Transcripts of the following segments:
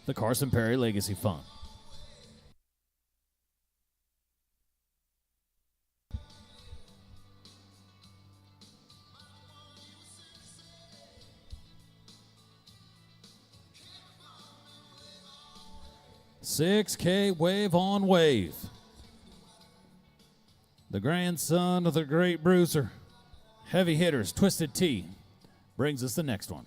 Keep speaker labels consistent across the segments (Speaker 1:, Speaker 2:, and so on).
Speaker 1: The Carson Perry Legacy Fund. $6K Wave on Wave. The grandson of the great bruiser, heavy hitters, Twisted T, brings us the next one.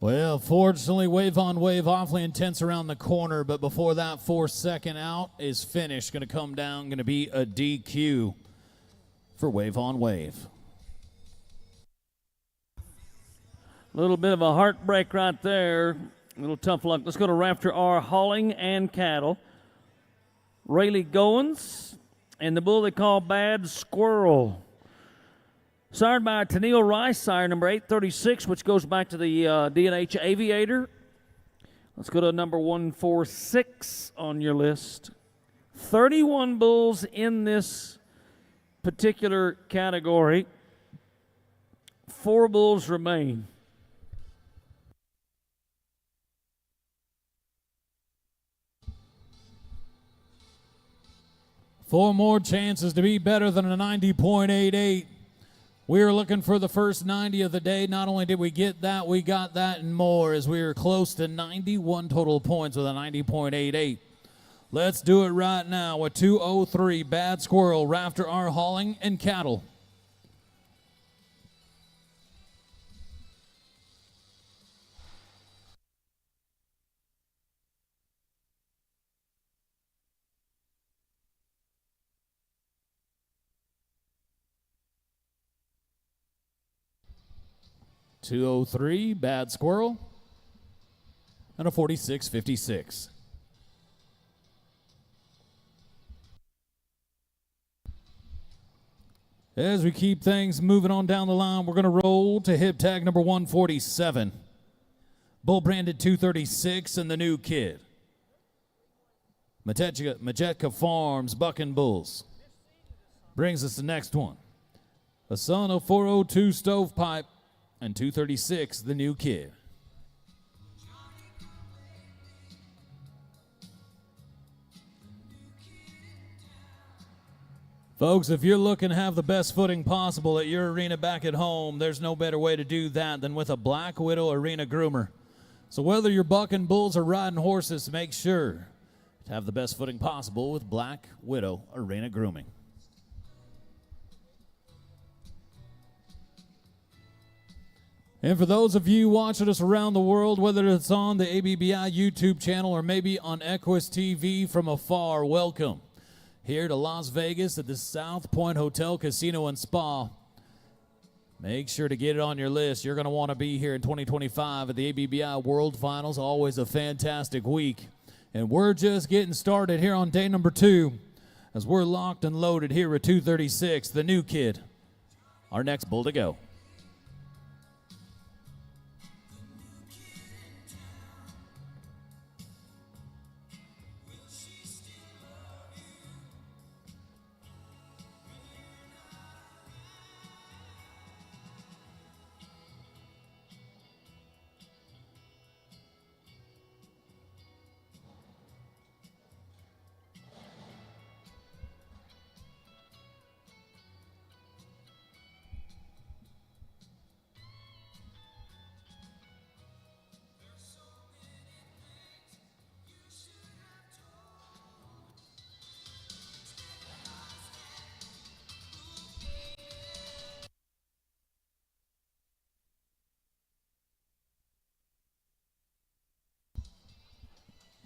Speaker 1: Well, fortunately, Wave on Wave awfully intense around the corner, but before that 4-second out is finished, going to come down, going to be a DQ for Wave on Wave.
Speaker 2: A little bit of a heartbreak right there. A little tough luck. Let's go to Rafter R. Hauling and Cattle. Rayleigh Goins and the bull they call Bad Squirrel. Sired by Tennille Rice, sire number 836, which goes back to the D&H Aviator. Let's go to number 146 on your list. 31 bulls in this particular category. 4 bulls remain.
Speaker 1: Four more chances to be better than a 90.88. We were looking for the first 90 of the day. Not only did we get that, we got that and more as we were close to 91 total points with a 90.88. Let's do it right now with 203 Bad Squirrel, Rafter R. Hauling and Cattle. $203 Bad Squirrel and a 46.56. As we keep things moving on down the line, we're going to roll to hip tag number 147. Bull branded 236 and the new kid. Majetka Farms Bucking Bulls. Brings us the next one. A son of 402 Stovepipe and 236, the new kid. Folks, if you're looking to have the best footing possible at your arena back at home, there's no better way to do that than with a Black Widow Arena Groomer. So whether you're bucking bulls or riding horses, make sure to have the best footing possible with Black Widow Arena Grooming. And for those of you watching us around the world, whether it's on the ABBI YouTube channel or maybe on Equus TV from afar, welcome here to Las Vegas at the Southpoint Hotel, Casino, and Spa. Make sure to get it on your list. You're going to want to be here in 2025 at the ABBI World Finals. Always a fantastic week. And we're just getting started here on day number 2 as we're locked and loaded here at 236, the new kid, our next bull to go.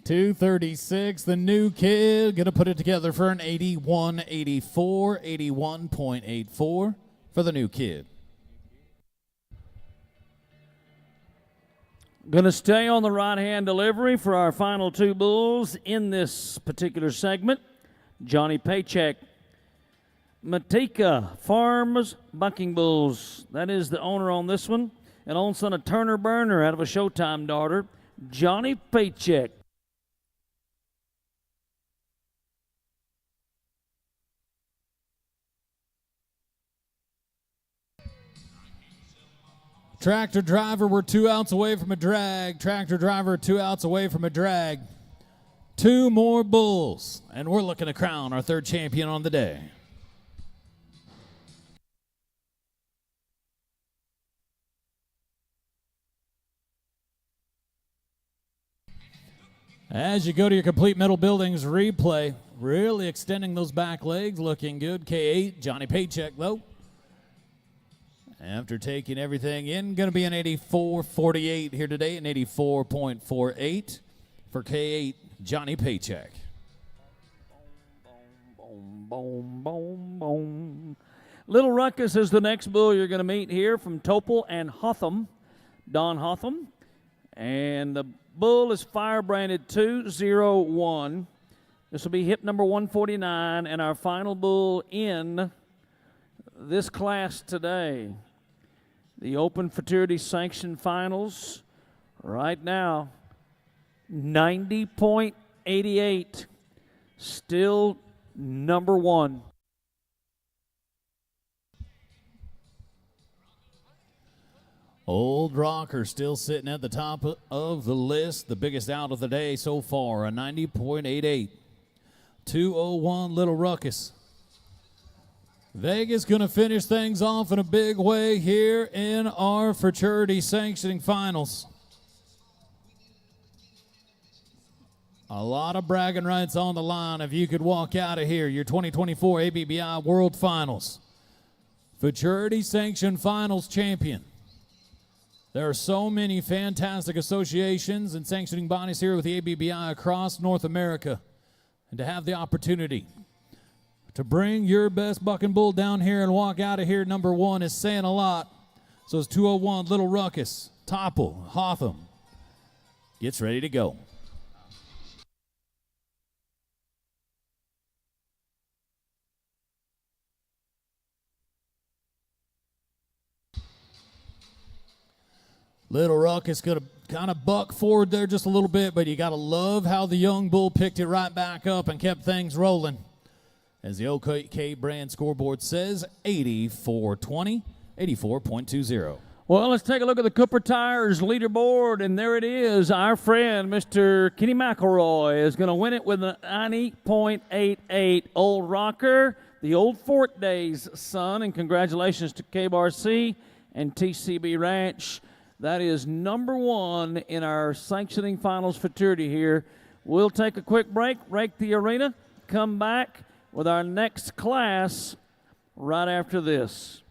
Speaker 1: 236, the new kid, going to put it together for an 81.84, 81.84 for the new kid.
Speaker 2: Going to stay on the right-hand delivery for our final two bulls in this particular segment. Johnny Paycheck, Matika Farms Bucking Bulls. That is the owner on this one. An own son of Turner Burner out of a Showtime daughter, Johnny Paycheck.
Speaker 1: Tractor driver, we're 2 outs away from a drag. Tractor driver, 2 outs away from a drag. 2 more bulls, and we're looking to crown our third champion on the day. As you go to your complete metal buildings replay, really extending those back legs, looking good. K8, Johnny Paycheck, though. After taking everything in, going to be an 84.48 here today, an 84.48 for K8, Johnny Paycheck.
Speaker 2: Boom, boom, boom, boom. Little Ruckus is the next bull you're going to meet here from Topol and Hotham, Don Hotham. And the bull is fire branded 201. This will be hip number 149 and our final bull in this class today. The Open Futurity Sanction Finals right now, 90.88, still number 1.
Speaker 1: Old Rocker still sitting at the top of the list, the biggest out of the day so far, a 90.88. 201 Little Ruckus. Vegas going to finish things off in a big way here in our Futurity Sanctioning Finals. A lot of bragging rights on the line if you could walk out of here, your 2024 ABBI World Finals. Futurity Sanction Finals champion. There are so many fantastic associations and sanctioning bodies here with the ABBI across North America. And to have the opportunity to bring your best bucking bull down here and walk out of here number 1 is saying a lot. So it's 201 Little Ruckus, Topple, Hotham gets ready to go. Little Ruckus going to kind of buck forward there just a little bit, but you got to love how the young bull picked it right back up and kept things rolling. As the OK brand scoreboard says, 84.20, 84.20.
Speaker 2: Well, let's take a look at the Cooper Tires leaderboard, and there it is. Our friend, Mr. Kenny McElroy, is going to win it with a 90.88. Old Rocker, the old Fort Days son, and congratulations to KBRC and TCB Ranch. That is number 1 in our sanctioning finals futurity here. We'll take a quick break, rake the arena, come back with our next class right after this.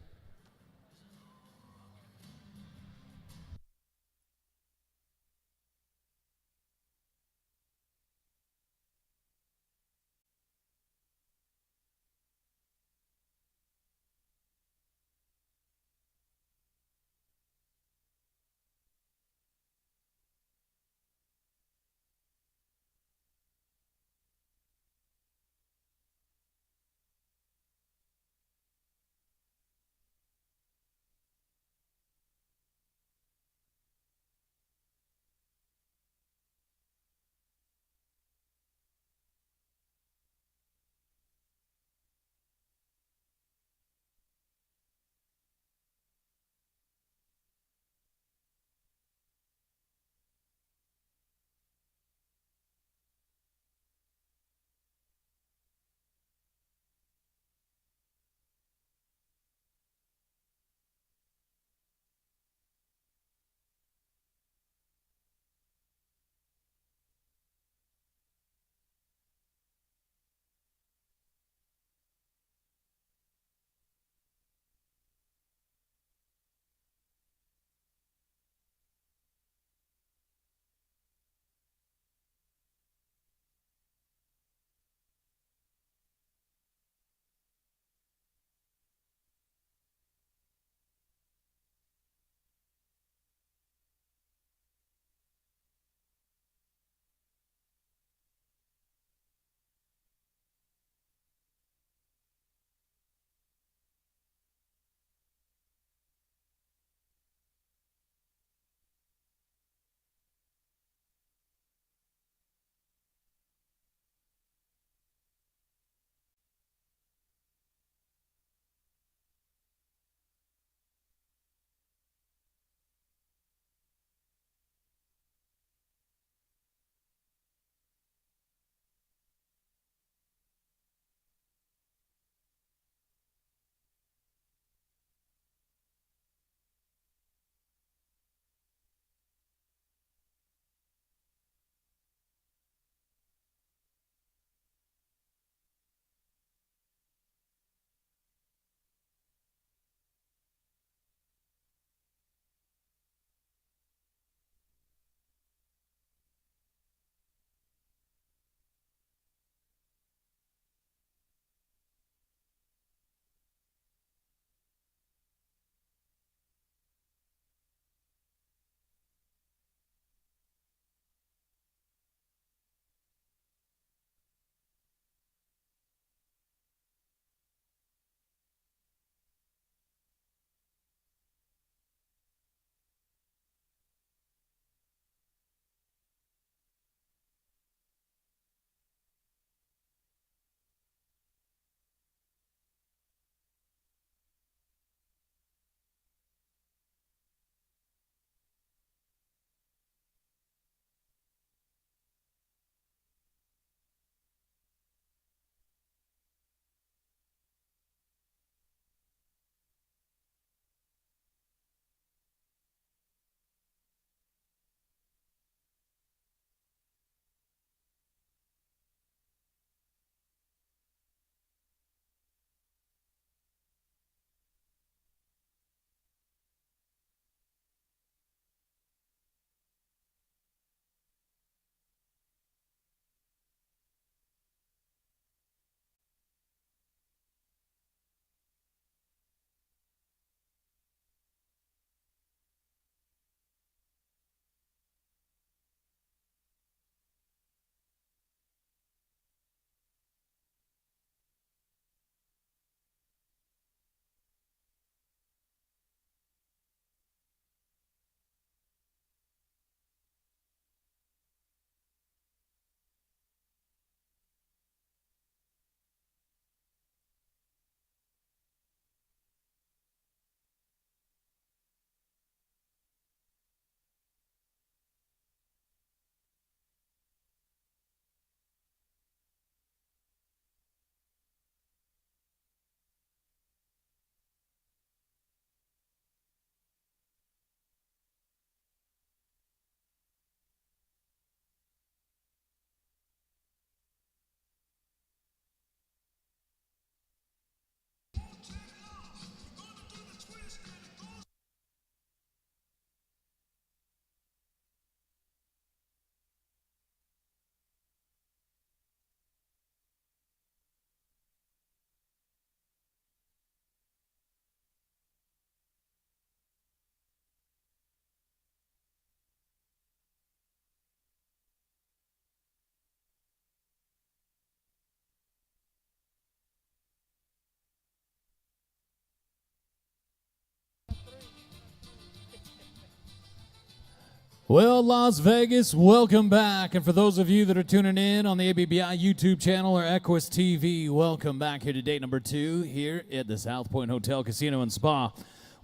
Speaker 1: Well, Las Vegas, welcome back. And for those of you that are tuning in on the ABBI YouTube channel or Equus TV, welcome back here to date number 2 here at the Southpoint Hotel, Casino, and Spa.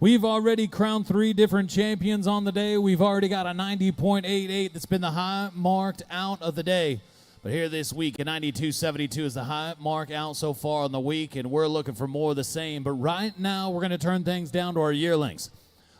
Speaker 1: We've already crowned 3 different champions on the day. We've already got a 90.88 that's been the high marked out of the day. But here this week, a 92.72 is the high mark out so far on the week, and we're looking for more of the same. But right now, we're going to turn things down to our yearlings.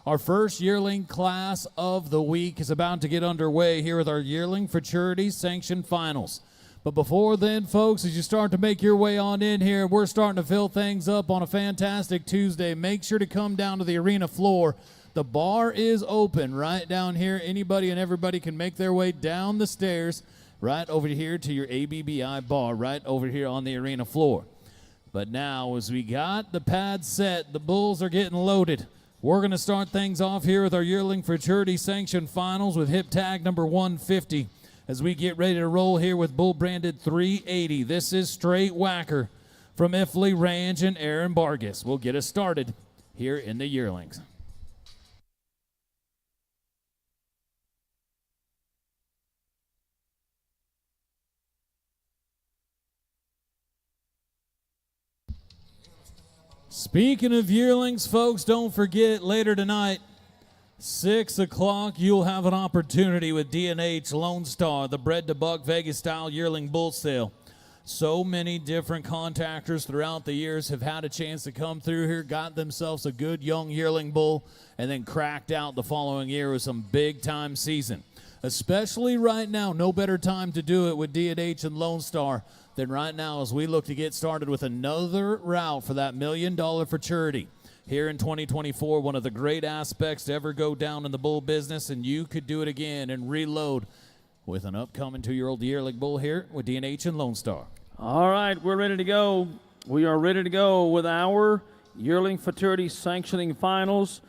Speaker 1: Our first yearling class of the week is about to get underway here with our Yearling Futurity Sanctioned Finals. But before then, folks, as you start to make your way on in here, we're starting to fill things up on a fantastic Tuesday. Make sure to come down to the arena floor. The bar is open right down here. Anybody and everybody can make their way down the stairs right over here to your ABBI bar, right over here on the arena floor. But now, as we got the pads set, the bulls are getting loaded. We're going to start things off here with our Yearling Futurity Sanctioned Finals with hip tag number 150 as we get ready to roll here with bull branded 380. This is Straight Whacker from Ifley Ranch and Aaron Bargas. We'll get us started here in the yearlings. Speaking of yearlings, folks, don't forget later tonight, 6 o'clock, you'll have an opportunity with D&H Lone Star, the Bred to Buck Vegas-style yearling bull sale. So many different contactors throughout the years have had a chance to come through here, got themselves a good young yearling bull, and then cracked out the following year with some big-time season. Especially right now, no better time to do it with D&H and Lone Star than right now as we look to get started with another route for that $1 million futurity. Here in 2024, one of the great aspects to ever go down in the bull business, and you could do it again and reload with an upcoming 2-year-old yearling bull here with D&H and Lone Star.
Speaker 2: All right, we're ready to go. We are ready to go with our Yearling Futurity Sanctioning Finals.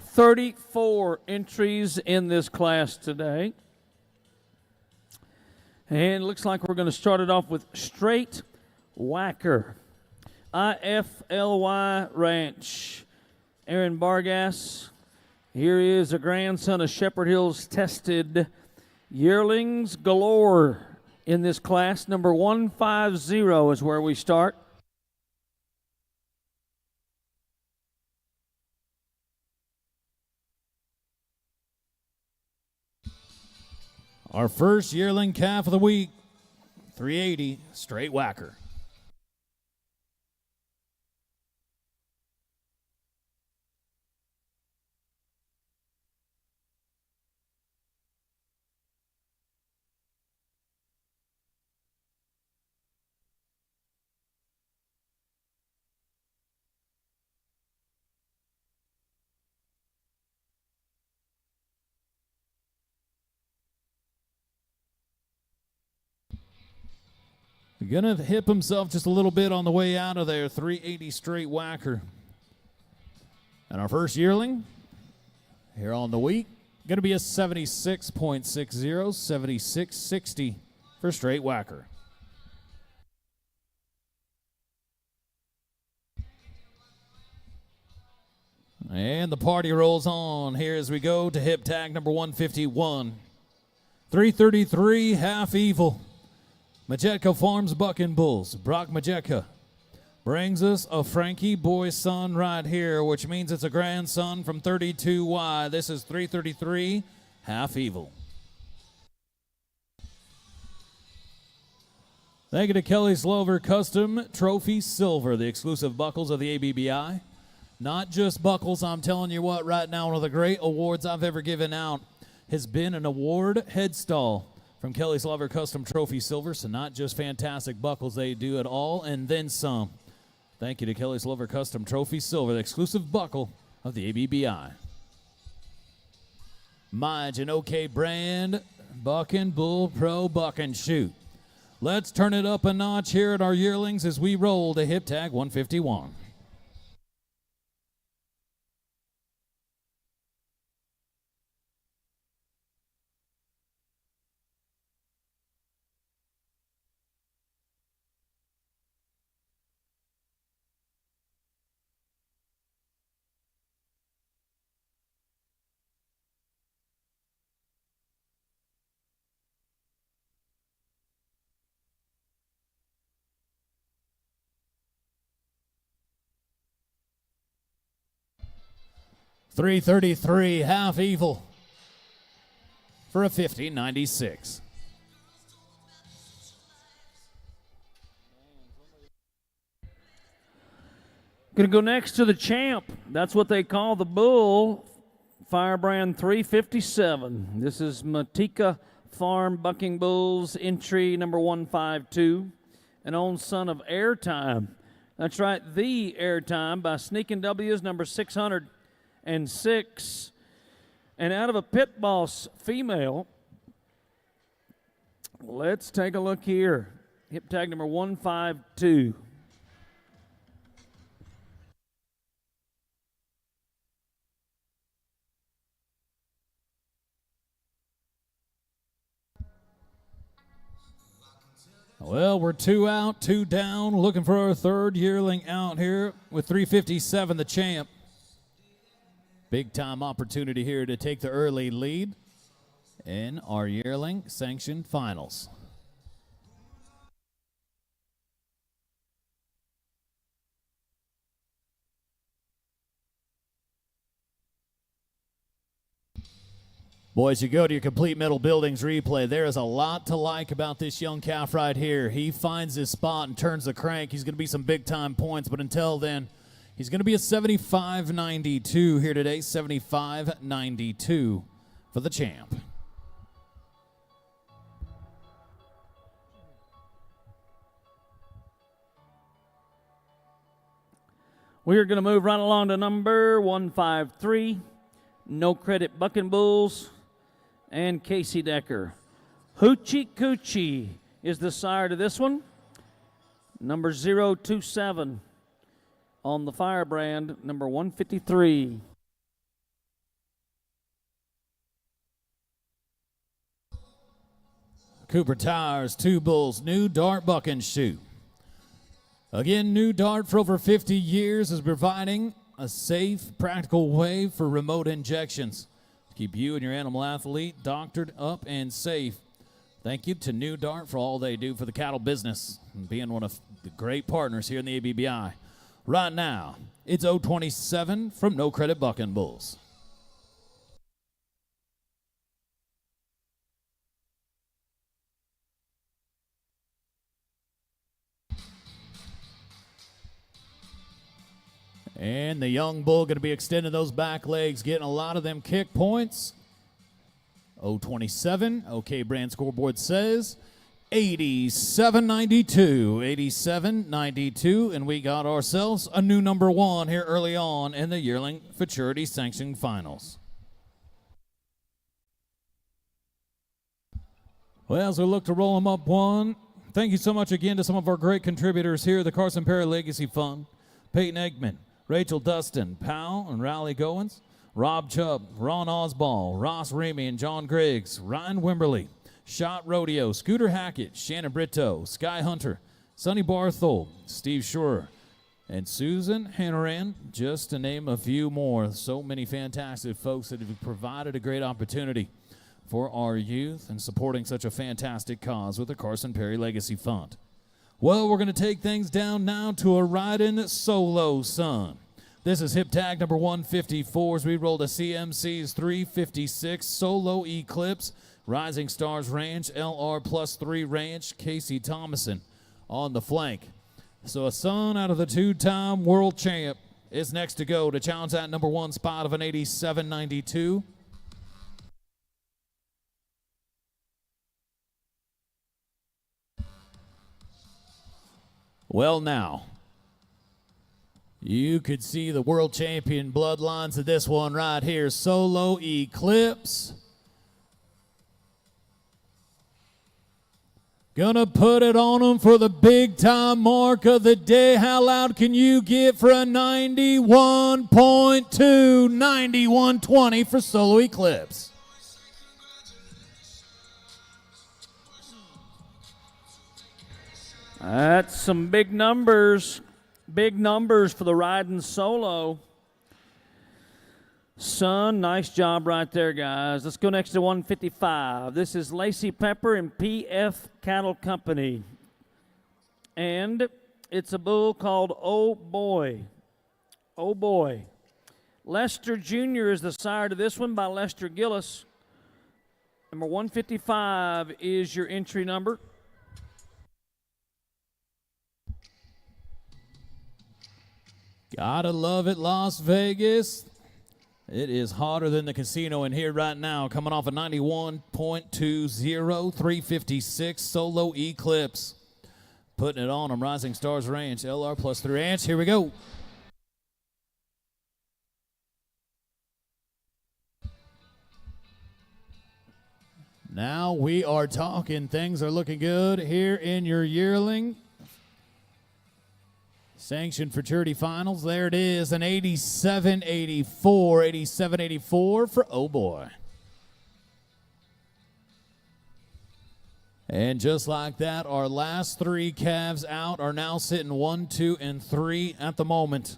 Speaker 2: 34 entries in this class today. And it looks like we're going to start it off with Straight Whacker. IFLY Ranch. Aaron Bargas. Here is a grandson of Shepherd Hills tested. Yearlings galore in this class. Number 150 is where we start.
Speaker 1: Our first yearling calf of the week, 380, Straight Whacker. Gonna hip himself just a little bit on the way out of there. 380 Straight Whacker. And our first yearling here on the week, gonna be a 76.60, 76.60 for Straight Whacker. And the party rolls on here as we go to hip tag number 151. 333 Half Evil. Majetka Farms Bucking Bulls. Brock Majetka brings us a Frankie boy son right here, which means it's a grandson from 32Y. This is 333 Half Evil. Thank you to Kelly Slover Custom Trophy Silver, the exclusive buckles of the ABBI. Not just buckles, I'm telling you what, right now, one of the great awards I've ever given out has been an award headstall from Kelly Slover Custom Trophy Silver. So not just fantastic buckles, they do it all and then some. Thank you to Kelly Slover Custom Trophy Silver, the exclusive buckle of the ABBI. Midge and OK brand, Bucking Bull Pro Buck and Shoot. Let's turn it up a notch here at our yearlings as we roll to hip tag 151. 333, Half Evil for a 50.96.
Speaker 2: Going to go next to the champ. That's what they call the bull. Firebrand 357. This is Matika Farm Bucking Bulls, entry number 152. An own son of Airtime. That's right, the Airtime by Sneaking W's number 606. And out of a Pit Boss female, let's take a look here. Hip tag number 152.
Speaker 1: Well, we're 2 out, 2 down, looking for our third yearling out here with 357, the champ. Big time opportunity here to take the early lead in our yearling sanctioned finals. Boys, you go to your complete metal buildings replay. There is a lot to like about this young calf right here. He finds his spot and turns the crank. He's going to be some big-time points, but until then, he's going to be a 75.92 here today, 75.92 for the champ.
Speaker 2: We're going to move right along to number 153, No Credit Bucking Bulls, and Casey Decker. Hoochie Coochie is the sire to this one. Number 027 on the Firebrand, number 153.
Speaker 1: Cooper Tires, 2 bulls, new dart bucking shoe. Again, New Dart for over 50 years is providing a safe, practical way for remote injections to keep you and your animal athlete doctored up and safe. Thank you to New Dart for all they do for the cattle business and being one of the great partners here in the ABBI. Right now, it's 027 from No Credit Bucking Bulls. And the young bull going to be extending those back legs, getting a lot of them kick points. 027, OK Brand scoreboard says 87.92, 87.92, and we got ourselves a new number 1 here early on in the Yearling Futurity Sanctioning Finals. Well, as we look to roll them up one, thank you so much again to some of our great contributors here, the Carson Perry Legacy Fund, Peyton Eggman, Rachel Dustin, Powell and Raleigh Goins, Rob Chubb, Ron Osball, Ross Ramey and John Griggs, Ryan Wimberly, Shot Rodeo, Scooter Hackett, Shannon Brito, Sky Hunter, Sonny Barthol, Steve Schurer, and Susan Hannaran, just to name a few more. So many fantastic folks that have provided a great opportunity for our youth and supporting such a fantastic cause with the Carson Perry Legacy Fund. Well, we're going to take things down now to a ride-in solo son. This is hip tag number 154 as we roll the CMC's 356 Solo Eclipse, Rising Stars Ranch, LR plus 3 Ranch, Casey Thomason on the flank. So a son out of the 2-time world champ is next to go to challenge that number 1 spot of an 87.92. Well, now, you could see the world champion bloodlines of this one right here. Solo Eclipse. Gonna put it on them for the big time mark of the day. How loud can you get for a 91.2, 91.20 for Solo Eclipse?
Speaker 2: That's some big numbers. Big numbers for the riding solo. Son, nice job right there, guys. Let's go next to 155. This is Lacey Pepper and PF Cattle Company. And it's a bull called Oh Boy. Oh Boy. Lester Jr. is the sire to this one by Lester Gillis. Number 155 is your entry number.
Speaker 1: Gotta love it, Las Vegas. It is hotter than the casino in here right now. Coming off a 91.20, 356 solo Eclipse. Putting it on Rising Stars Ranch, LR plus 3 ranch. Here we go. Now we are talking. Things are looking good here in your yearling Sanctioned Futurity Finals. There it is, an 87-84, 87-84 for Oh Boy. And just like that, our last three calves out are now sitting 1, 2, and 3 at the moment.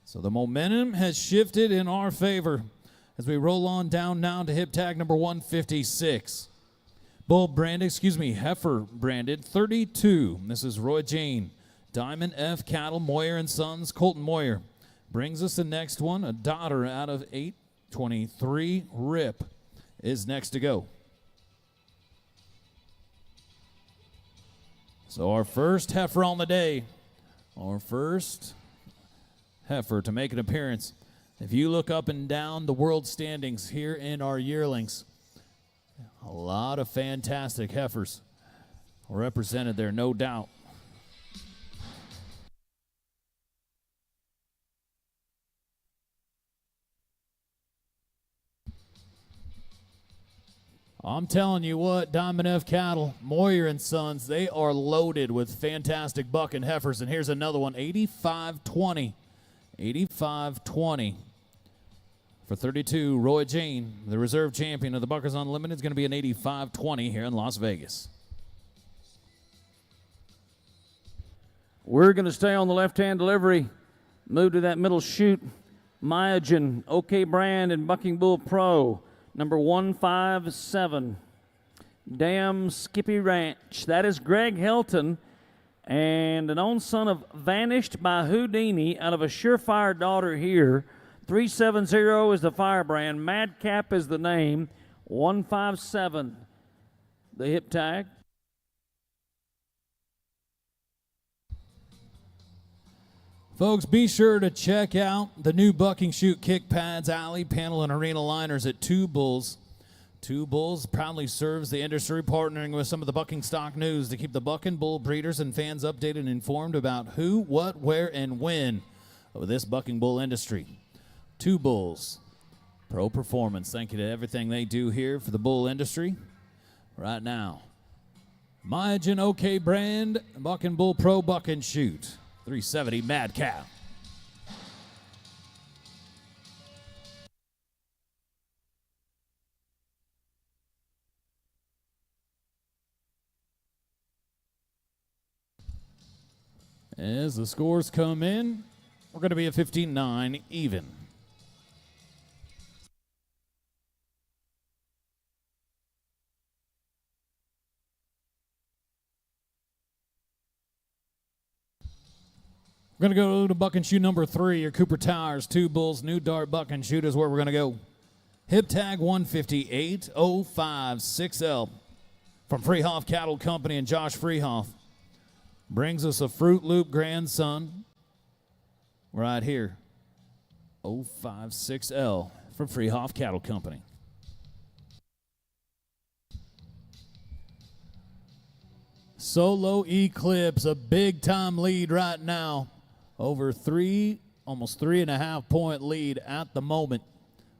Speaker 1: So the momentum has shifted in our favor as we roll on down now to hip tag number 156. Bull branded, heifer branded 32. This is Roy Jane. Diamond F Cattle, Moyer & Sons, Colton Moyer. Brings us the next one, a daughter out of 823. Rip is next to go. So our first heifer on the day, our first heifer to make an appearance. If you look up and down the world standings here in our yearlings, a lot of fantastic heifers represented there, no doubt. I'm telling you what, Diamond F Cattle, Moyer & Sons, they are loaded with fantastic bucking heifers. And here's another one, 85-20. 85-20 for 32. Roy Jane, the reserve champion of the Buckers Unlimited, is going to be an 85-20 here in Las Vegas.
Speaker 2: We're going to stay on the left-hand delivery. Move to that middle chute. Myogen, OK Brand, and Bucking Bull Pro. Number 157, Damn Skippy Ranch. That is Greg Helton, and an own son of Vanished by Houdini out of a surefire daughter here. 370 is the firebrand. Madcap is the name. 157, the hip tag.
Speaker 1: Folks, be sure to check out the new Bucking Chute Kick Pads, Alley, Panel, and Arena Liners at Two Bulls. Two Bulls proudly serves the industry, partnering with some of the bucking stock news to keep the bucking bull breeders and fans updated and informed about who, what, where, and when of this bucking bull industry. Two Bulls, Pro Performance. Thank you to everything they do here for the bull industry right now. Myogen OK Brand, Bucking Bull Pro Bucking Chute. 370 Madcap. As the scores come in, we're going to be at 15-9 even. We're going to go to bucking chute number 3, your Cooper Towers, Two Bulls, New Dart bucking chute is where we're going to go. Hip tag 158-056L from Freehoff Cattle Company and Josh Freehoff. Brings us a Fruit Loop grandson right here. 056L from Freehoff Cattle Company. Solo Eclipse, a big time lead right now. Over almost 3.5 point lead at the moment.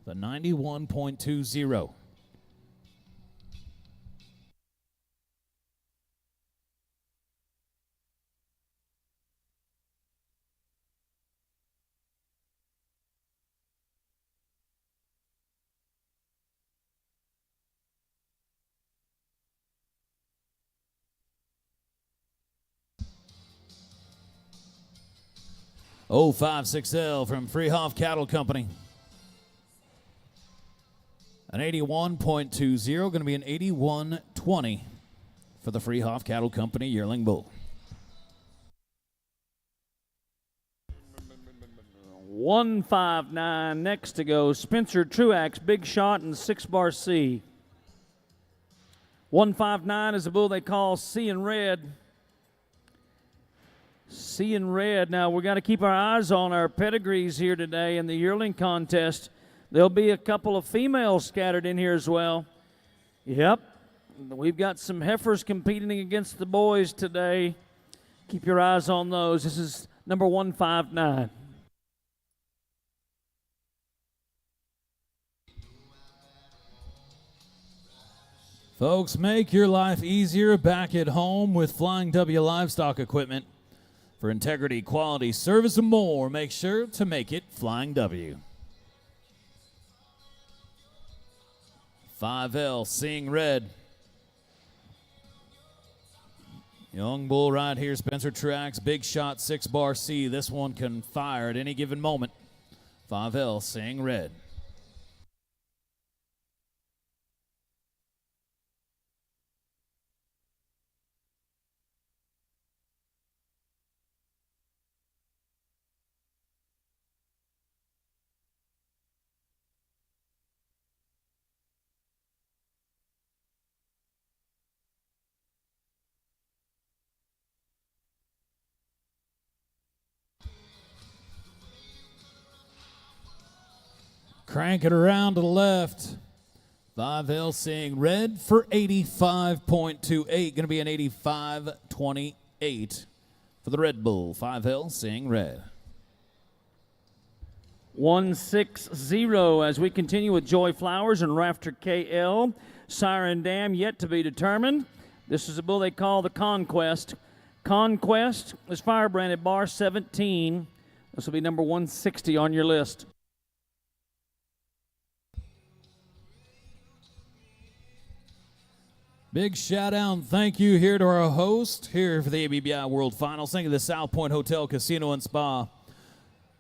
Speaker 1: The 91.20. Oh, 56L from Freehoff Cattle Company. An 81.20, going to be an 81.20 for the Freehoff Cattle Company Yearling Bull.
Speaker 2: 159 next to go. Spencer Truax, Big Shot, and 6-bar C. 159 is a bull they call Seeing Red. Seeing Red. Now, we've got to keep our eyes on our pedigrees here today in the yearling contest. There'll be a couple of females scattered in here as well. Yep. We've got some heifers competing against the boys today. Keep your eyes on those. This is number 159.
Speaker 1: Folks, make your life easier back at home with Flying W livestock equipment. For integrity, quality, service, and more, make sure to make it Flying W. 5L, Seeing Red. Young bull right here, Spencer Truax, Big Shot, 6-bar C. This one can fire at any given moment. 5L, Seeing Red. Crank it around to the left. 5L Seeing Red for 85.28. Going to be an 85.28 for the Red Bull. 5L Seeing Red.
Speaker 2: 160 as we continue with Joy Flowers and Rafter KL. Siren Dam yet to be determined. This is a bull they call the Conquest. Conquest is fire branded bar 17. This will be number 160 on your list.
Speaker 1: Big shout out and thank you here to our host here for the ABBI World Finals. Thank you to the Southpoint Hotel, Casino, and Spa.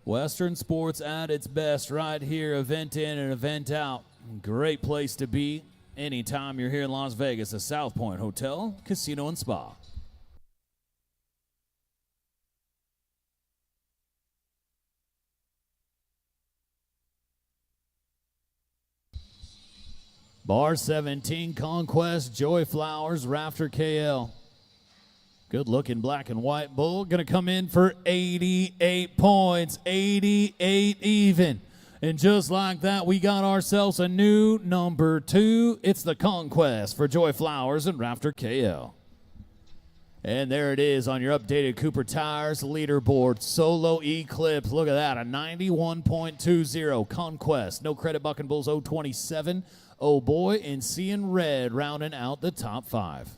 Speaker 1: Western sports at its best right here, event in and event out. Great place to be anytime you're here in Las Vegas, the Southpoint Hotel, Casino, and Spa. Bar 17, Conquest, Joy Flowers, Rafter KL. Good looking black and white bull. Going to come in for 88 points, 88 even. And just like that, we got ourselves a new number 2. It's the Conquest for Joy Flowers and Rafter KL. And there it is on your updated Cooper Tires leaderboard. Solo Eclipse. Look at that, a 91.20. Conquest. No credit, Buck and Bulls 027. Oh boy, and Seeing Red rounding out the top 5.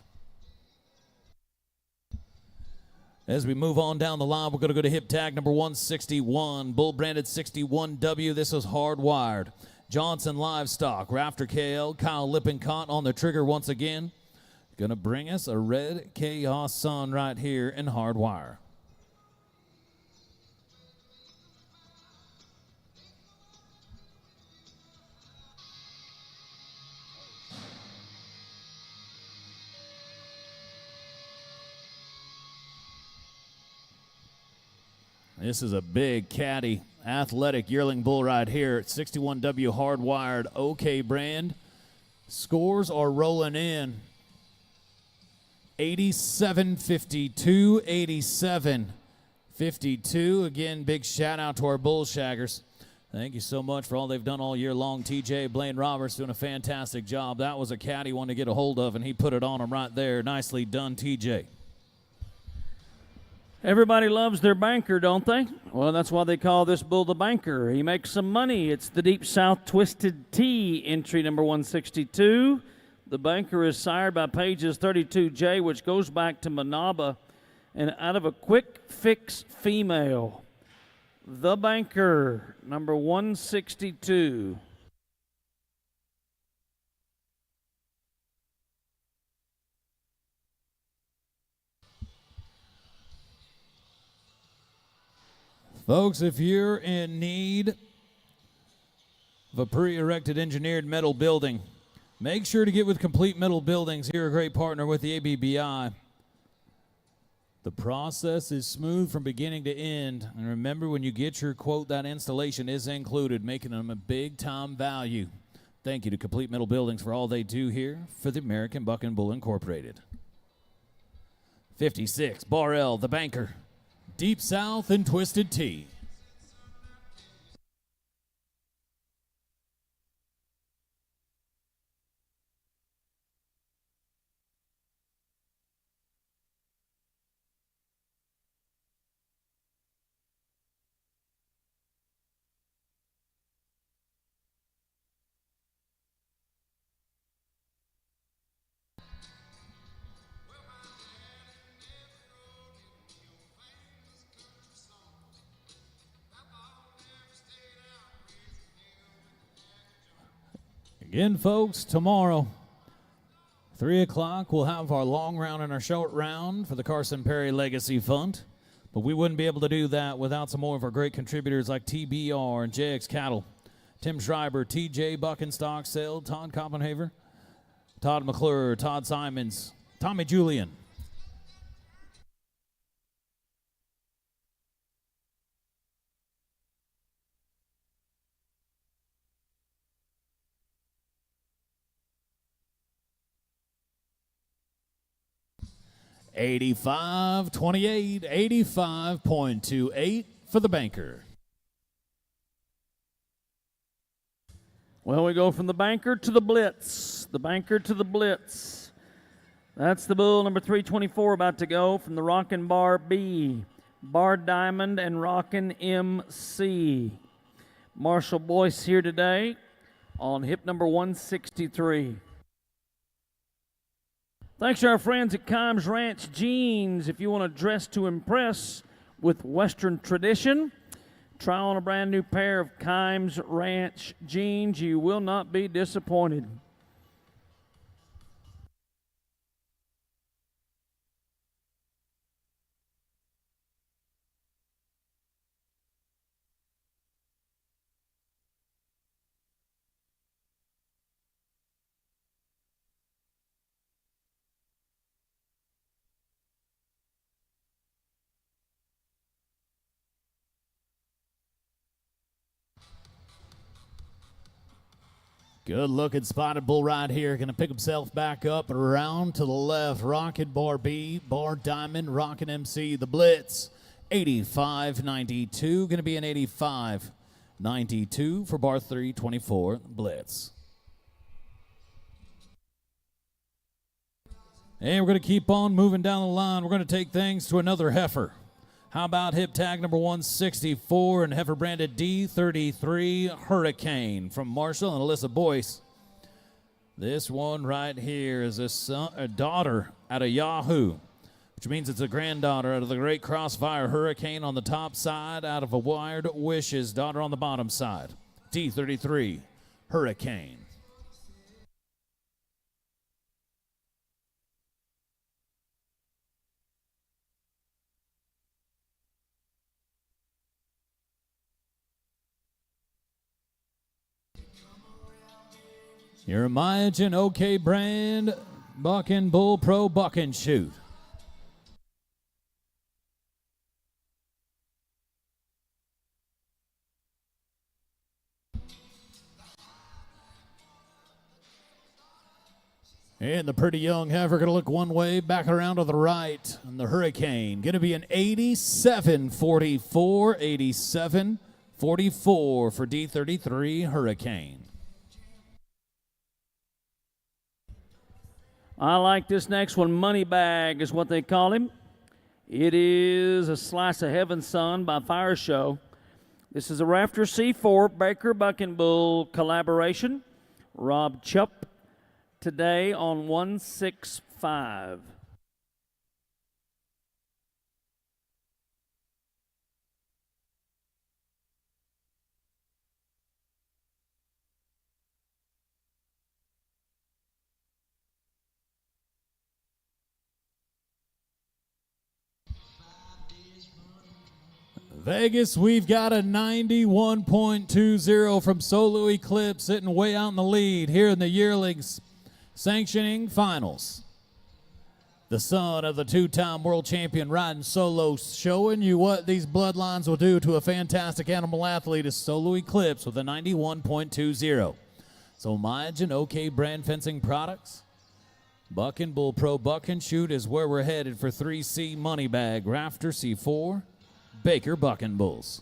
Speaker 1: As we move on down the line, we're going to go to hip tag number 161. Bull branded 61W. This is hardwired. Johnson Livestock. Rafter KL. Kyle Lippincott on the trigger once again. Going to bring us a red Chaos Sun right here in hardwire. This is a big, catty, athletic yearling bull right here. 61W hardwired OK brand. Scores are rolling in. 87-52, 87-52. Again, big shout out to our bull shaggers. Thank you so much for all they've done all year long. TJ, Blaine Roberts doing a fantastic job. That was a catty one to get a hold of, and he put it on him right there. Nicely done, TJ.
Speaker 2: Everybody loves their banker, don't they? Well, that's why they call this bull the banker. He makes some money. It's the Deep South Twisted T, entry number 162. The banker is sired by Pages 32J, which goes back to Manaba, and out of a quick fix female. The banker, number 162.
Speaker 1: Folks, if you're in need of a pre-erected engineered metal building, make sure to get with Complete Metal Buildings. Here, a great partner with the ABBI. The process is smooth from beginning to end. And remember, when you get your quote, that installation is included, making them a big-time value. Thank you to Complete Metal Buildings for all they do here for the American Buck and Bull Incorporated. 56, Bar L, the banker. Deep South and Twisted Tea. Again, folks, tomorrow, 3 o'clock, we'll have our long round and our short round for the Carson Perry Legacy Fund. But we wouldn't be able to do that without some more of our great contributors like TBR and JX Cattle, Tim Schreiber, TJ Buckenstock, Sale, Todd Koppenhaver, Todd McClure, Todd Simons, Tommy Julian. $85.28, 85.28 for the banker.
Speaker 2: Well, we go from the banker to the blitz. The banker to the blitz. That's the bull number 324 about to go from the Rockin' Bar B. Bar Diamond and Rockin' MC. Marshall Boyce here today on hip number 163. Thanks to our friends at Kimes Ranch Jeans. If you want to dress to impress with Western tradition, try on a brand new pair of Kimes Ranch Jeans. You will not be disappointed.
Speaker 1: Good looking spotted bull right here. Going to pick himself back up and around to the left. Rockin' Bar B, Bar Diamond, Rockin' MC, the blitz. 85.92. Going to be an 85.92 for bar 324, blitz. And we're going to keep on moving down the line. We're going to take things to another heifer. How about hip tag number 164 and heifer branded D33 Hurricane from Marshall and Alyssa Boyce. This one right here is a daughter out of Yahoo, which means it's a granddaughter out of the Great Crossfire Hurricane on the top side, out of a Wired Wishes daughter on the bottom side. D33 Hurricane. Your Mayajan OK brand Buck and Bull Pro Buck and Shoot. And the pretty young heifer going to look one way, back around to the right. And the Hurricane going to be an 87.44, 87.44 for D33 Hurricane.
Speaker 2: I like this next one. Money Bag is what they call him. It is a Slice of Heaven Son by Fire Show. This is a Rafter C4 Baker Buck and Bull collaboration. Rob Chupp today on 165.
Speaker 1: Vegas, we've got a 91.20 from Solo Eclipse sitting way out in the lead here in the Yearlings Sanctioning Finals. the son of the two-time world champion riding solo, showing you what these bloodlines will do to a fantastic animal athlete is Solo Eclipse with a 91.20. So imagine OK brand fencing products. Buck and Bull Pro Buck and Shoot is where we're headed for 3C Money Bag, Rafter C4, Baker Buck and Bulls.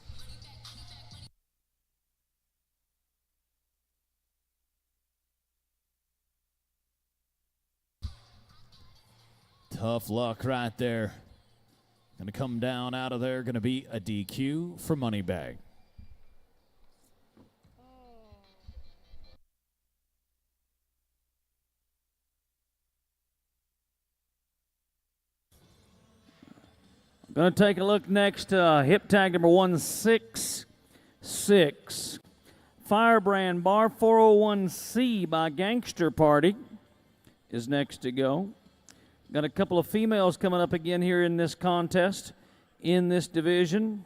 Speaker 1: Tough luck right there. Going to come down out of there. Going to be a DQ for Money Bag.
Speaker 2: Going to take a look next. Hip tag number 166. Firebrand Bar 401C by Gangster Party is next to go. Got a couple of females coming up again here in this contest, in this division.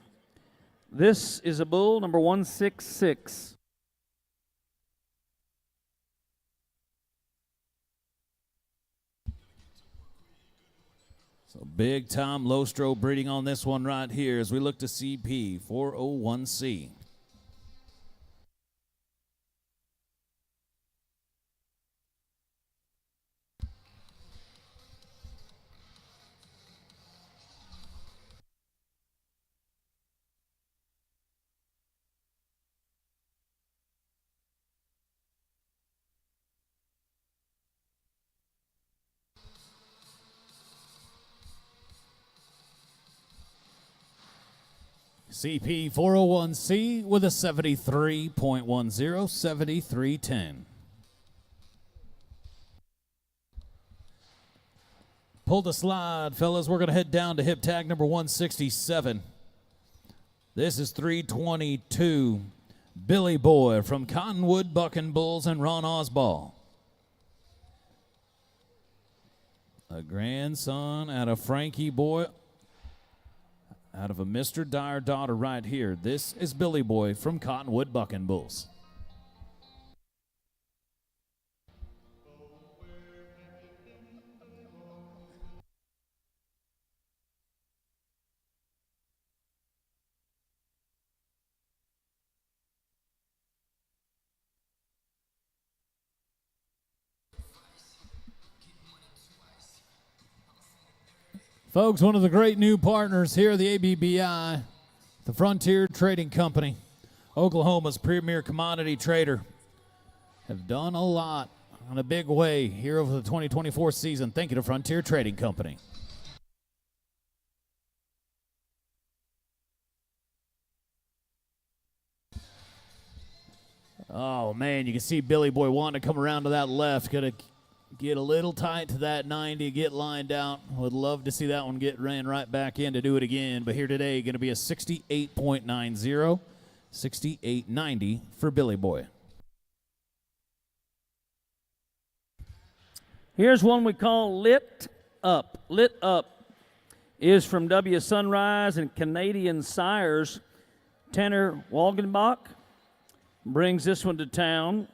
Speaker 2: This is a bull, number 166.
Speaker 1: So big time low stroke breeding on this one right here as we look to CP 401C. CP 401C with a 73.10, 7310. Pull the slide, fellas. We're going to head down to hip tag number 167. This is 322. Billy Boy from Cottonwood Buck and Bulls and Ron Osball. A grandson out of Frankie Boy. Out of a Mr. Dyer daughter right here. This is Billy Boy from Cottonwood Buck and Bulls. Folks, one of the great new partners here at the ABBI, the Frontier Trading Company, Oklahoma's premier commodity trader, have done a lot in a big way here over the 2024 season. Thank you to Frontier Trading Company. Oh, man, you can see Billy Boy wanting to come around to that left. Going to get a little tight to that 90, get lined out. Would love to see that one get ran right back in to do it again. But here today, going to be a 68.90, 68.90 for Billy Boy.
Speaker 2: Here's one we call Lit Up. Lit Up is from W Sunrise and Canadian Sires. Tanner Walgenbach brings this one to town.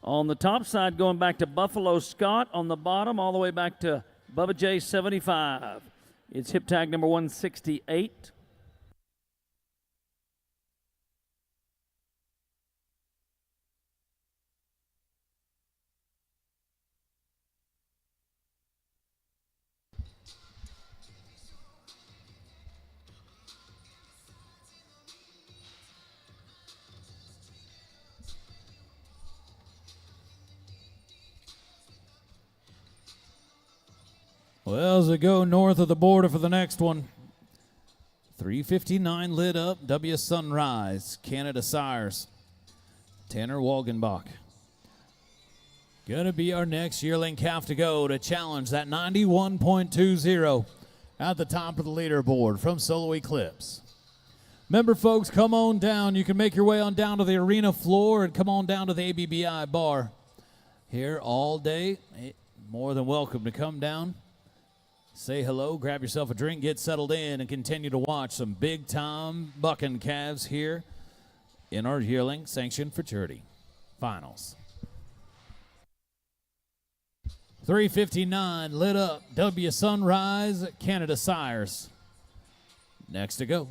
Speaker 2: On the top side, going back to Buffalo Scott. On the bottom, all the way back to Bubba J 75. It's hip tag number 168.
Speaker 1: Well, as we go north of the border for the next one, 359 lit up, W Sunrise, Canada Sires, Tanner Walgenbach. Going to be our next yearling calf to go to challenge that 91.20 at the top of the leaderboard from Solo Eclipse. Remember, folks, come on down. You can make your way on down to the arena floor and come on down to the ABBI bar. Here all day. More than welcome to come down. Say hello, grab yourself a drink, get settled in, and continue to watch some big-time bucking calves here in our Yearling Sanctioned Futurity Finals. 3:59 lit up. W Sunrise, Canada Sires. Next to go.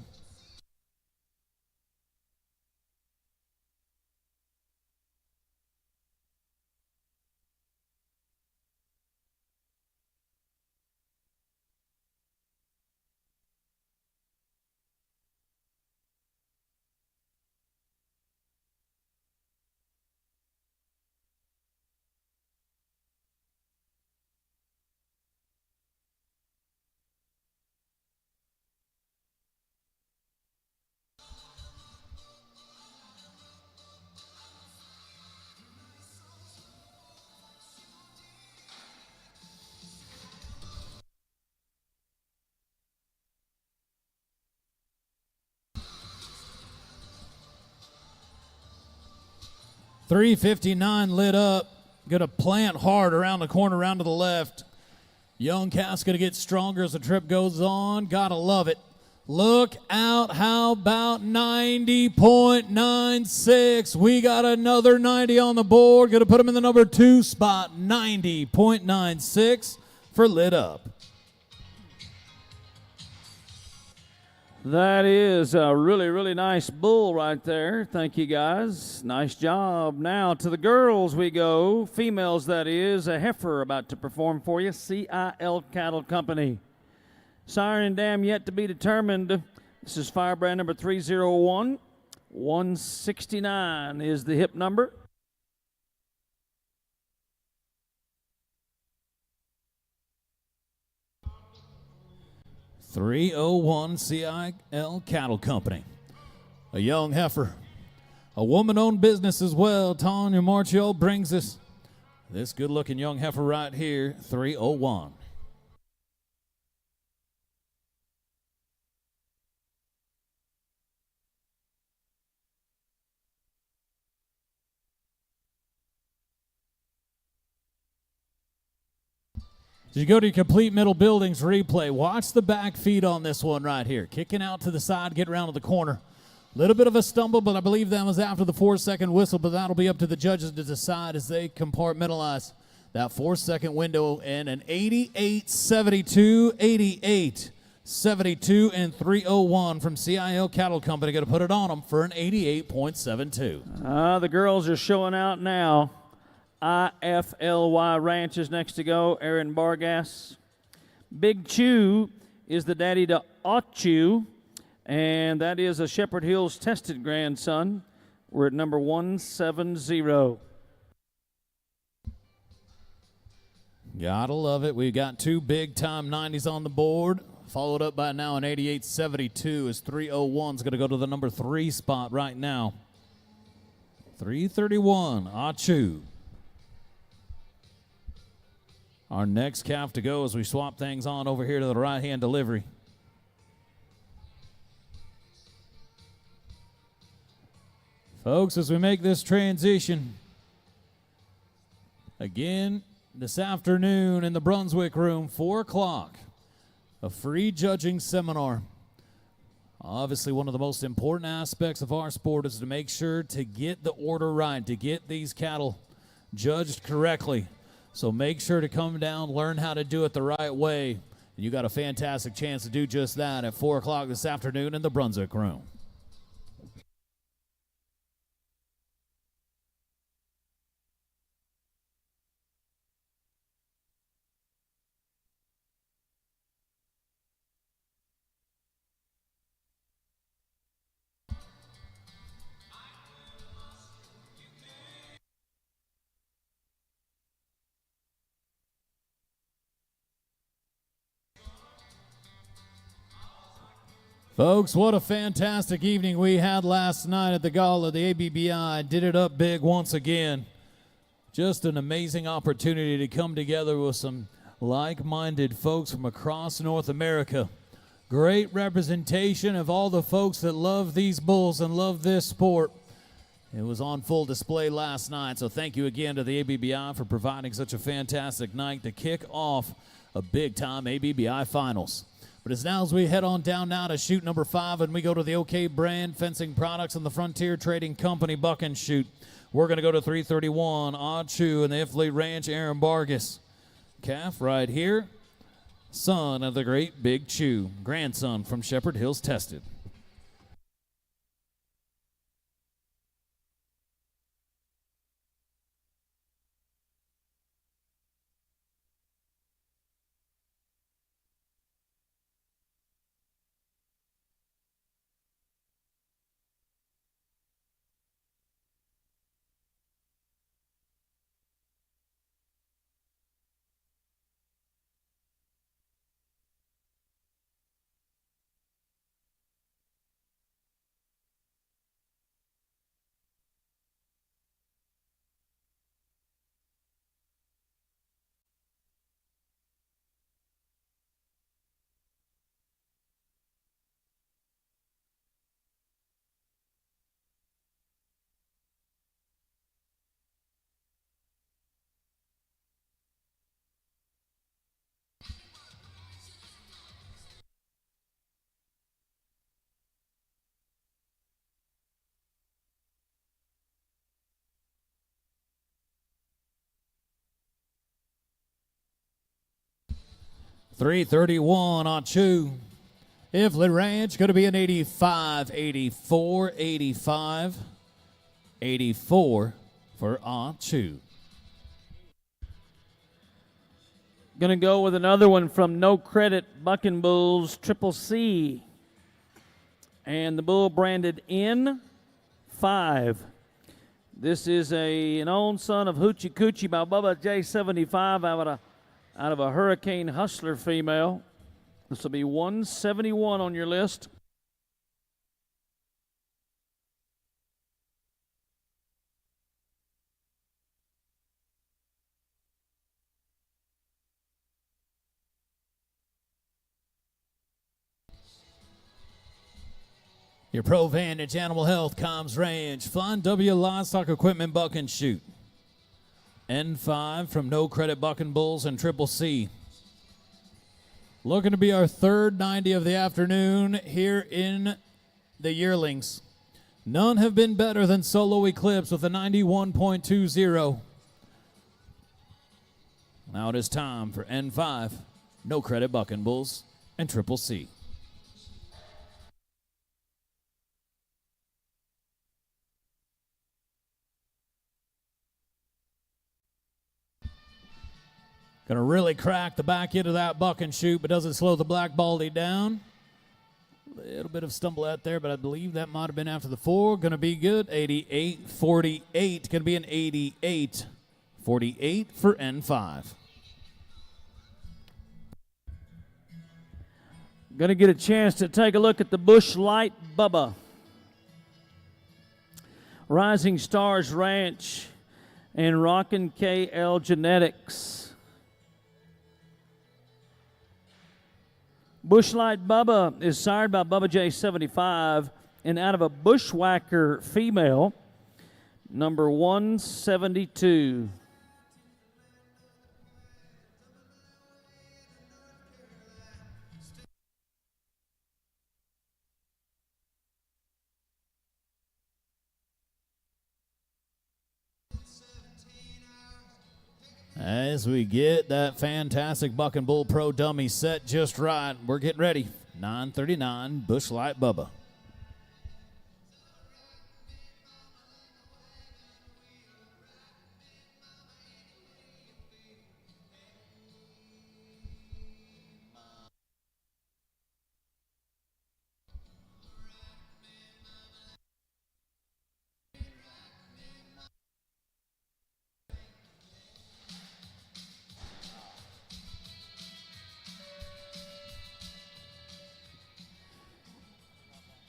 Speaker 1: .359 lit up. Gonna plant hard around the corner, around to the left. Young Cass gonna get stronger as the trip goes on. Gotta love it. Look out, how about 90.96? We got another 90 on the board. Gonna put him in the number 2 spot, 90.96 for lit up.
Speaker 2: That is a really, really nice bull right there. Thank you, guys. Nice job. Now to the girls we go. Females, that is. A heifer about to perform for you. CIL Cattle Company. Siren and dam yet to be determined. This is firebrand number 301. 169 is the hip number.
Speaker 1: .301 CIL Cattle Company. A young heifer. A woman-owned business as well. Tanya Marchiol brings us this good-looking young heifer right here, 301. As you go to your complete middle buildings replay, watch the back feet on this one right here. Kicking out to the side, get around to the corner. A little bit of a stumble, but I believe that was after the 4-second whistle, but that'll be up to the judges to decide as they compartmentalize that 4-second window. And an 88-72, 88-72, and 301 from CIL Cattle Company. Going to put it on them for an 88.72.
Speaker 2: The girls are showing out now. IFLY Ranch is next to go. Aaron Bargas. Big Chew is the daddy to Achu, and that is a Shepherd Hills tested grandson. We're at number 170.
Speaker 1: Gotta love it. We've got 2 big-time 90s on the board, followed up by now an 88-72 as 301's going to go to the number 3 spot right now. 331, Achu. Our next calf to go as we swap things on over here to the right-hand delivery. Folks, as we make this transition, again, this afternoon in the Brunswick room, 4 o'clock, a free judging seminar. Obviously, one of the most important aspects of our sport is to make sure to get the order right, to get these cattle judged correctly. So make sure to come down, learn how to do it the right way. And you got a fantastic chance to do just that at 4 o'clock this afternoon in the Brunswick room. Folks, what a fantastic evening we had last night at the gala. The ABBI did it up big once again. Just an amazing opportunity to come together with some like-minded folks from across North America. Great representation of all the folks that love these bulls and love this sport. It was on full display last night, so thank you again to the ABBI for providing such a fantastic night to kick off a big-time ABBI finals. But as now as we head on down now to chute number 5 and we go to the OK Brand Fencing Products and the Frontier Trading Company buck and chute, we're going to go to 331, Achu and the Ifley Ranch, Aaron Bargas. calf right here. Son of the great Big Chew, grandson from Shepherd Hills Tested. $331 on Chew. Iflit Ranch going to be an 85, 84, 85, 84 for Chew.
Speaker 2: Gonna go with another one from No Credit Bucking Bulls Triple C. And the bull branded N5. This is an own son of Hoochie Coochie by Bubba J75 out of a Hurricane Hustler female. This will be 171 on your list.
Speaker 1: Your Pro Vantage Animal Health Comms Range Flying W Livestock Equipment Buck and Shoot. N5 from No Credit Bucking Bulls and Triple C. Looking to be our third 90 of the afternoon here in the Yearlings. None have been better than Solo Eclipse with a 91.20. Now it is time for N5, No Credit Bucking Bulls and Triple C. Going to really crack the back end of that buck and shoot, but doesn't slow the Black Baldy down. A little bit of stumble out there, but I believe that might have been after the 4. Going to be good. 88-48. Going to be an 88-48 for N5.
Speaker 2: Going to get a chance to take a look at the Bush Light Bubba. Rising Stars Ranch and Rockin' KL Genetics. Bushlight Bubba is sired by Bubba J75 and out of a Bushwhacker female, number 172.
Speaker 1: As we get that fantastic Buck and Bull Pro dummy set just right, we're getting ready. 9:39, Bushlight Bubba.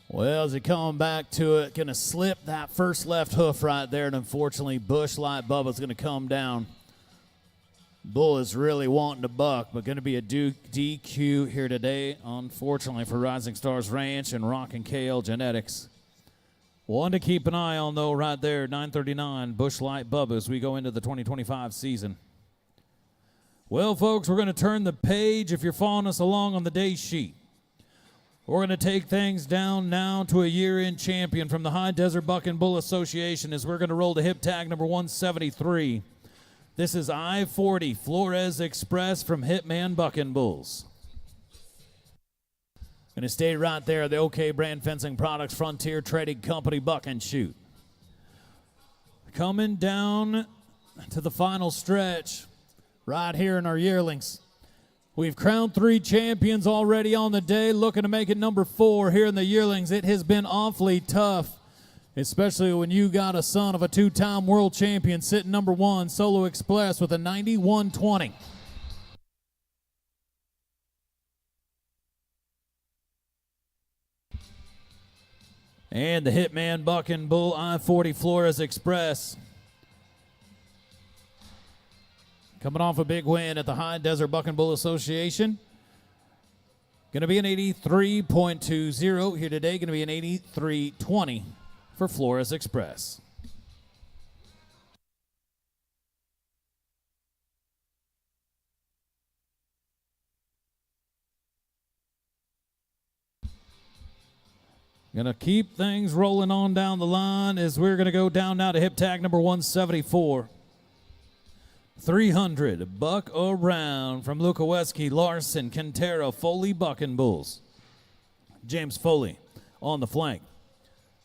Speaker 1: Well, as he coming back to it, going to slip that first left hoof right there, and unfortunately, Bushlight Bubba's going to come down. Bull is really wanting to buck, but going to be a DQ here today, unfortunately, for Rising Stars Ranch and Rockin' KL Genetics. One to keep an eye on, though, right there, 9:39, Bushlight Bubba, as we go into the 2025 season. Well, folks, we're going to turn the page if you're following us along on the day sheet. We're going to take things down now to a year-end champion from the High Desert Buck and Bull Association as we're going to roll to hip tag number 173. This is I-40 Flores Express from Hitman Bucking Bulls. Going to stay right there. The OK Brand Fencing Products Frontier Trading Company Buck and Shoot. Coming down to the final stretch right here in our yearlings. We've crowned 3 champions already on the day, looking to make it number 4 here in the yearlings. It has been awfully tough, especially when you got a son of a 2-time world champion sitting number 1, Solo Express, with a 91.20. And the Hitman Bucking Bull I-40 Flores Express, coming off a big win at the High Desert Bucking Bull Association. Going to be an 83.20 here today. Going to be an 83.20 for Flores Express. Going to keep things rolling on down the line as we're going to go down now to hip tag number 174. 300, buck around from Lukoweski, Larson, Quintero, Foley, Bucking Bulls. James Foley on the flank.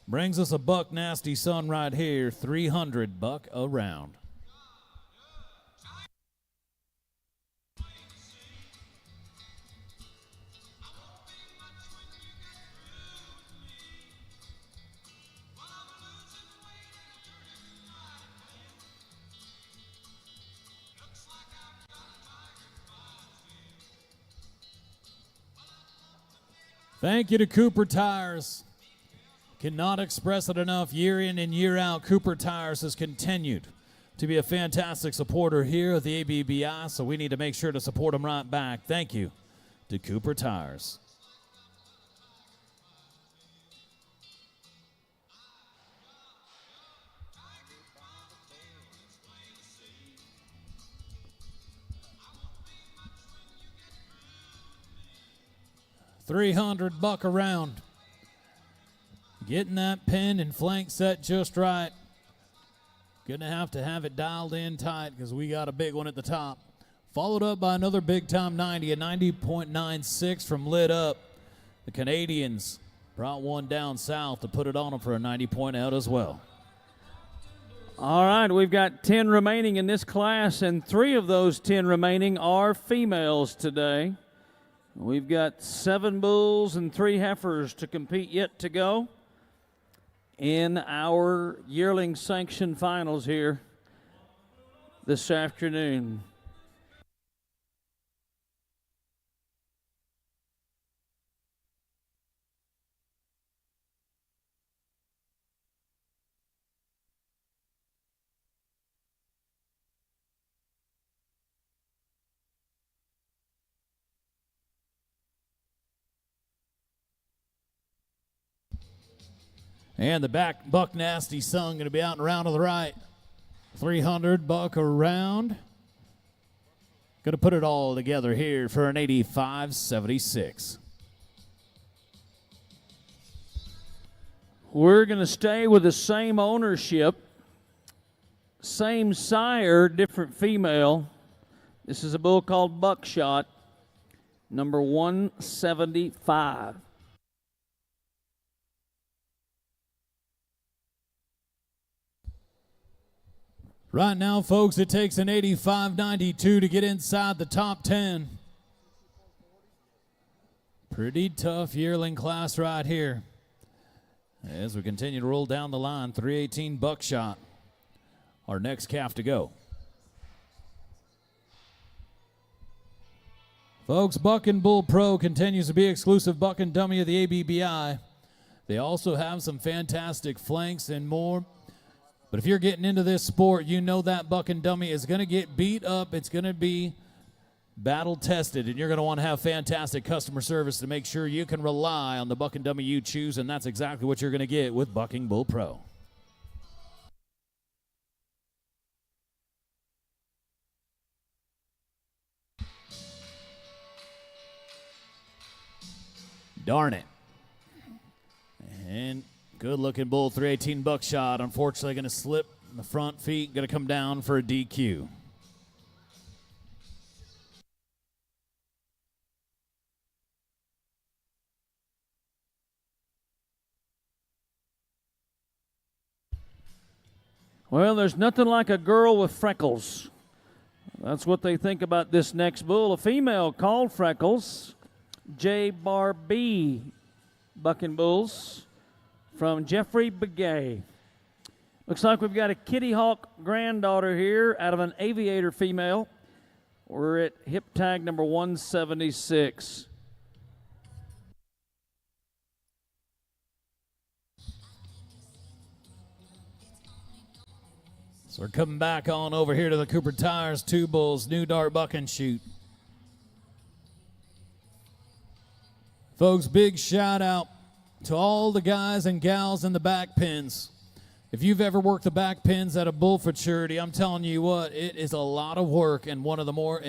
Speaker 1: Brings us a buck nasty son right here, 300, buck around. Thank you to Cooper Tires. Cannot express it enough. Year in and year out, Cooper Tires has continued to be a fantastic supporter here at the ABBI, so we need to make sure to support them right back. Thank you to Cooper Tires. $300 buck around. Getting that pin and flank set just right. Gonna have to have it dialed in tight because we got a big one at the top. Followed up by another big time 90, a 90.96 from Lit Up. The Canadians brought one down south to put it on them for a 90 point out as well.
Speaker 2: All right, we've got 10 remaining in this class, and 3 of those 10 remaining are females today. We've got 7 bulls and 3 heifers to compete yet to go in our yearling sanction finals here this afternoon.
Speaker 1: And the back buck nasty son going to be out and around to the right. 300 buck around. Going to put it all together here for an 85.76.
Speaker 2: We're going to stay with the same ownership, same sire, different female. This is a bull called Buckshot, number 175.
Speaker 1: Right now, folks, it takes an 85.92 to get inside the top 10. Pretty tough yearling class right here. As we continue to roll down the line, 318 Buckshot, our next calf to go. Folks, Buck and Bull Pro continues to be exclusive buck and dummy of the ABBI. They also have some fantastic flanks and more. But if you're getting into this sport, you know that buck and dummy is going to get beat up. It's going to be battle tested, and you're going to want to have fantastic customer service to make sure you can rely on the buck and dummy you choose, and that's exactly what you're going to get with Bucking Bull Pro. Darn it. And good looking bull, 318 Buckshot. Unfortunately, going to slip in the front feet, going to come down for a DQ.
Speaker 2: Well, there's nothing like a girl with freckles. That's what they think about this next bull. A female called Freckles, J. Bar B bucking bulls from Jeffrey Begay. Looks like we've got a Kitty Hawk granddaughter here out of an aviator female. We're at hip tag number 176.
Speaker 1: So we're coming back on over here to the Cooper Tires, two bulls, new dart buck and shoot. Folks, big shout out to all the guys and gals in the back pins. If you've ever worked the back pins at a bull futurity, I'm telling you what, it is a lot of work and one of the more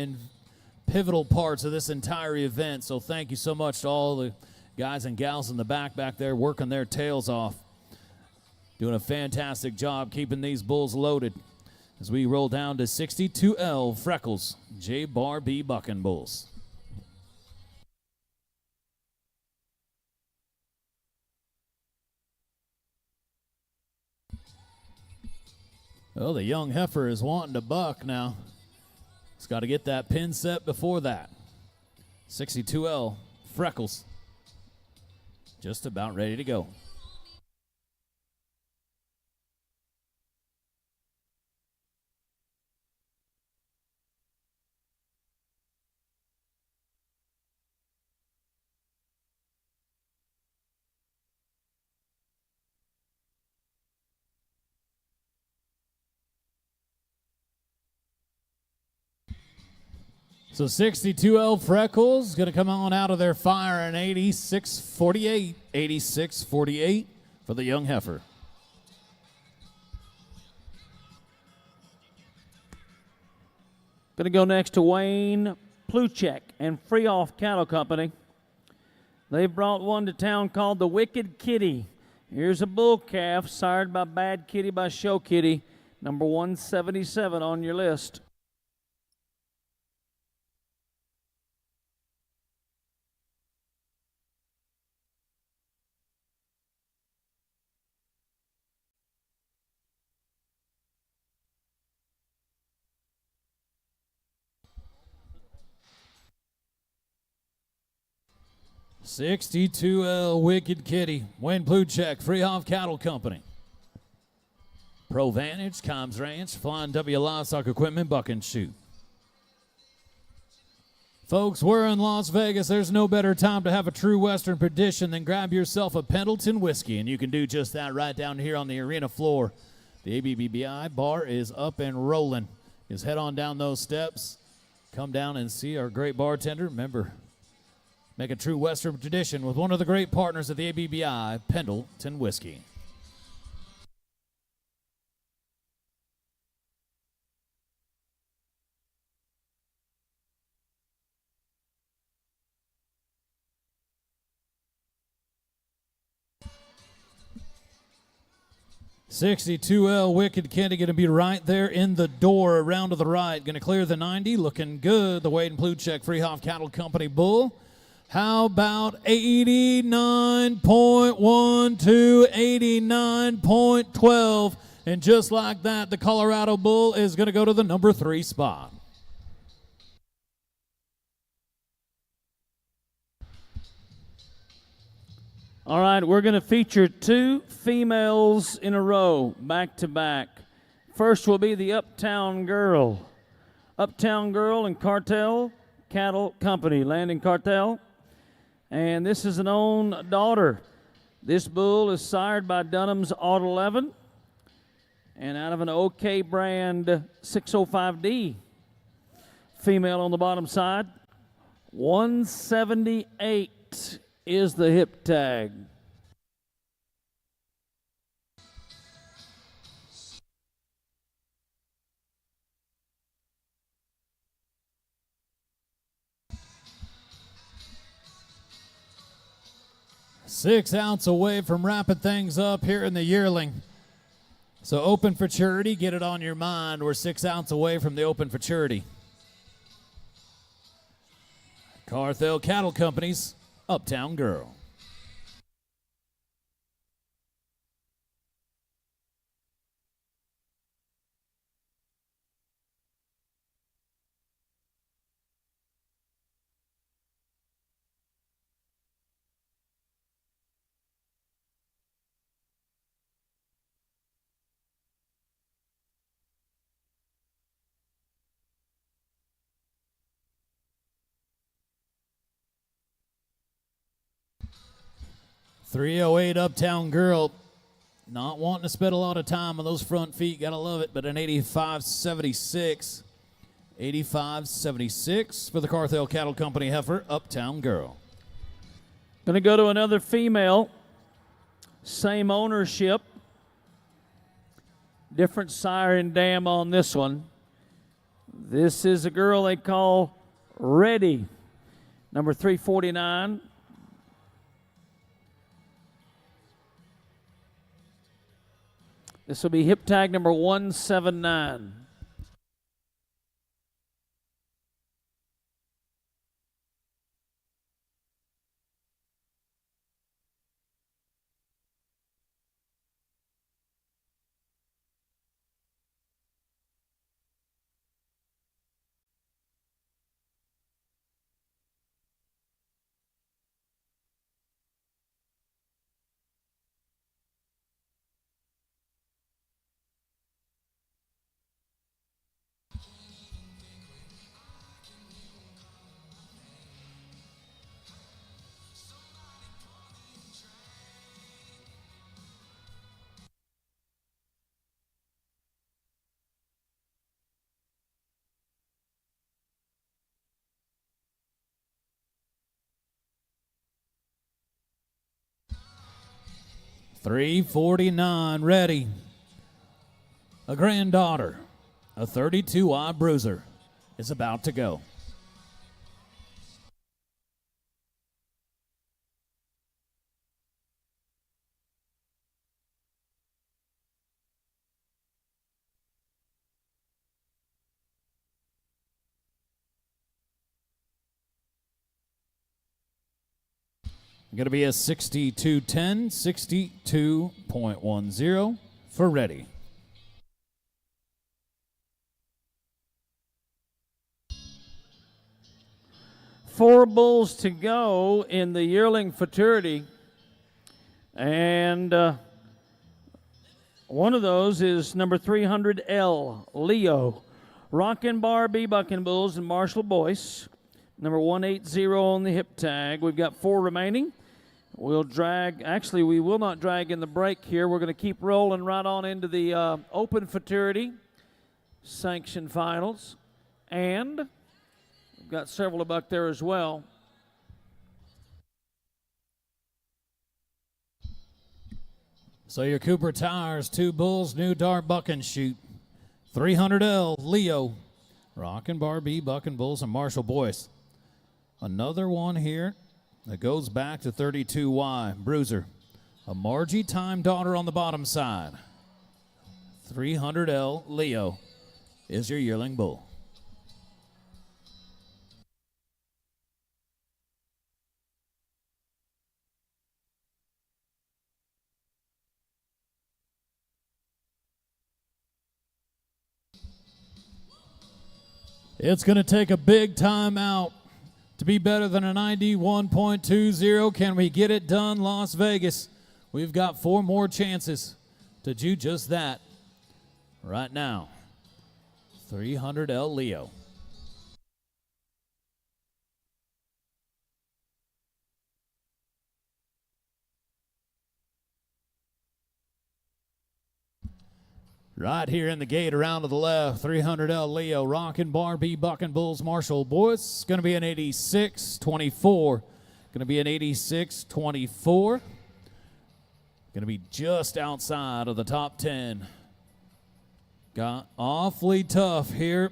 Speaker 1: pivotal parts of this entire event. So thank you so much to all the guys and gals in the back there working their tails off. Doing a fantastic job keeping these bulls loaded as we roll down to 62L Freckles, J. Bar B bucking bulls. Well, the young heifer is wanting to buck now. It's got to get that pin set before that. 62L Freckles, just about ready to go. So 62L Freckles going to come on out of their fire in 86.48. 86.48 for the young heifer.
Speaker 2: Going to go next to Wayne Pluchek and Free Off Cattle Company. They've brought one to town called the Wicked Kitty. Here's a bull calf sired by Bad Kitty by Show Kitty, number 177 on your list.
Speaker 1: $62L Wicked Kitty, Wayne Pluchek, Free Off Cattle Company. Pro Vantage, Combs Ranch, Flying W Livestock Equipment, Buck and Shoot. Folks, we're in Las Vegas. There's no better time to have a true Western tradition than grab yourself a Pendleton whiskey, and you can do just that right down here on the arena floor. The ABBI bar is up and rolling. Just head on down those steps, come down and see our great bartender. Remember, make a true Western tradition with one of the great partners of the ABBI, Pendleton Whiskey. $62L Wicked Kitty going to be right there in the door around to the right. Going to clear the 90, looking good. The Wade and Pluchek Free Off Cattle Company bull. How about 89.12, 89.12? And just like that, the Colorado bull is going to go to the number 3 spot.
Speaker 2: All right, we're going to feature 2 females in a row, back to back. First will be the Uptown Girl. Uptown Girl and Cartel Cattle Company, Landing Cartel. And this is an own daughter. This bull is sired by Dunham's Auto 11 and out of an OK brand 605D. Female on the bottom side. 178 is the hip tag.
Speaker 1: Six ounce away from wrapping things up here in the Yearling. So Open Futurity, get it on your mind. We're 6 ounce away from the Open Futurity. Carthel Cattle Company's Uptown Girl. 308 Uptown Girl. Not wanting to spend a lot of time on those front feet. Gotta love it. But an 85.76. 85.76 for the Carthel Cattle Company heifer, Uptown Girl.
Speaker 2: Going to go to another female. Same ownership. Different sire and dam on this one. This is a girl they call Ready. Number 349. This will be hip tag number 179.
Speaker 1: $349 Ready. A granddaughter, a 32i bruiser, is about to go. Going to be a 62.10, 62.10 for Ready.
Speaker 2: Four bulls to go in the Yearling Futurity. And one of those is number 300L, Leo. Rockin' Barbie, Bucking Bulls, and Marshall Boyce. Number 180 on the hip tag. We've got four remaining. We'll drag, actually we will not drag in the break here. We're going to keep rolling right on into the Open Futurity Sanction Finals. And we've got several up there as well.
Speaker 1: So your Cooper Tires, two bulls, new dart buck and shoot. 300L, Leo. Rockin' Barbie, Bucking Bulls, and Marshall Boyce. Another one here that goes back to 32Y, Bruiser. A Margie Time daughter on the bottom side. 300L, Leo, is your yearling bull. It's going to take a big time out to be better than a 91.20. Can we get it done, Las Vegas? We've got four more chances to do just that right now. 300L Leo. Right here in the gate around to the left, 300L Leo, Rockin' Barbie, Bucking Bulls, Marshall Boyce. Going to be an 86.24. Going to be an 86.24. Going to be just outside of the top 10. Got awfully tough here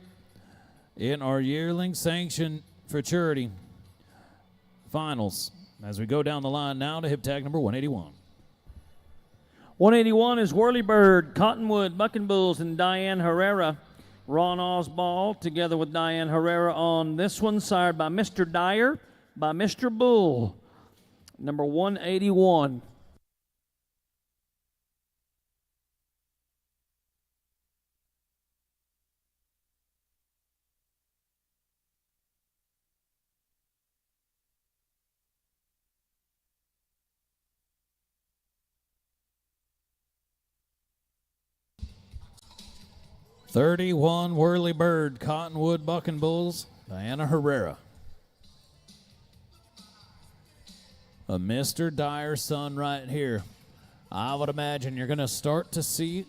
Speaker 1: in our Yearling Sanction Futurity Finals. As we go down the line now to hip tag number 181.
Speaker 2: 181 is Whirlybird, Cottonwood, Bucking Bulls, and Diane Herrera. Ron Osbald together with Diane Herrera on this one, sired by Mr. Dyer, by Mr. Bull. Number 181.
Speaker 1: $31 Whirlybird, Cottonwood, Bucking Bulls, Diana Herrera. a Mr. Dyer son right here. I would imagine you're going to start to see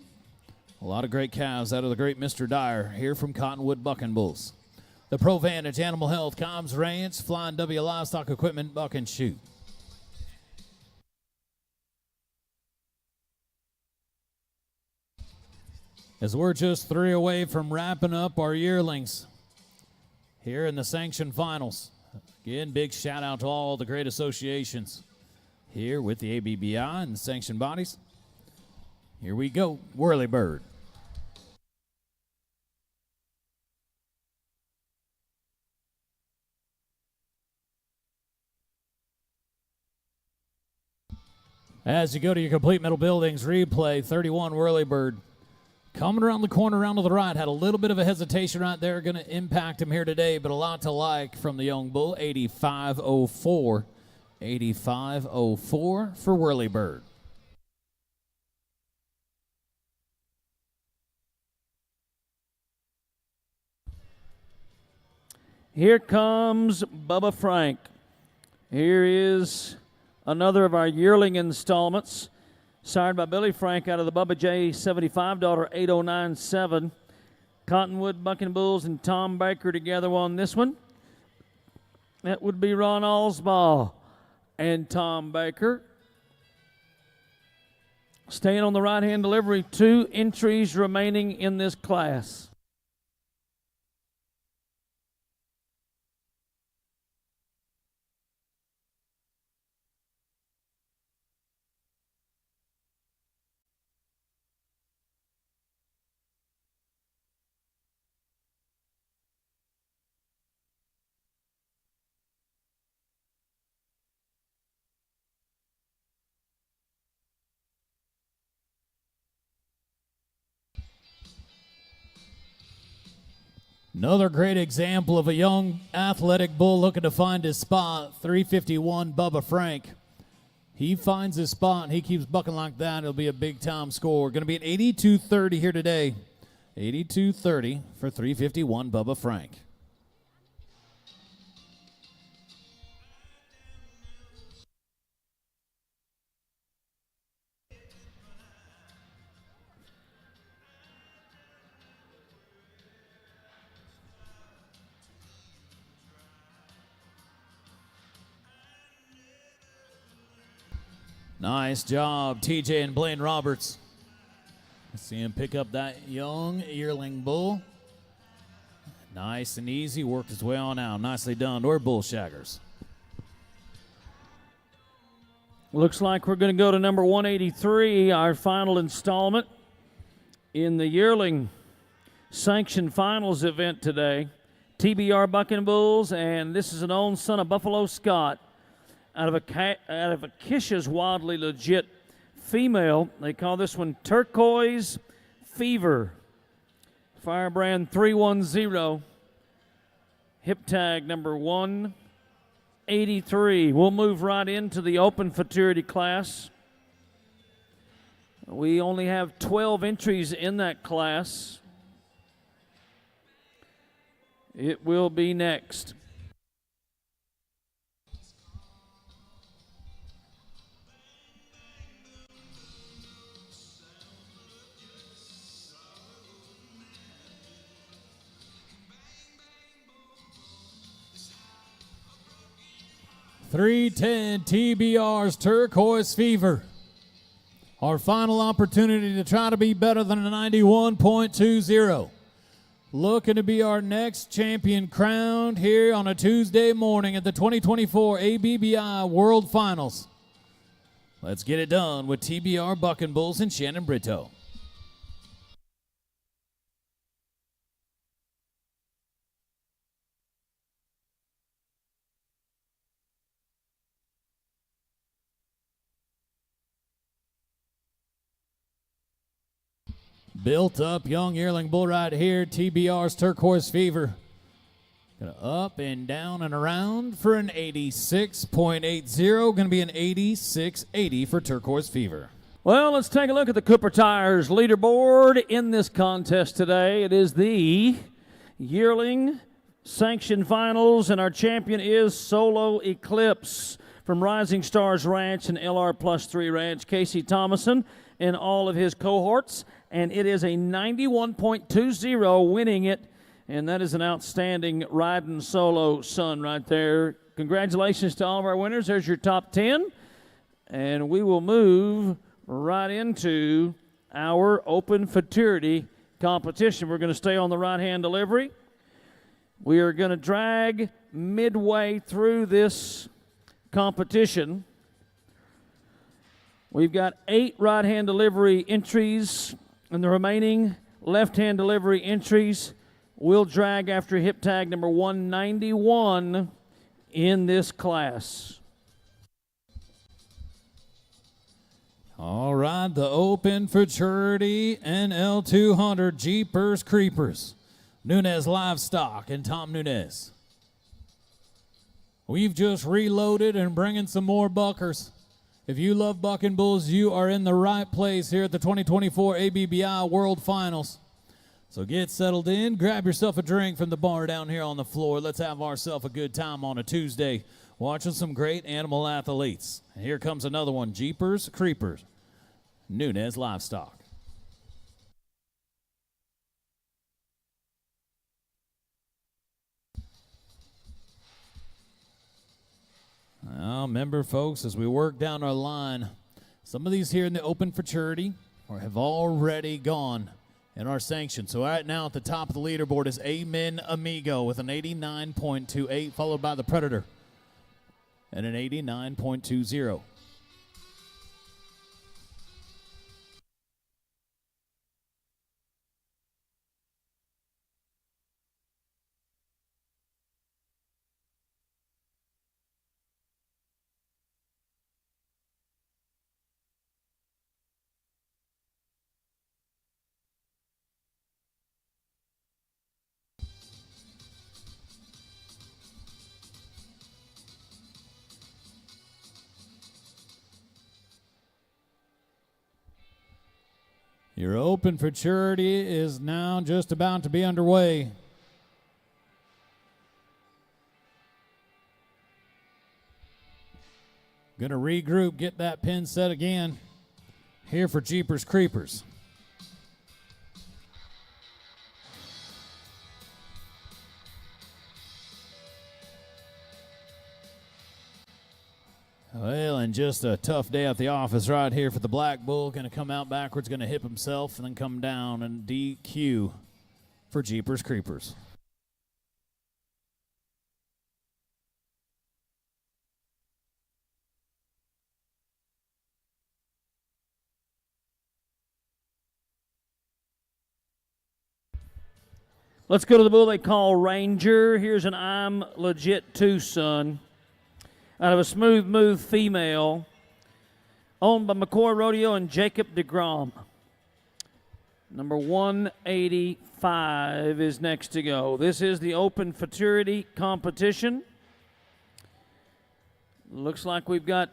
Speaker 1: a lot of great calves out of the great Mr. Dyer here from Cottonwood Bucking Bulls. The Provantage Animal Health, Cobbs Ranch, Flying W Livestock Equipment, Buck and Shoot. As we're just 3 away from wrapping up our yearlings here in the sanction finals. Again, big shout out to all the great associations here with the ABBI and the sanction bodies. Here we go, Whirlybird. As you go to your complete metal buildings replay, 31 Whirlybird. Coming around the corner, around to the right, had a little bit of a hesitation right there, going to impact him here today, but a lot to like from the young bull, 85.04. 85.04 for Whirlybird.
Speaker 2: Here comes Bubba Frank. Here is another of our yearling installments, sired by Billy Frank out of the Bubba J 75, daughter 8097. Cottonwood Bucking Bulls and Tom Baker together on this one. That would be Ron Allsbaugh and Tom Baker. Staying on the right-hand delivery, 2 entries remaining in this class.
Speaker 1: Another great example of a young athletic bull looking to find his spot, 351 Bubba Frank. He finds his spot and he keeps bucking like that. It'll be a big time score. Going to be an 82.30 here today. 82.30 for 351 Bubba Frank. Nice job, TJ and Blaine Roberts. See him pick up that young yearling bull. Nice and easy, worked his way on out. Nicely done. We're bull shaggers.
Speaker 2: Looks like we're going to go to number 183, our final installment in the yearling sanction finals event today. TBR Bucking Bulls, and this is an own son of Buffalo Scott. Out of a Kish's Wildly Legit female. They call this one Turquoise Fever. Firebrand 310. Hip tag number 183. We'll move right into the open futurity class. We only have 12 entries in that class. It will be next.
Speaker 1: .310 TBR's Turquoise Fever. Our final opportunity to try to be better than a 91.20. Looking to be our next champion crowned here on a Tuesday morning at the 2024 ABBI World Finals. Let's get it done with TBR Bucking Bulls and Shannon Brito. Built up young yearling bull right here, TBR's Turquoise Fever. Gonna up and down and around for an 86.80. Gonna be an 86.80 for Turquoise Fever.
Speaker 2: Well, let's take a look at the Cooper Tires leaderboard in this contest today. It is the yearling sanction finals, and our champion is Solo Eclipse from Rising Stars Ranch and LR Plus 3 Ranch, Casey Thomason and all of his cohorts. And it is a 91.20 winning it. And that is an outstanding riding solo son right there. Congratulations to all of our winners. There's your top 10. And we will move right into our Open Futurity competition. We're going to stay on the right-hand delivery. We are going to drag midway through this competition. We've got 8 right-hand delivery entries, and the remaining left-hand delivery entries will drag after hip tag number 191 in this class.
Speaker 1: All right, the Open Futurity NL200 Jeepers Creepers. Nunez Livestock and Tom Nunez. We've just reloaded and bringing some more buckers. If you love bucking bulls, you are in the right place here at the 2024 ABBI World Finals. So get settled in, grab yourself a drink from the bar down here on the floor. Let's have ourselves a good time on a Tuesday watching some great animal athletes. And here comes another one, Jeepers Creepers, Nunez Livestock. Now, remember, folks, as we work down our line, some of these here in the Open Futurity have already gone in our sanction. So right now at the top of the leaderboard is Amen Amigo with an 89.28, followed by the Predator and an 89.20. Your Open Futurity is now just about to be underway. Going to regroup, get that pin set again. Here for Jeepers Creepers. Well, and just a tough day at the office right here for the Black Bull. Going to come out backwards, going to hip himself, and then come down and DQ for Jeepers Creepers.
Speaker 2: Let's go to the bull they call Ranger. Here's an I'm Legit 2 son out of a Smooth Move female, owned by McCoy Rodeo and Jacob DeGrom. Number 185 is next to go. This is the Open Futurity competition. Looks like we've got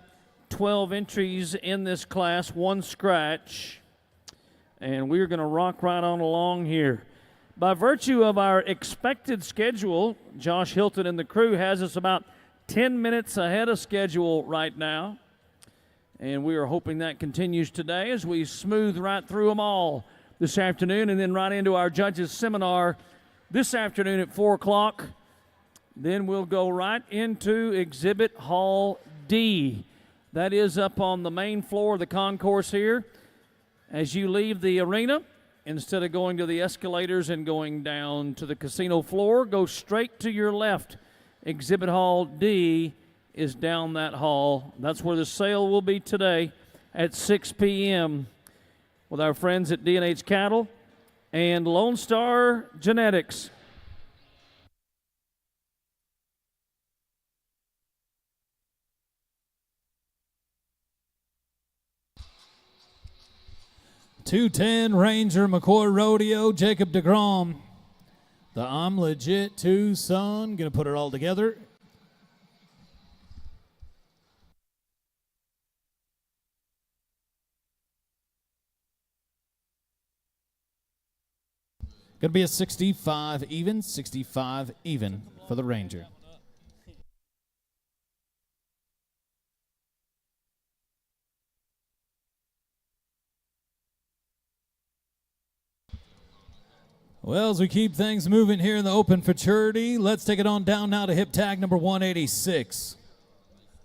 Speaker 2: 12 entries in this class, 1 scratch, and we're going to rock right on along here. By virtue of our expected schedule, Josh Hilton and the crew has us about 10 minutes ahead of schedule right now. And we are hoping that continues today as we smooth right through them all this afternoon and then right into our judges seminar this afternoon at 4 o'clock. Then we'll go right into Exhibit Hall D. That is up on the main floor of the concourse here. As you leave the arena, instead of going to the escalators and going down to the casino floor, go straight to your left. Exhibit Hall D is down that hall. That's where the sale will be today at 6 p.m. with our friends at D&H Cattle and Lone Star Genetics.
Speaker 1: .210 Ranger McCoy Rodeo, Jacob DeGrom. The I'm Legit 2 son. Going to put it all together. Going to be a 65 even for the Ranger. Well, as we keep things moving here in the Open Futurity, let's take it on down now to hip tag number 186.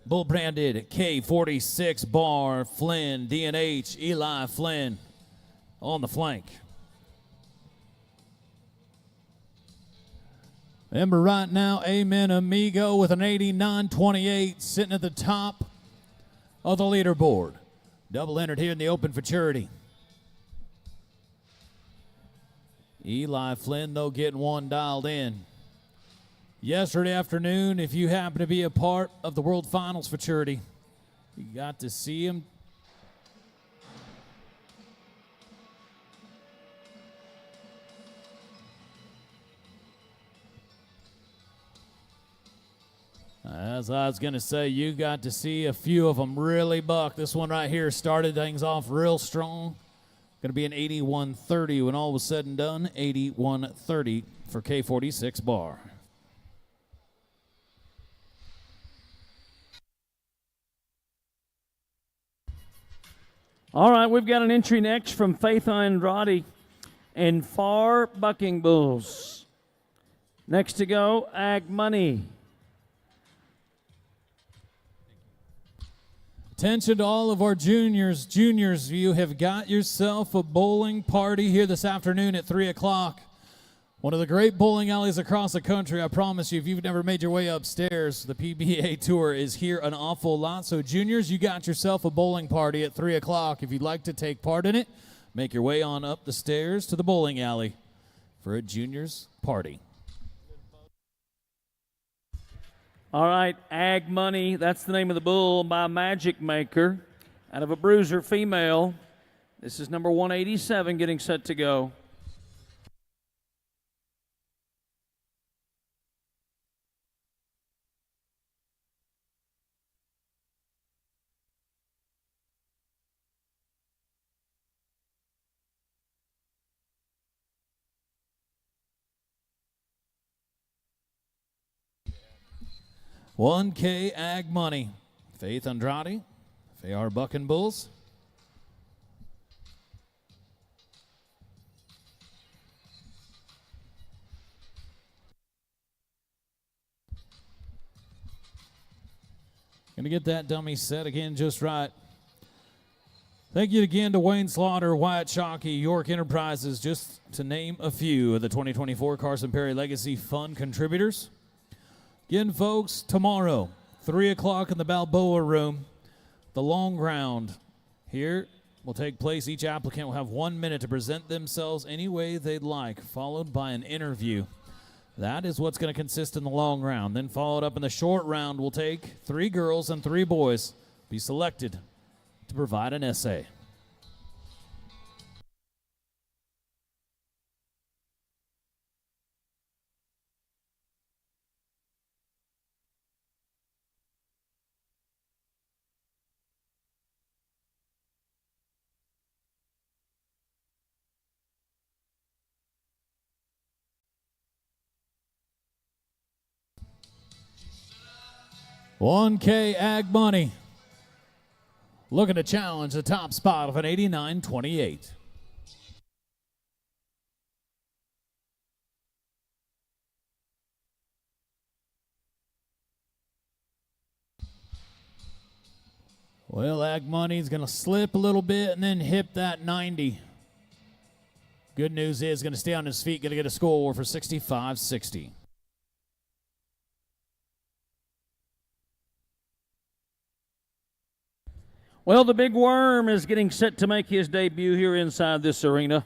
Speaker 1: Bull branded K46 bar, Flynn, D&H, Eli Flynn on the flank. Remember right now, Amen Amigo with an 89.28 sitting at the top of the leaderboard. Double entered here in the Open Futurity. Eli Flynn, though, getting one dialed in. Yesterday afternoon, if you happen to be a part of the World Finals Futurity, you got to see him. As I was going to say, you got to see a few of them really buck. This one right here started things off real strong. Going to be an 81.30 when all was said and done. 81.30 for K46 bar.
Speaker 2: All right, we've got an entry next from Faith Andrade and Far Bucking Bulls. Next to go, Ag Money.
Speaker 1: Attention to all of our juniors. Juniors, you have got yourself a bowling party here this afternoon at 3 o'clock. One of the great bowling alleys across the country. I promise you, if you've never made your way upstairs, the PBA Tour is here an awful lot. So juniors, you got yourself a bowling party at 3 o'clock. If you'd like to take part in it, make your way on up the stairs to the bowling alley for a juniors party.
Speaker 2: All right, Ag Money, that's the name of the bull by Magic Maker out of a bruiser female. This is number 187 getting set to go.
Speaker 1: $1K Ag Money. Faith Andrade, FAR Bucking Bulls. Going to get that dummy set again just right. Thank you again to Wayne Slaughter, Wyatt Shockey, York Enterprises, just to name a few of the 2024 Carson Perry Legacy Fund contributors. Again, folks, tomorrow, 3 o'clock in the Balboa Room, the long round here will take place. Each applicant will have 1 minute to present themselves any way they'd like, followed by an interview. That is what's going to consist in the long round. Then followed up in the short round, we'll take 3 girls and 3 boys, be selected to provide an essay. $1K Ag Money, looking to challenge the top spot of an 89.28. Well, Ag Money's going to slip a little bit and then hip that 90. Good news is going to stay on his feet, going to get a score for 65-60.
Speaker 2: Well, the Big Worm is getting set to make his debut here inside this arena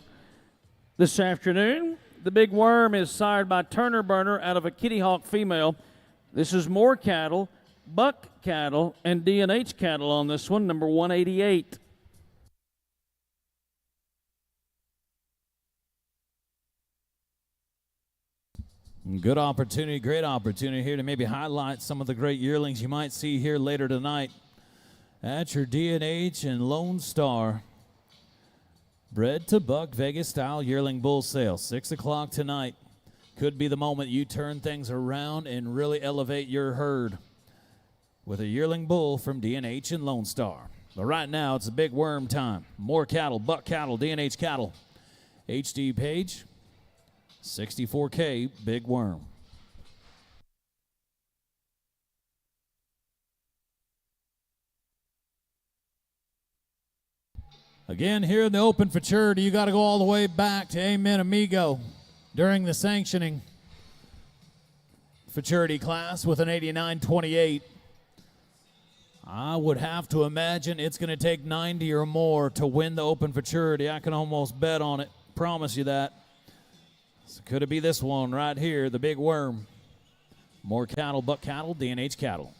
Speaker 2: this afternoon. The Big Worm is sired by Turner Burner out of a Kitty Hawk female. This is more cattle, buck cattle, and D&H cattle on this one, number 188.
Speaker 1: Good opportunity, great opportunity here to maybe highlight some of the great yearlings you might see here later tonight. That's your D&H and Lone Star. Bred to buck Vegas style yearling bull sale. 6 o'clock tonight. Could be the moment you turn things around and really elevate your herd with a yearling bull from D&H and Lone Star. But right now, it's a Big Worm time. More cattle, buck cattle, D&H cattle. HD Page, 64K Big Worm. Again, here in the Open Futurity, you got to go all the way back to Amen Amigo during the sanctioning Futurity class with an 89.28. I would have to imagine it's going to take 90 or more to win the Open Futurity. I can almost bet on it. Promise you that. So could it be this one right here, the Big Worm? More cattle, buck cattle, D&H cattle.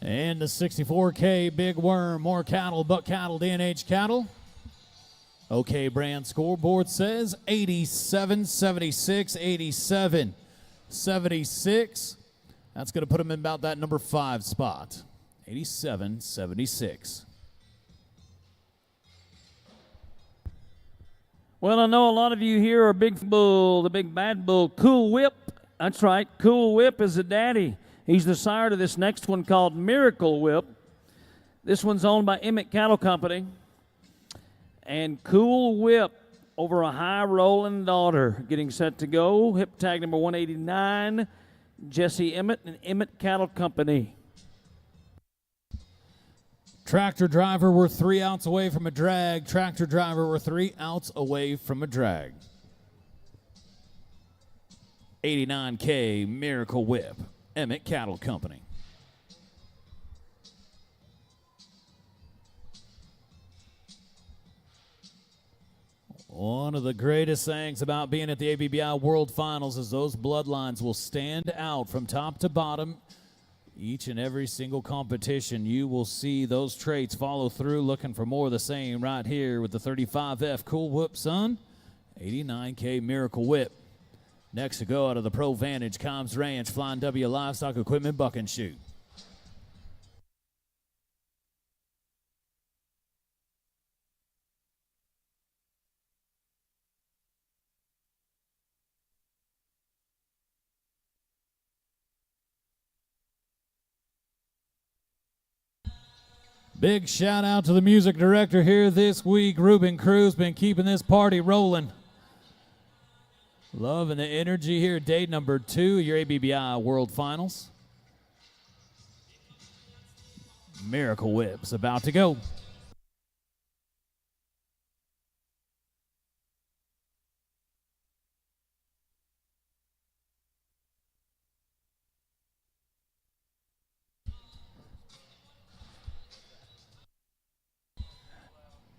Speaker 1: And the 64K Big Worm, more cattle, buck cattle, D&H cattle. OK Brand scoreboard says 87, 76, 87, 76. That's going to put him in about that number 5 spot. 87, 76.
Speaker 2: Well, I know a lot of you here are Big Bull, the big bad bull, Cool Whip. That's right, Cool Whip is the daddy. He's the sire to this next one called Miracle Whip. This one's owned by Emmett Cattle Company. And Cool Whip over a high rolling daughter getting set to go. Hip tag number 189, Jesse Emmett and Emmett Cattle Company.
Speaker 1: Tractor driver, we're 3 outs away from a drag. Tractor driver, we're 3 outs away from a drag. 89K Miracle Whip, Emmett Cattle Company. One of the greatest things about being at the ABBI World Finals is those bloodlines will stand out from top to bottom. Each and every single competition, you will see those traits follow through, looking for more of the same right here with the 35F Cool Whip son, 89K Miracle Whip. Next to go out of the Pro Vantage Combs Ranch Flying W Livestock Equipment Buck and Shoot. Big shout out to the music director here this week. Ruben Cruz been keeping this party rolling. Loving the energy here. Day number 2, your ABBI World Finals. Miracle Whip's about to go.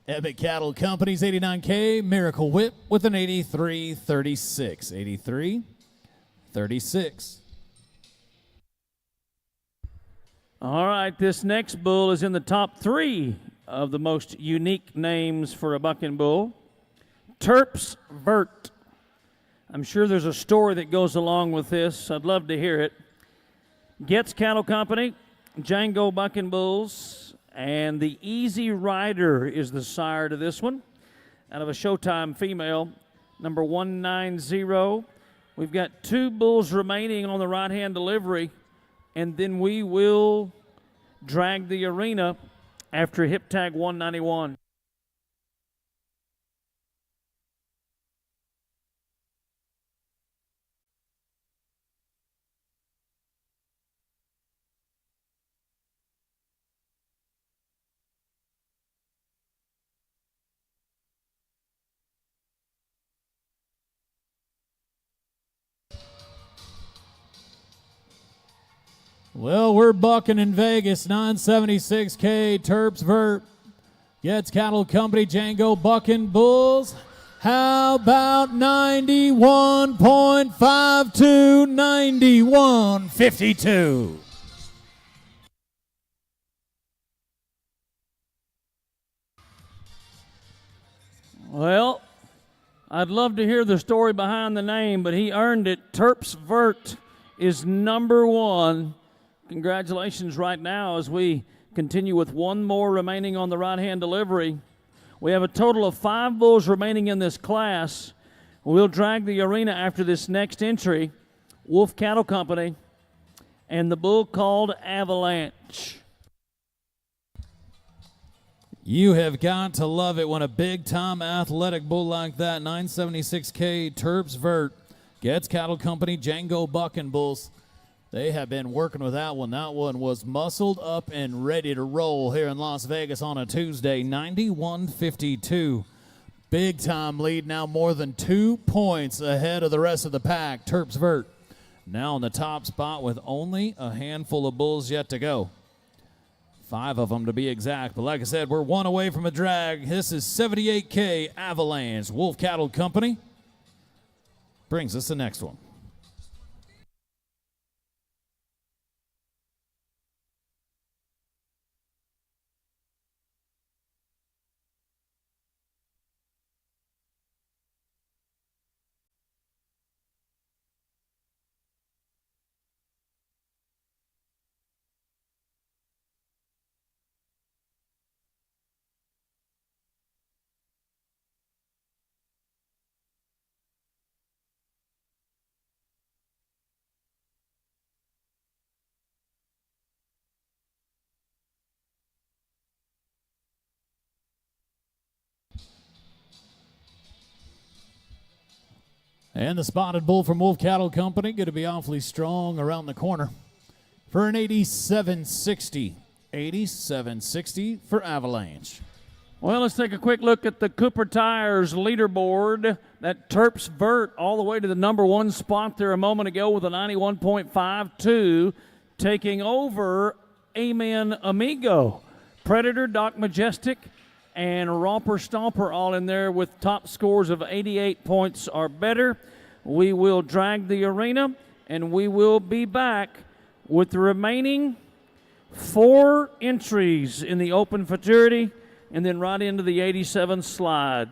Speaker 1: Emmett Cattle Company's 89K Miracle Whip with an 83-36. 83-36.
Speaker 2: All right, this next bull is in the top 3 of the most unique names for a bucking bull. Terps Vert. I'm sure there's a story that goes along with this. I'd love to hear it. Getz Cattle Company, Django Bucking Bulls, and the Easy Rider is the sire to this one. Out of a Showtime female, number 190. We've got 2 bulls remaining on the right-hand delivery, and then we will drag the arena after hip tag 191.
Speaker 1: Well, we're bucking in Vegas, 976K, Terps Vert, Getz Cattle Company, Django Bucking Bulls. How about 91.52, 91.52?
Speaker 2: Well, I'd love to hear the story behind the name, but he earned it. Terps Vert is number one. Congratulations right now as we continue with one more remaining on the right-hand delivery. We have a total of 5 bulls remaining in this class. We'll drag the arena after this next entry, Wolf Cattle Company, and the bull called Avalanche.
Speaker 1: You have got to love it when a big-time athletic bull like that, 976K Terps Vert, gets Cattle Company Django Bucking bulls. They have been working with that one. That one was muscled up and ready to roll here in Las Vegas on a Tuesday, 91.52. Big-time lead now, more than 2 points ahead of the rest of the pack. Terps Vert now in the top spot with only a handful of bulls yet to go. 5 of them to be exact, but like I said, we're 1 away from a drag. This is 78K Avalanche. Wolf Cattle Company brings us the next one. And the spotted bull from Wolf Cattle Company going to be awfully strong around the corner for an 87.60. 87.60 for Avalanche.
Speaker 2: Well, let's take a quick look at the Cooper Tires leaderboard. That Terps Vert all the way to the number 1 spot there a moment ago with a 91.52, taking over Amen Amigo. Predator, Doc Majestic, and Romper Stomper all in there with top scores of 88 points or better. We will drag the arena, and we will be back with the remaining 4 entries in the Open Futurity, and then right into the 87 slide.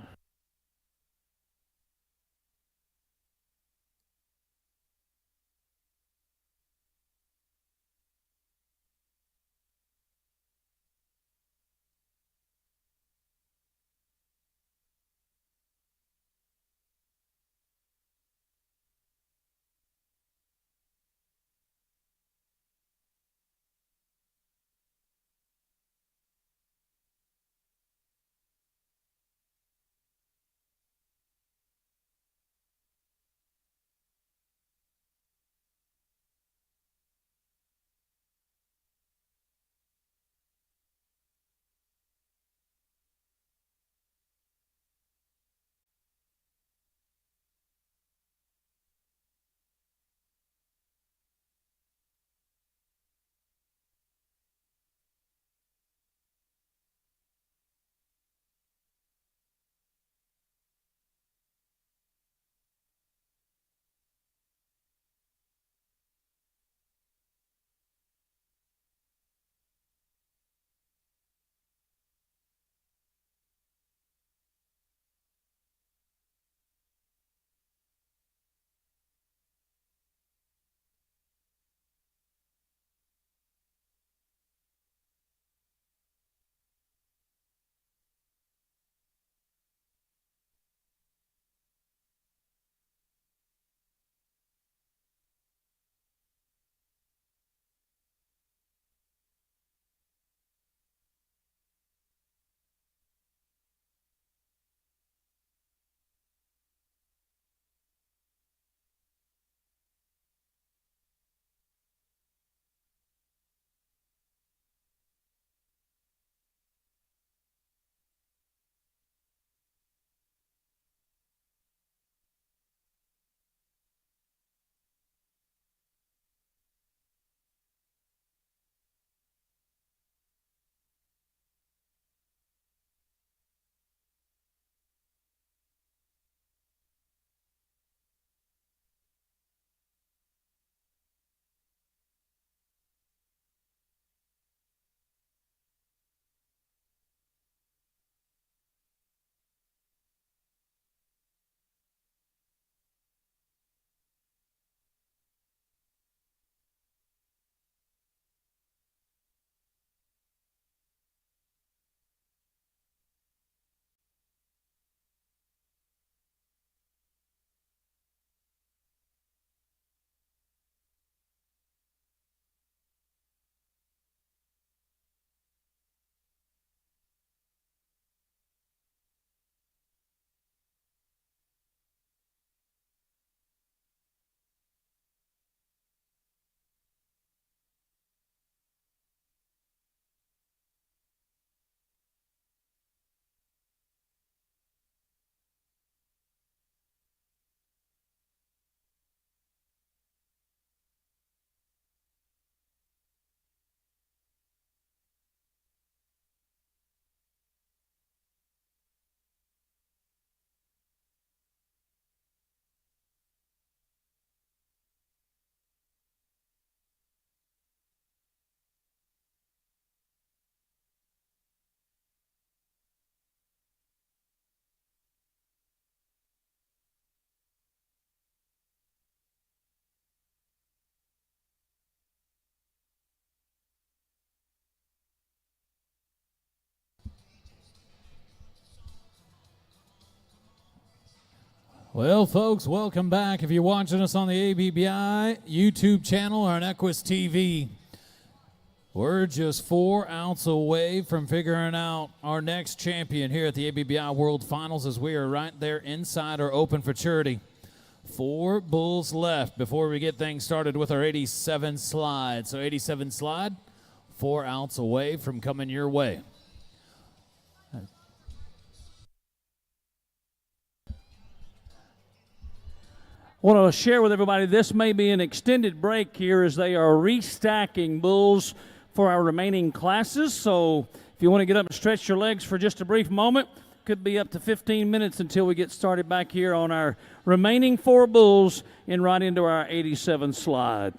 Speaker 1: Well, folks, welcome back. If you're watching us on the ABBI YouTube channel or on Equus TV, we're just 4 outs away from figuring out our next champion here at the ABBI World Finals, as we are right there inside our Open Futurity. 4 bulls left before we get things started with our 87 slide. So 87 slide, 4 outs away from coming your way.
Speaker 2: I want to share with everybody this may be an extended break here as they are restacking bulls for our remaining classes. So if you want to get up and stretch your legs for just a brief moment, could be up to 15 minutes until we get started back here on our remaining 4 bulls and right into our 87 slide.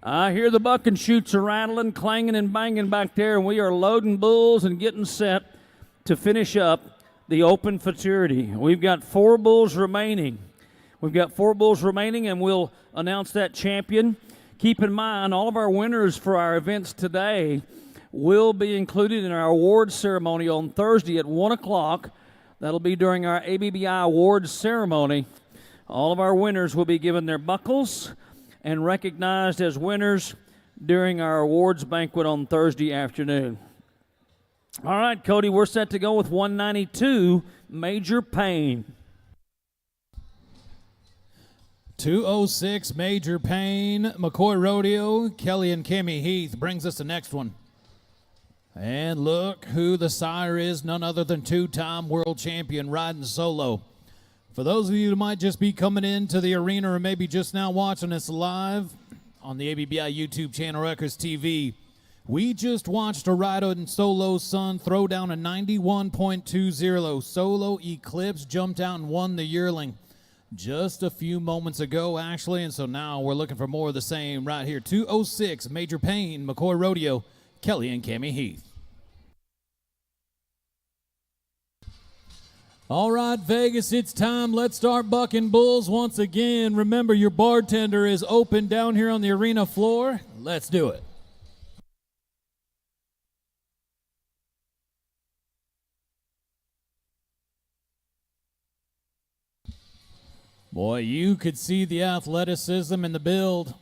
Speaker 2: I hear the bucking chutes are rattling, clanging, and banging back there, and we are loading bulls and getting set to finish up the Open Futurity. We've got 4 bulls remaining. And we'll announce that champion. Keep in mind, all of our winners for our events today will be included in our awards ceremony on Thursday at 1 o'clock. That'll be during our ABBI awards ceremony. All of our winners will be given their buckles and recognized as winners during our awards banquet on Thursday afternoon. All right, Cody, we're set to go with 192, Major Pain.
Speaker 1: 206, Major Pain, McCoy Rodeo, Kelly and Kimmy Heath brings us the next one. And look who the sire is, none other than 2-time world champion riding solo. For those of you who might just be coming into the arena or maybe just now watching us live on the ABBI YouTube channel, Eclipse TV, we just watched a riding solo son throw down a 91.20 solo Eclipse, jumped out and won the Yearling just a few moments ago, actually, and so now we're looking for more of the same right here. 206, Major Pain, McCoy Rodeo, Kelly and Cammy Heath. All right, Vegas, it's time. Let's start bucking bulls once again. Remember, your bartender is open down here on the arena floor. Let's do it. Boy, you could see the athleticism and the build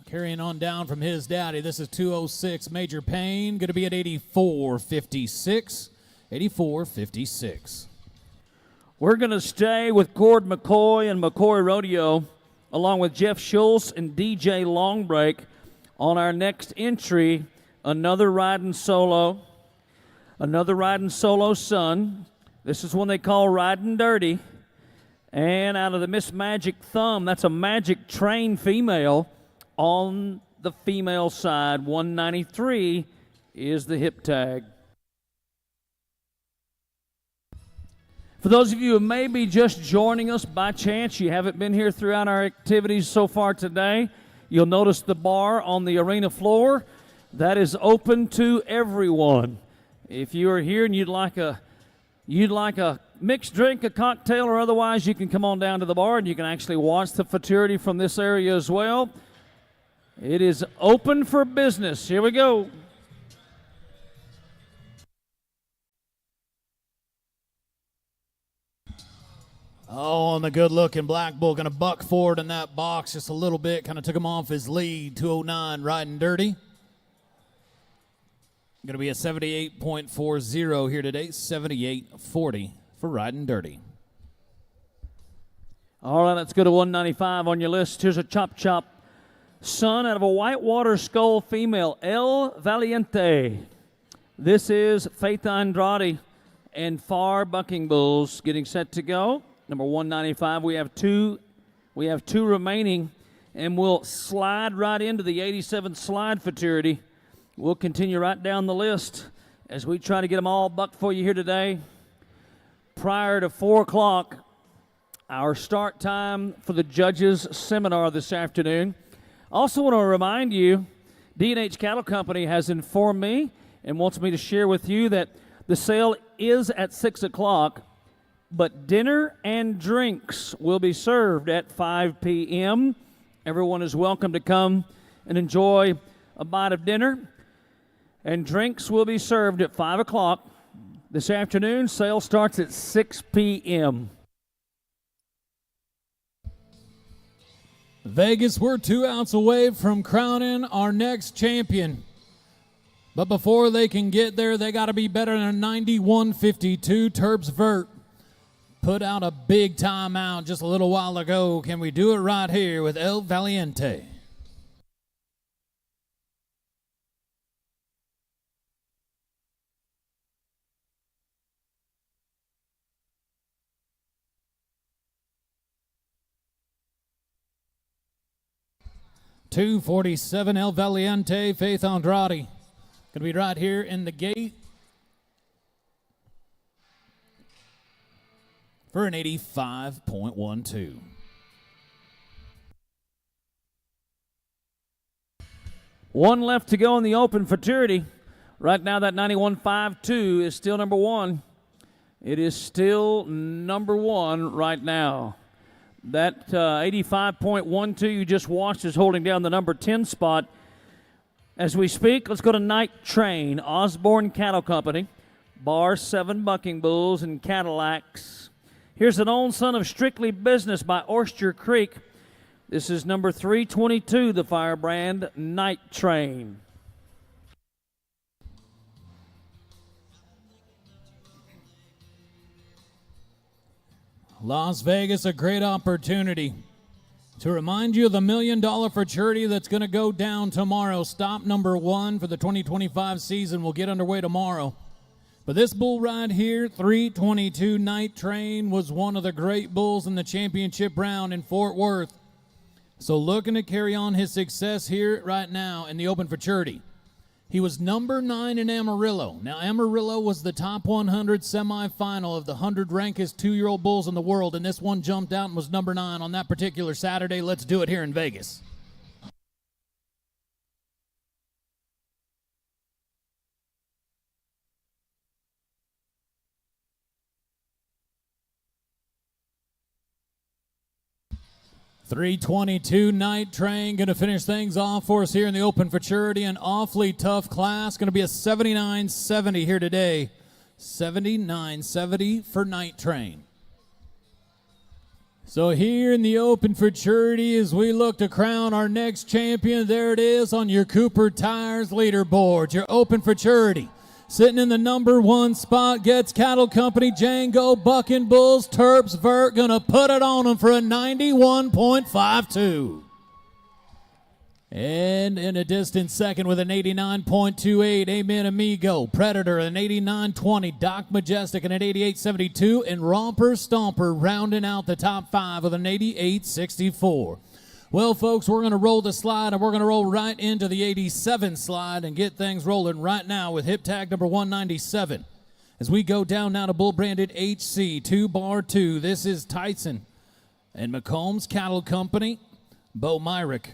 Speaker 1: carrying on down from his daddy. This is 206 Major Pain, going to be at 84.56. 84.56.
Speaker 2: We're going to stay with Gord McCoy and McCoy Rodeo, along with Jeff Schultz and DJ Longbreak on our next entry, another riding solo son. This is one they call Riding Dirty. And out of the Miss Magic Thumb, that's a Magic Train female. On the female side, 193 is the hip tag. For those of you who may be just joining us by chance, you haven't been here throughout our activities so far today, you'll notice the bar on the arena floor. That is open to everyone. If you are here and you'd like a mixed drink, a cocktail, or otherwise, you can come on down to the bar and you can actually watch the Futurity from this area as well. It is open for business. Here we go.
Speaker 1: Oh, and the good-looking Black Bull going to buck forward in that box just a little bit. Kind of took him off his lead. 209 Riding Dirty. Going to be a 78.40 here today. 78.40 for Riding Dirty.
Speaker 2: All right, let's go to 195 on your list. Here's a Chop son out of a Whitewater Skull female, El Valiente. This is Faith Andrade and Far Bucking Bulls getting set to go. Number 195, we have two remaining, and we'll slide right into the 87 slide Futurity. We'll continue right down the list as we try to get them all bucked for you here today. Prior to 4 o'clock, our start time for the judges seminar this afternoon. Also want to remind you, D&H Cattle Company has informed me and wants me to share with you that the sale is at 6 o'clock, but dinner and drinks will be served at 5 p.m. Everyone is welcome to come and enjoy a bite of dinner. And drinks will be served at 5 o'clock this afternoon. Sale starts at 6 p.m.
Speaker 1: Vegas, we're 2 outs away from crowning our next champion. But before they can get there, they got to be better than a 91.52. Terps Vert put out a big timeout just a little while ago. Can we do it right here with El Valiente? .247 El Valiente, Faith Andrade. Going to be right here in the gate for an 85.12.
Speaker 2: One left to go in the Open Futurity. Right now, that 91.52 is still number one. It is still number one right now. That 85.12 you just watched is holding down the number 10 spot. As we speak, let's go to Night Train, Osborne Cattle Company, Bar 7 Bucking Bulls and Cadillacs. Here's an own son of Strictly Business by Oyster Creek. This is number 322, the Firebrand Night Train.
Speaker 1: Las Vegas, a great opportunity to remind you of the $1 million futurity that's going to go down tomorrow. Stop number 1 for the 2025 season will get underway tomorrow. But this bull right here, 322 Night Train, was one of the great bulls in the championship round in Fort Worth. So looking to carry on his success here right now in the Open Futurity. He was number 9 in Amarillo. Now, Amarillo was the top 100 semifinal of the 100 rankest 2-year-old bulls in the world, and this one jumped out and was number 9 on that particular Saturday. Let's do it here in Vegas. .322 Night Train going to finish things off for us here in the Open Futurity. An awfully tough class. Going to be a 79.70 here today. 79.70 for Night Train. So here in the Open Futurity, as we look to crown our next champion, there it is on your Cooper Tires leaderboard. Your Open Futurity. Sitting in the number 1 spot, Gets Cattle Company, Django, Bucking Bulls, Terps, Vert, gonna put it on them for a 91.52. And in a distant second with an 89.28, Amen Amigo, Predator, an 89.20, Doc Majestic, and an 88.72, and Romper Stomper rounding out the top 5 with an 88.64. Well, folks, we're going to roll the slide, and we're going to roll right into the 87 slide and get things rolling right now with hip tag number 197. As we go down now to bull-branded HC 2-bar-2, this is Tyson and McCombs Cattle Company, Bo Myrick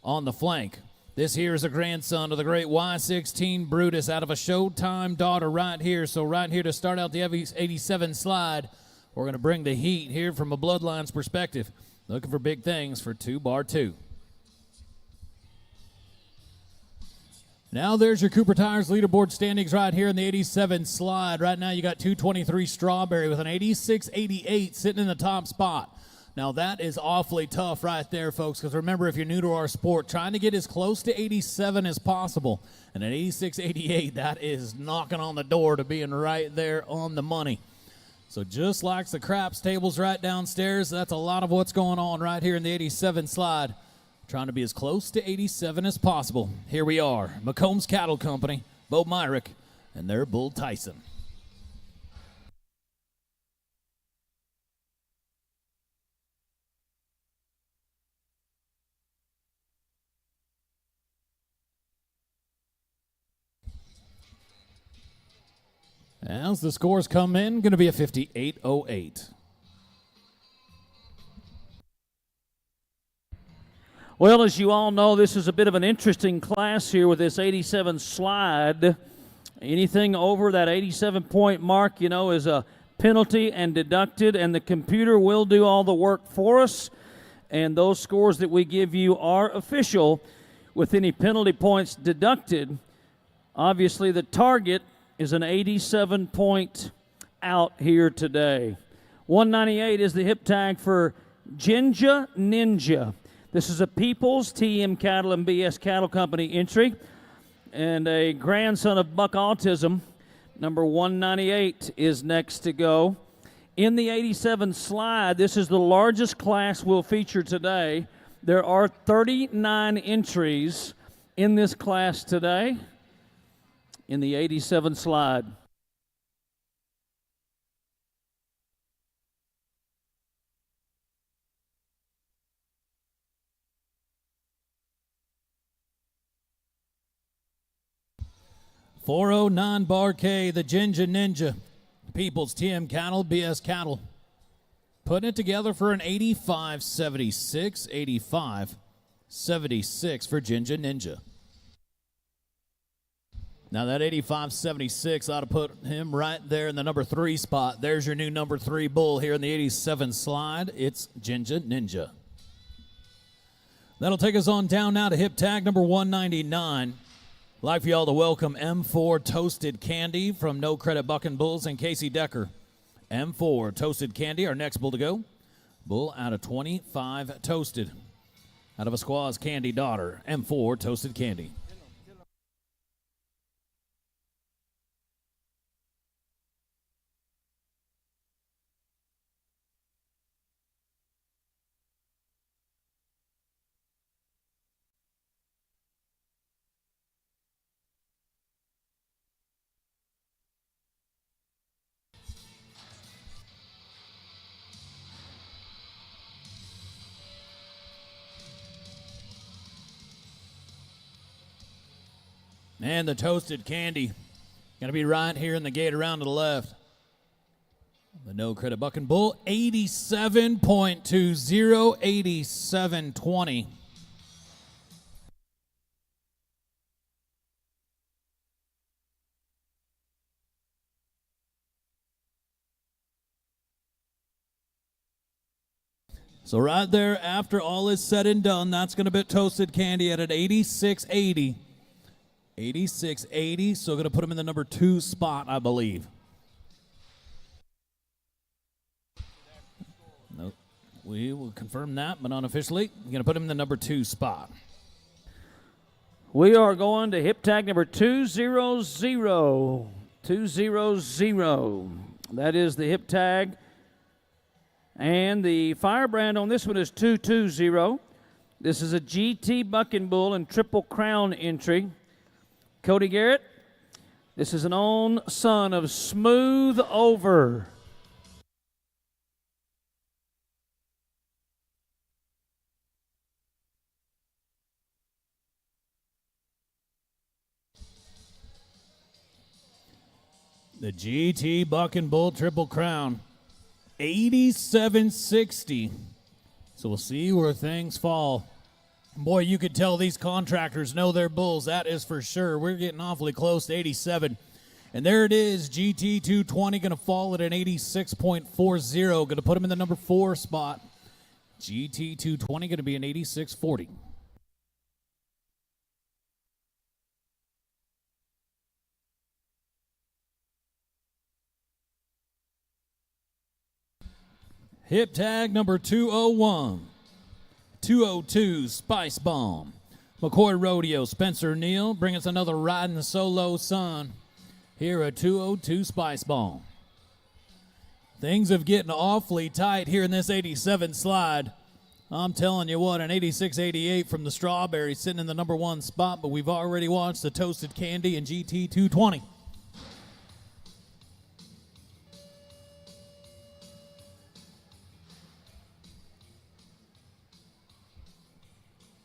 Speaker 1: on the flank. This here is a grandson of the great Y16 Brutus out of a Showtime daughter right here. So right here to start out the 87 slide, we're going to bring the heat here from a Bloodlines perspective. Looking for big things for 2-bar-2. Now there's your Cooper Tires leaderboard standings right here in the 87 slide. Right now you got 223 Strawberry with an 86.88 sitting in the top spot. Now that is awfully tough right there, folks, because remember, if you're new to our sport, trying to get as close to 87 as possible. And at 86.88, that is knocking on the door to being right there on the money. So just like the craps tables right downstairs, that's a lot of what's going on right here in the 87 slide. Trying to be as close to 87 as possible. Here we are, McCombs Cattle Company, Bo Myrick, and their Bull Tyson. As the scores come in, going to be a 58.08.
Speaker 2: Well, as you all know, this is a bit of an interesting class here with this 87 slide. Anything over that 87-point mark, you know, is a penalty and deducted, and the computer will do all the work for us. And those scores that we give you are official with any penalty points deducted. Obviously, the target is an 87-point out here today. 198 is the hip tag for Ginger Ninja. This is a Peoples, TM Cattle, and BS Cattle Company entry, and a grandson of Buck Autism. Number 198 is next to go. In the 87 slide, this is the largest class we'll feature today. There are 39 entries in this class today in the 87 slide.
Speaker 1: .409 Bar K, the Ginger Ninja, People's TM Cattle, BS Cattle. Putting it together for an 85.76, 85.76 for Ginger Ninja. Now that 85.76 ought to put him right there in the number 3 spot. There's your new number 3 bull here in the 87 slide. It's Ginger Ninja. That'll take us on down now to hip tag number 199. Like for y'all to welcome M4 Toasted Candy from No Credit Bucking Bulls and Casey Decker. M4 Toasted Candy, our next bull to go. Bull out of 25 Toasted. Out of a Squaw's Candy daughter, M4 Toasted Candy. And the Toasted Candy, going to be right here in the gate around to the left. The No Credit Bucking Bull, 87.20, 87.20. So right there, after all is said and done, that's going to be Toasted Candy at an 86.80. 86.80, so going to put him in the number 2 spot, I believe. Nope. We will confirm that, but unofficially, we're going to put him in the number 2 spot.
Speaker 2: We are going to hip tag number 200. 200. That is the hip tag. And the firebrand on this one is 220. This is a GT Bucking Bull and Triple Crown entry. Cody Garrett, this is an own son of Smooth Over.
Speaker 1: The GT Bucking Bull Triple Crown, 87.60. So we'll see where things fall. Boy, you could tell these contractors know their bulls. That is for sure. We're getting awfully close to 87. And there it is. GT 220 going to fall at an 86.40. Going to put him in the number 4 spot. GT 220 going to be an 86.40. Hip tag number 201. 202 Spice Bomb. McCoy Rodeo, Spencer Neal, bring us another riding solo son. Here at 202 Spice Bomb. Things have getting awfully tight here in this 87 slide. I'm telling you what, an 86.88 from the Strawberry sitting in the number 1 spot, but we've already watched the Toasted Candy and GT 220.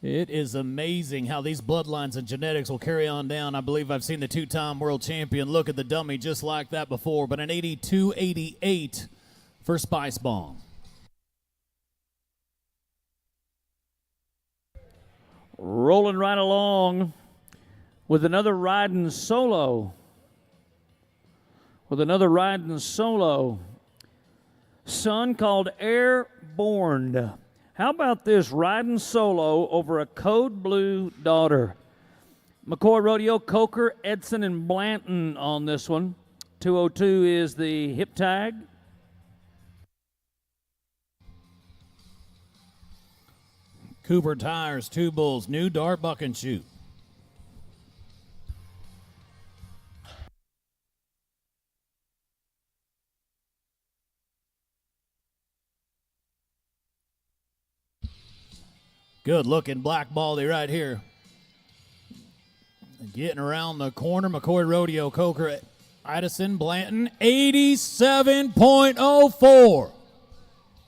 Speaker 1: It is amazing how these bloodlines and genetics will carry on down. I believe I've seen the 2-time world champion look at the dummy just like that before, but an 82.88 for Spice Bomb.
Speaker 2: Rolling right along with another riding solo. Son called Airborne. How about this riding solo over a Code Blue daughter? McCoy Rodeo, Coker, Edson, and Blanton on this one. 202 is the hip tag.
Speaker 1: Cooper Tires, 2 bulls, new dart buck and shoot. Good looking black baldy right here. Getting around the corner, McCoy Rodeo, Coker, Edison, Blanton, 87.04.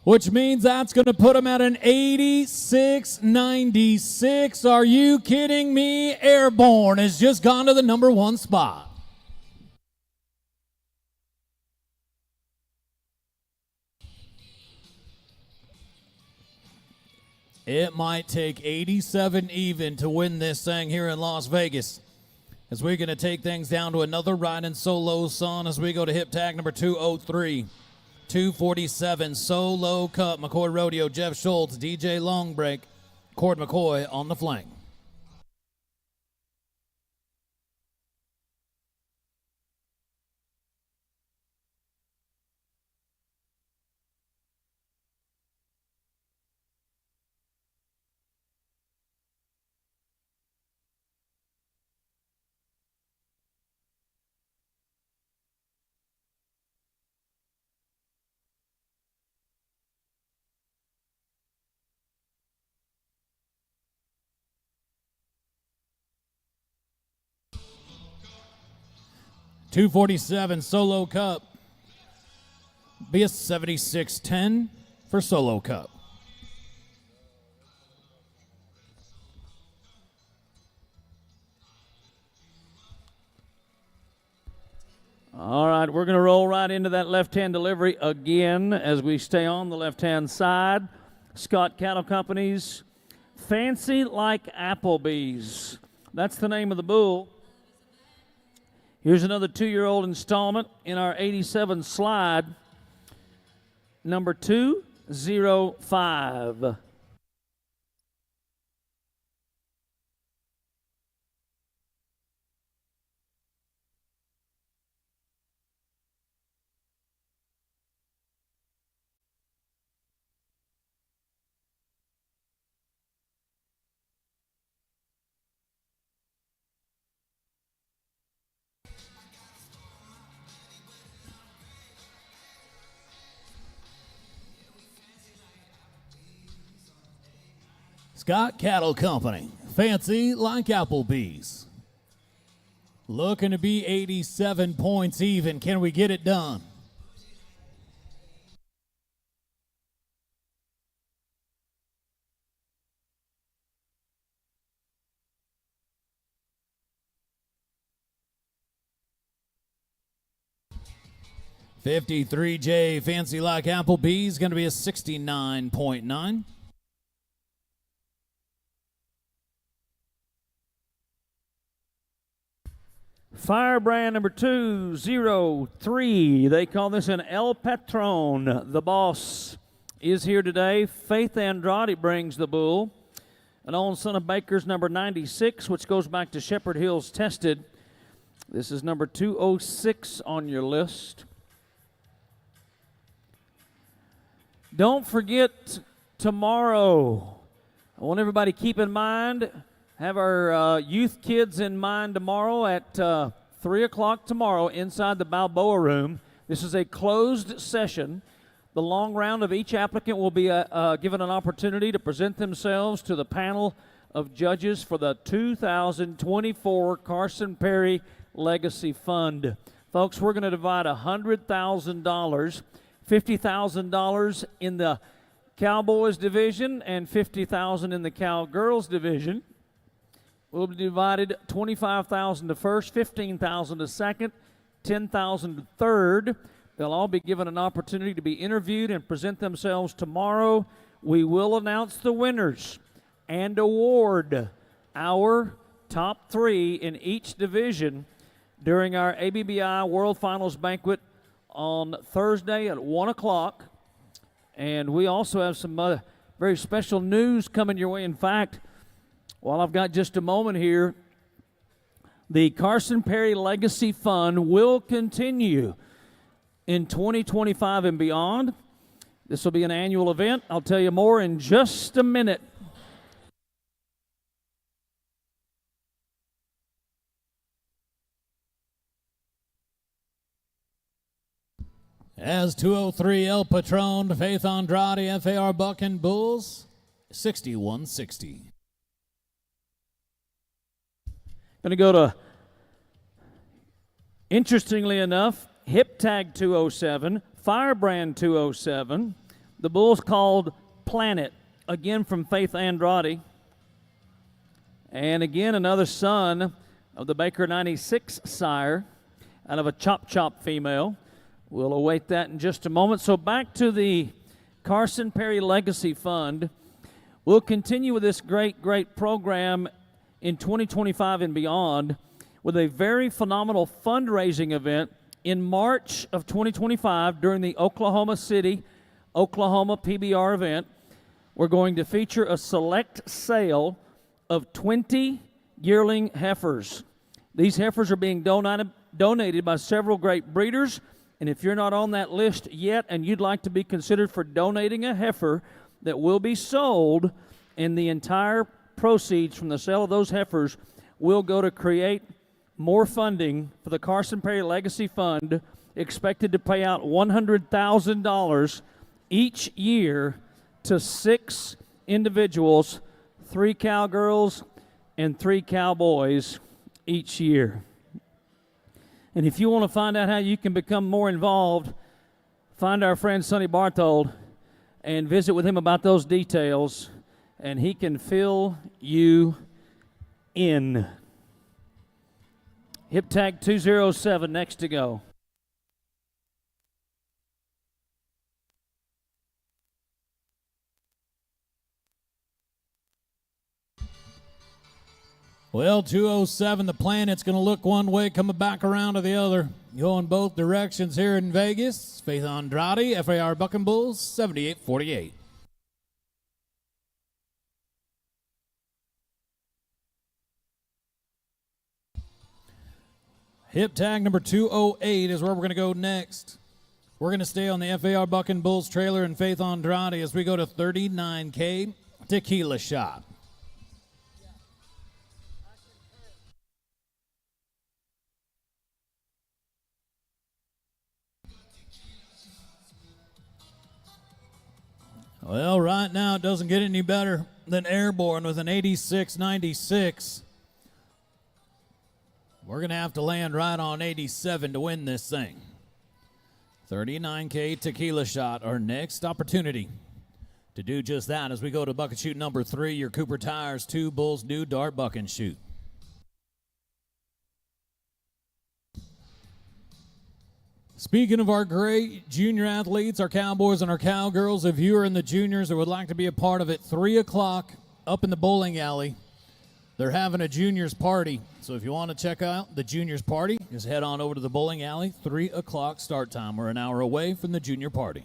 Speaker 1: Which means that's going to put him at an 86.96. Are you kidding me? Airborne has just gone to the number 1 spot. It might take 87 even to win this thing here in Las Vegas. as we're going to take things down to another riding solo son as we go to hip tag number 203. 247 Solo Cup, McCoy Rodeo, Jeff Schultz, DJ Longbreak, Cord McCoy on the flank. .247 Solo Cup. Be a 76.10 for Solo Cup.
Speaker 2: All right, we're going to roll right into that left-hand delivery again as we stay on the left-hand side. Scott Cattle Company's Fancy Like Applebee's. That's the name of the bull. Here's another 2-year-old installment in our 87 slide, number 205.
Speaker 1: Scott Cattle Company, Fancy Like Applebee's. Looking to be 87 points even. Can we get it done? .53J Fancy Like Applebee's going to be a 69.9.
Speaker 2: Firebrand number 203. They call this an El Patron. The boss is here today. Faith Andrade brings the bull. An own son of Baker's number 96, which goes back to Shepherd Hills Tested. This is number 206 on your list. Don't forget tomorrow. I want everybody to keep in mind, have our youth kids in mind tomorrow at 3 o'clock tomorrow inside the Balboa Room. This is a closed session. The long round of each applicant will be given an opportunity to present themselves to the panel of judges for the 2024 Carson Perry Legacy Fund. Folks, we're going to divide $100,000, $50,000 in the Cowboys division and $50,000 in the Cowgirls division. Will be divided $25,000 to first, $15,000 to second, $10,000 to third. They'll all be given an opportunity to be interviewed and present themselves tomorrow. We will announce the winners and award our top 3 in each division during our ABBI World Finals Banquet on Thursday at 1 o'clock. And we also have some very special news coming your way. In fact, while I've got just a moment here, the Carson Perry Legacy Fund will continue in 2025 and beyond. This will be an annual event. I'll tell you more in just a minute.
Speaker 1: As 203 El Patron, Faith Andrade, FAR Bucking Bulls, 6160.
Speaker 2: Going to go to, interestingly enough, Hip Tag 207, Firebrand 207. The bull's called Planet, again from Faith Andrade. And again, another son of the Baker 96 sire out of a Chop Chop female. We'll await that in just a moment. So back to the Carson Perry Legacy Fund. We'll continue with this great program in 2025 and beyond. with a very phenomenal fundraising event in March of 2025 during the Oklahoma City, Oklahoma PBR event. We're going to feature a select sale of 20 yearling heifers. These heifers are being donated by several great breeders, and if you're not on that list yet and you'd like to be considered for donating a heifer that will be sold, and the entire proceeds from the sale of those heifers will go to create more funding for the Carson Perry Legacy Fund, expected to pay out $100,000 each year to 6 individuals, 3 cowgirls and 3 cowboys each year. And if you want to find out how you can become more involved, find our friend Sonny Barthold and visit with him about those details, and he can fill you in. Hip tag 207 next to go.
Speaker 1: Well, 207, the planet's going to look one way, coming back around to the other. Going both directions here in Vegas. Faith Andrade, FAR Bucking Bulls, 78-48. Hip tag number 208 is where we're going to go next. We're going to stay on the FAR Bucking Bulls trailer and Faith Andrade as we go to 39K Tequila Shot. Well, right now it doesn't get any better than Airborne with an 86.96. We're going to have to land right on 87 to win this thing. 39K Tequila Shot, our next opportunity to do just that as we go to bucket chute number 3, your Cooper Tires 2 Bulls New Dart Buck and Shoot. Speaking of our great junior athletes, our cowboys and our cowgirls, if you are in the juniors or would like to be a part of it, 3 o'clock up in the bowling alley, they're having a juniors party. So if you want to check out the juniors party, just head on over to the bowling alley. 3 o'clock start time. We're an hour away from the junior party.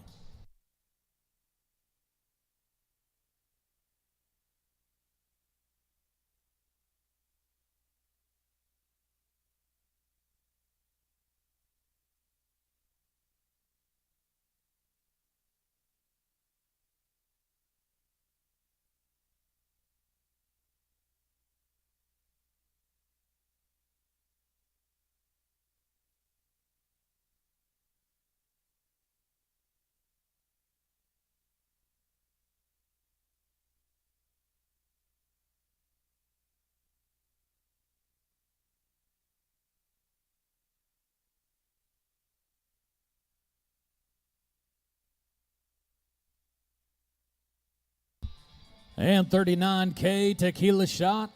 Speaker 1: And 39K Tequila Shot.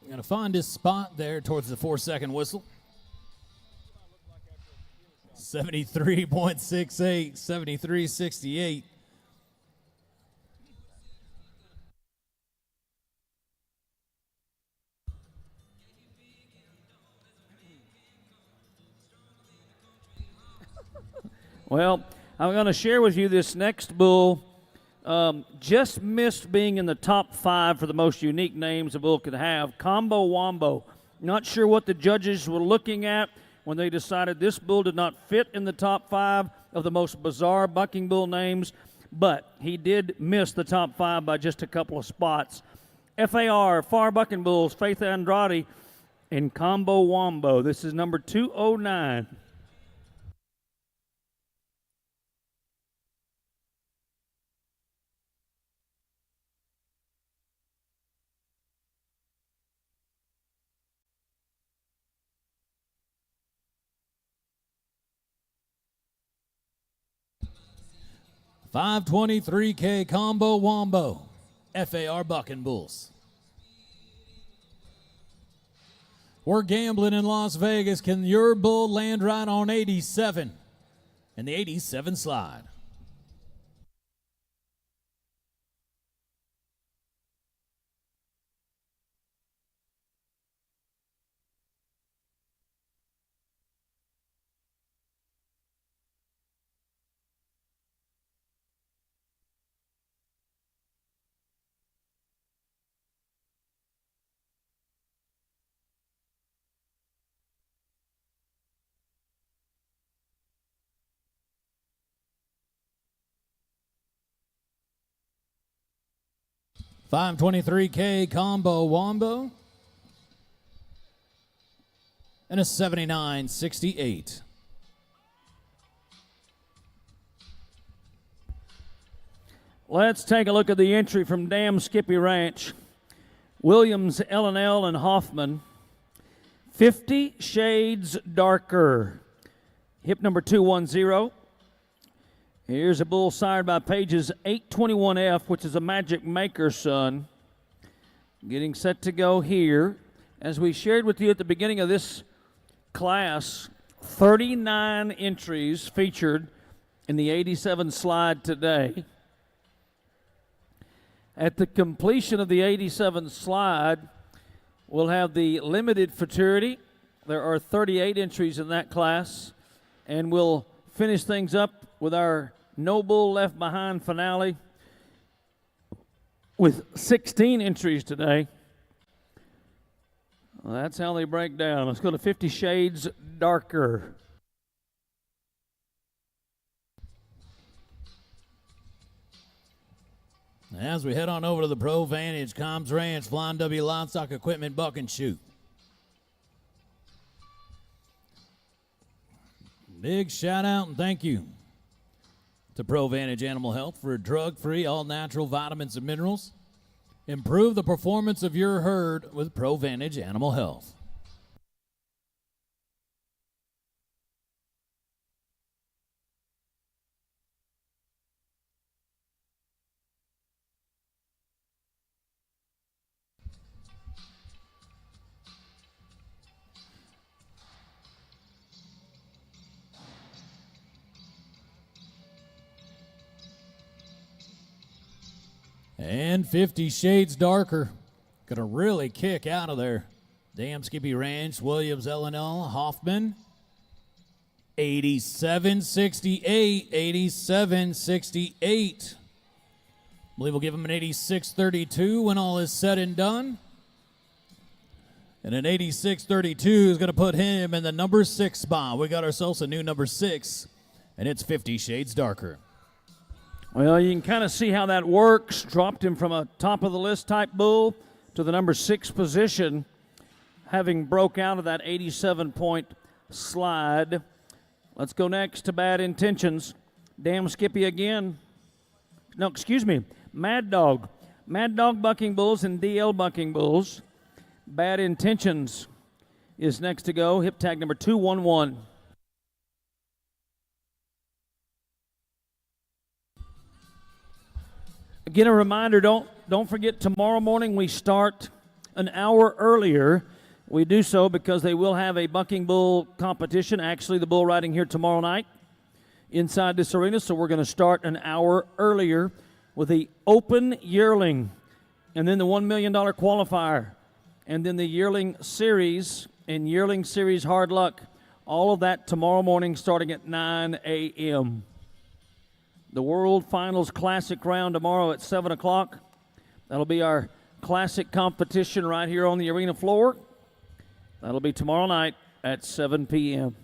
Speaker 1: Going to find his spot there towards the 4-second whistle. 73.68, 73.68.
Speaker 2: Well, I'm going to share with you this next bull. Just missed being in the top 5 for the most unique names a bull could have. Combo Wombo. Not sure what the judges were looking at when they decided this bull did not fit in the top 5 of the most bizarre bucking bull names, but he did miss the top 5 by just a couple of spots. FAR, Far Bucking Bulls, Faith Andrade, and Combo Wombo. This is number 209.
Speaker 1: $523K Combo Wombo, FAR Bucking Bulls. We're gambling in Las Vegas. Can your bull land right on 87? And the 87 slide. 523K Combo Wombo. And a 79.68.
Speaker 2: Let's take a look at the entry from Damn Skippy Ranch. Williams, L&L, and Hoffman. 50 Shades Darker. Hip number 210. Here's a bull sired by Page's 821F, which is a Magic Maker son. Getting set to go here. As we shared with you at the beginning of this class, 39 entries featured in the 87 slide today. At the completion of the 87 slide, we'll have the limited futurity. There are 38 entries in that class, and we'll finish things up with our No Bull Left Behind finale with 16 entries today. Well, that's how they break down. Let's go to 50 Shades Darker.
Speaker 1: As we head on over to the Pro Vantage Comms Ranch Flying W Livestock Equipment Buck and Shoot. Big shout out and thank you to Pro Vantage Animal Health for drug-free, all-natural vitamins and minerals. Improve the performance of your herd with Pro Vantage Animal Health. And 50 Shades Darker. Gonna really kick out of there. Damn Skippy Ranch, Williams, L&L, Hoffman. 87.68, 87.68. Believe we'll give him an 86.32 when all is said and done. And an 86.32 is gonna put him in the number 6 spot. We got ourselves a new number 6, and it's 50 Shades Darker.
Speaker 2: Well, you can kind of see how that works. Dropped him from a top-of-the-list type bull to the number 6 position, having broke out of that 87-point slide. Let's go next to Bad Intentions. Damn Skippy again. No, excuse me. Mad Dog. Mad Dog Bucking Bulls and DL Bucking Bulls. Bad Intentions is next to go. Hip tag number 211. Again, a reminder, don't forget tomorrow morning we start an hour earlier. We do so because they will have a bucking bull competition, actually the bull riding here tomorrow night inside this arena, so we're going to start an hour earlier with the Open Yearling, and then the $1 million qualifier, and then the Yearling Series and Yearling Series Hard Luck. All of that tomorrow morning starting at 9 a.m. The World Finals Classic round tomorrow at 7 o'clock. That'll be our classic competition right here on the arena floor. That'll be tomorrow night at 7 p.m.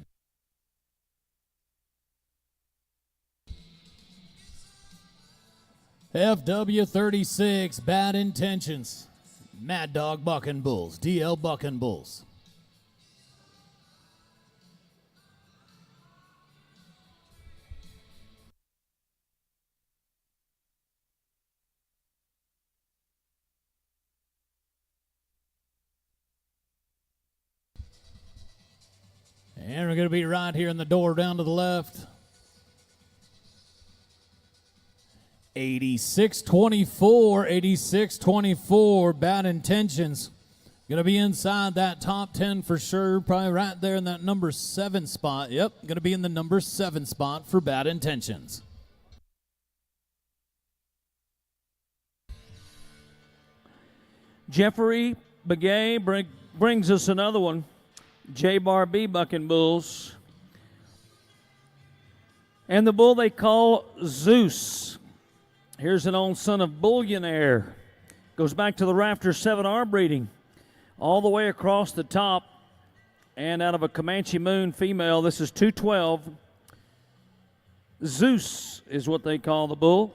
Speaker 1: FW36, Bad Intentions. Mad Dog Bucking Bulls, DL Bucking Bulls. And we're going to be right here in the door down to the left. 86-24, 86-24, Bad Intentions. Going to be inside that top 10 for sure. Probably right there in that number 7 spot. Yep, going to be in the number 7 spot for Bad Intentions.
Speaker 2: Jeffrey Begay brings us another one. J-Bar B Bucking Bulls. And the bull they call Zeus. Here's an old son of Bullionaire. Goes back to the Rafter 7R breeding. All the way across the top. And out of a Comanche Moon female, this is 212. Zeus is what they call the bull.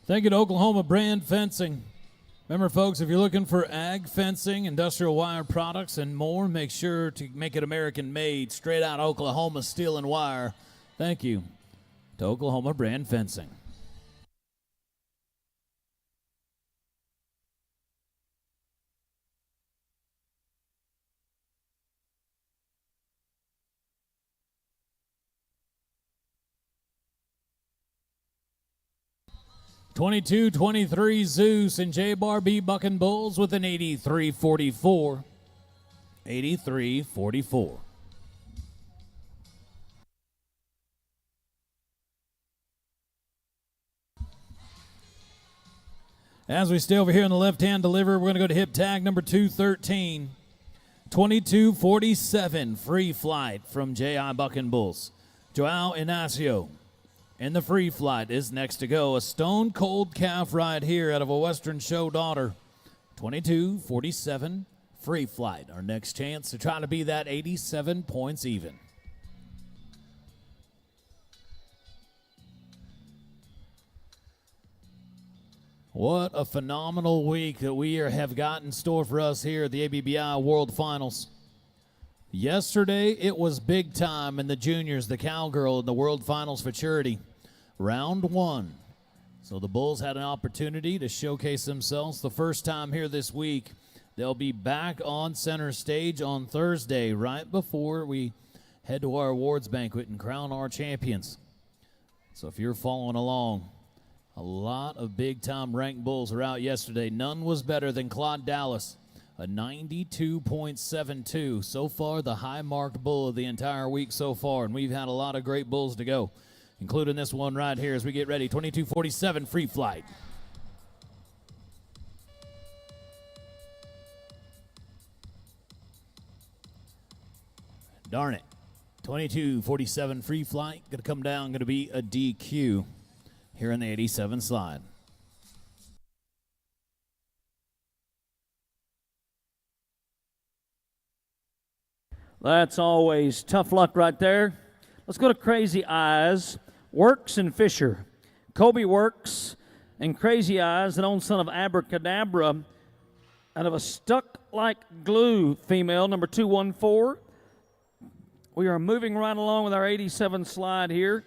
Speaker 1: Thank you to Oklahoma Brand Fencing. Remember, folks, if you're looking for ag fencing, industrial wire products, and more, make sure to make it American-made, straight out Oklahoma steel and wire. Thank you to Oklahoma Brand Fencing. (22-23) Zeus and J-Bar B Bucking Bulls with an 83-44. 83-44. As we stay over here on the left-hand deliver, we're going to go to hip tag number 213. 22-47, free flight from J.I. Bucking Bulls. Joao Inacio in the free flight is next to go. A stone-cold calf ride here out of a Western Show daughter. 22-47, free flight. Our next chance to try to be that 87 points even. What a phenomenal week that we have got in store for us here at the ABBI World Finals. Yesterday, it was big time in the juniors, the Cowgirl in the World Finals Futurity. Round one. So the Bulls had an opportunity to showcase themselves the first time here this week. They'll be back on center stage on Thursday, right before we head to our awards banquet and crown our champions. So if you're following along, a lot of big-time ranked Bulls are out yesterday. None was better than Claude Dallas, a 92.72. So far, the high-marked Bull of the entire week so far, and we've had a lot of great Bulls to go, including this one right here as we get ready. 22-47, free flight. Darn it. 22-47, free flight. Going to come down, going to be a DQ here in the 87 slide.
Speaker 2: That's always tough luck right there. Let's go to Crazy Eyes, Works and Fisher. Kobe Works and Crazy Eyes, an own son of Abracadabra, out of a stuck-like glue female, number 214. We are moving right along with our 87 slide here.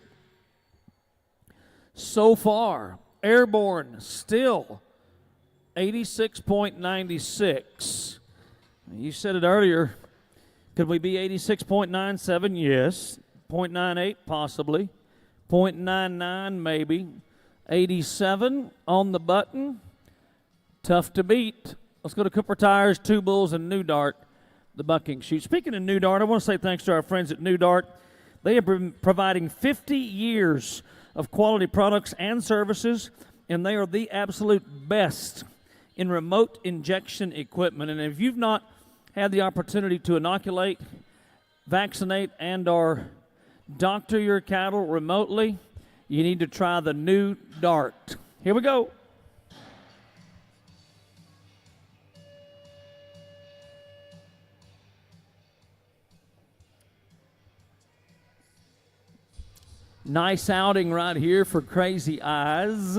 Speaker 2: So far, airborne still 86.96. You said it earlier. Could we be 86.97? Yes. 0.98 possibly. 0.99 maybe. 87 on the button. Tough to beat. Let's go to Cooper Tires, Two Bulls, and New Dart, the bucking chute. Speaking of New Dart, I want to say thanks to our friends at New Dart. They have been providing 50 years of quality products and services, and they are the absolute best in remote injection equipment. And if you've not had the opportunity to inoculate, vaccinate, and or doctor your cattle remotely, you need to try the New Dart. Here we go. Nice outing right here for Crazy Eyes.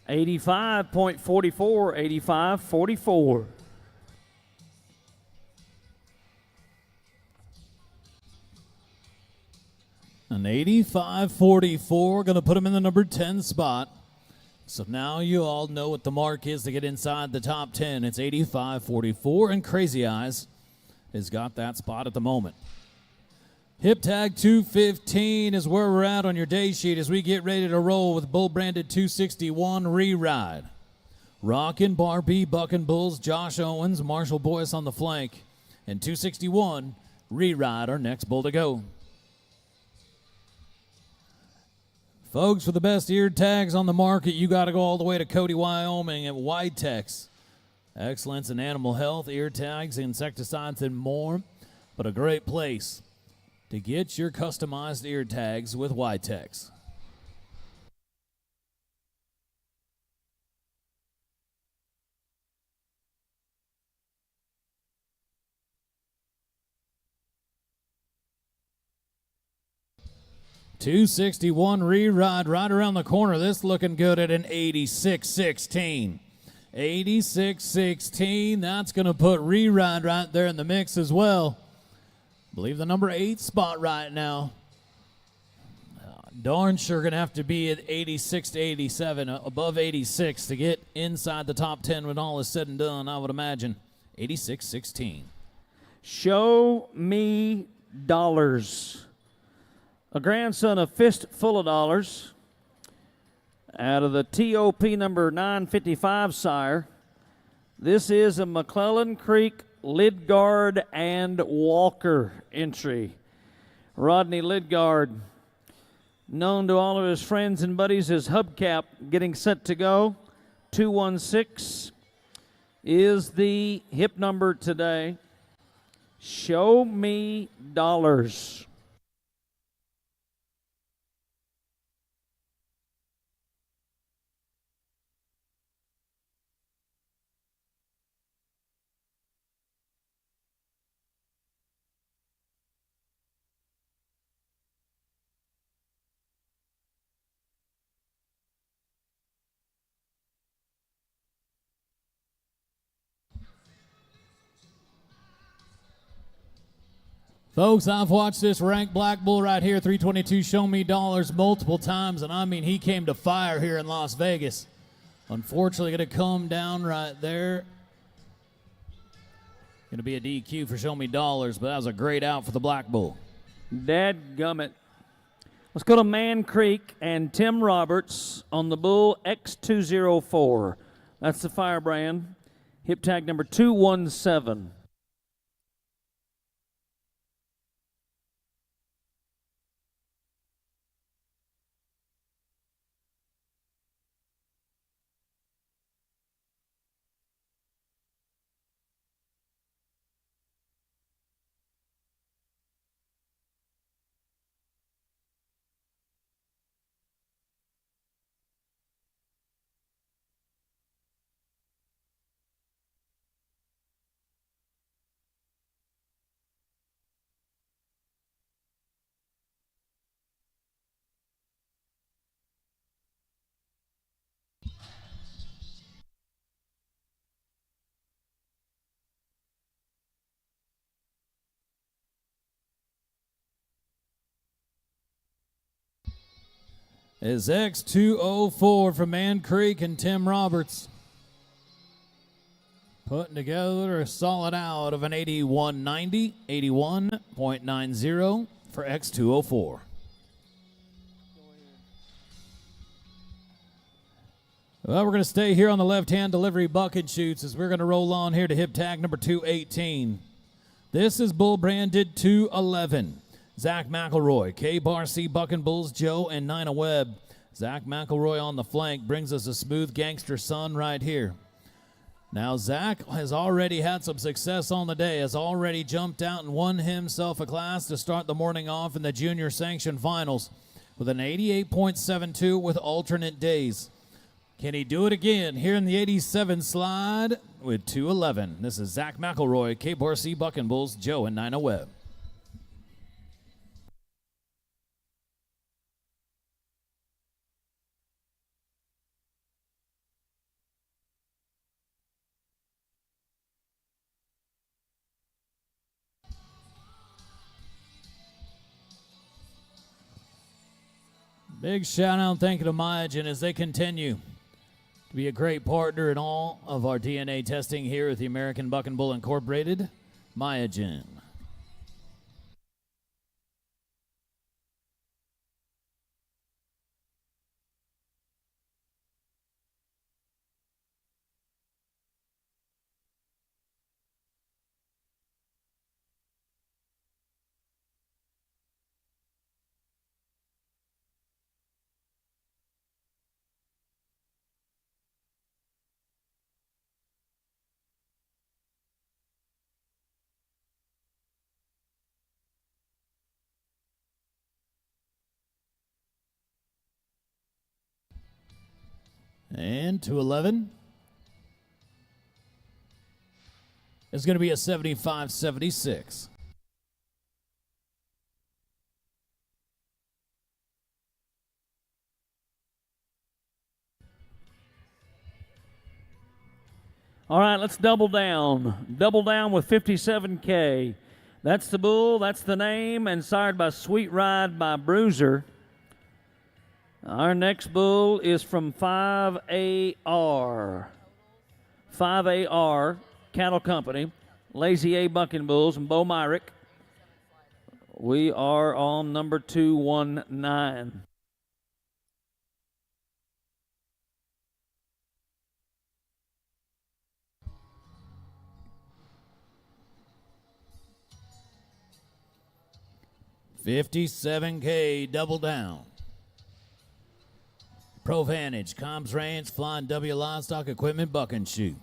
Speaker 2: 85.44, 85.44.
Speaker 1: An 85-44, going to put him in the number 10 spot. So now you all know what the mark is to get inside the top 10. It's 85-44, and Crazy Eyes has got that spot at the moment. Hip tag 215 is where we're at on your day sheet as we get ready to roll with Bull branded 261 re-ride. Rockin' Barbie, Bucking Bulls, Josh Owens, Marshall Boyce on the flank, and 261 re-ride, our next bull to go. Folks, for the best ear tags on the market, you got to go all the way to Cody, Wyoming at Whitetex. Excellence in animal health, ear tags, insecticides, and more, but a great place to get your customized ear tags with Whitetex. 261 re-ride right around the corner. This looking good at an 86.16. 86.16. That's going to put re-ride right there in the mix as well. I believe the number 8 spot right now. Darn sure going to have to be at 86 to 87, above 86 to get inside the top 10 when all is said and done, I would imagine. 86.16.
Speaker 2: Show me dollars. A grandson of Fistful of Dollars out of the TOP number 955 sire. This is a McClellan Creek, Lidgard, and Walker entry. Rodney Lidgard, known to all of his friends and buddies as Hubcap, getting set to go. 216 is the hip number today. Show me dollars.
Speaker 1: Folks, I've watched this ranked black bull right here, 322 Show Me Dollars, multiple times, and I mean, he came to fire here in Las Vegas. Unfortunately, going to come down right there. Going to be a DQ for Show Me Dollars, but that was a great out for the black bull.
Speaker 2: Dadgummit. Let's go to Man Creek and Tim Roberts on the bull X204. That's the firebrand. Hip tag number 217.
Speaker 1: Is X204 from Man Creek and Tim Roberts. Putting together a solid out of an 81.90, 81.90 for X204. Well, we're going to stay here on the left-hand delivery bucket shoots as we're going to roll on here to hip tag number 218. This is bull branded 211. Zach McElroy, K-Bar C, Bucking Bulls, Joe, and Nina Webb. Zach McElroy on the flank brings us a smooth gangster son right here. Now, Zach has already had some success on the day, has already jumped out and won himself a class to start the morning off in the junior sanction finals with an 88.72 with alternate days. Can he do it again here in the 87 slide with 211? This is Zach McElroy, K-Bar C, Bucking Bulls, Joe, and Nina Webb. Big shout out and thank you to Myogen as they continue to be a great partner in all of our DNA testing here at the American Buck and Bull Incorporated. Myogen. And 211 is going to be a 75-76.
Speaker 2: All right, let's double down. Double down with 57K. That's the bull, that's the name, and sired by Sweet Ride by Bruiser. Our next bull is from 5AR. 5AR Cattle Company, Lazy A Bucking Bulls, and Bo Myrick. We are on number 219.
Speaker 1: $57K double down. Pro Vantage, Combs Ranch, Flying W Livestock Equipment, Buck and Shoot.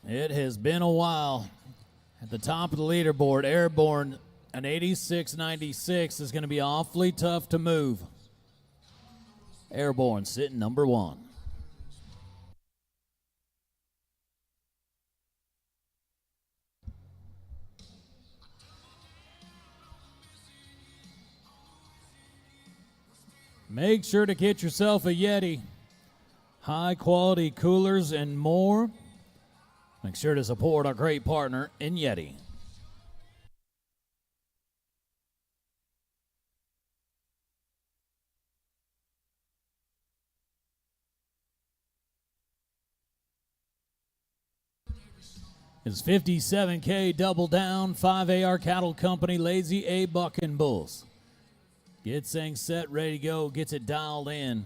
Speaker 1: It has been a while. At the top of the leaderboard, Airborne, an 86.96 is going to be awfully tough to move. Airborne sitting number 1. Make sure to get yourself a Yeti. High quality coolers and more. Make sure to support our great partner in Yeti. It's 57K double down, 5AR Cattle Company, Lazy A Bucking Bulls. Gets things set, ready to go, gets it dialed in.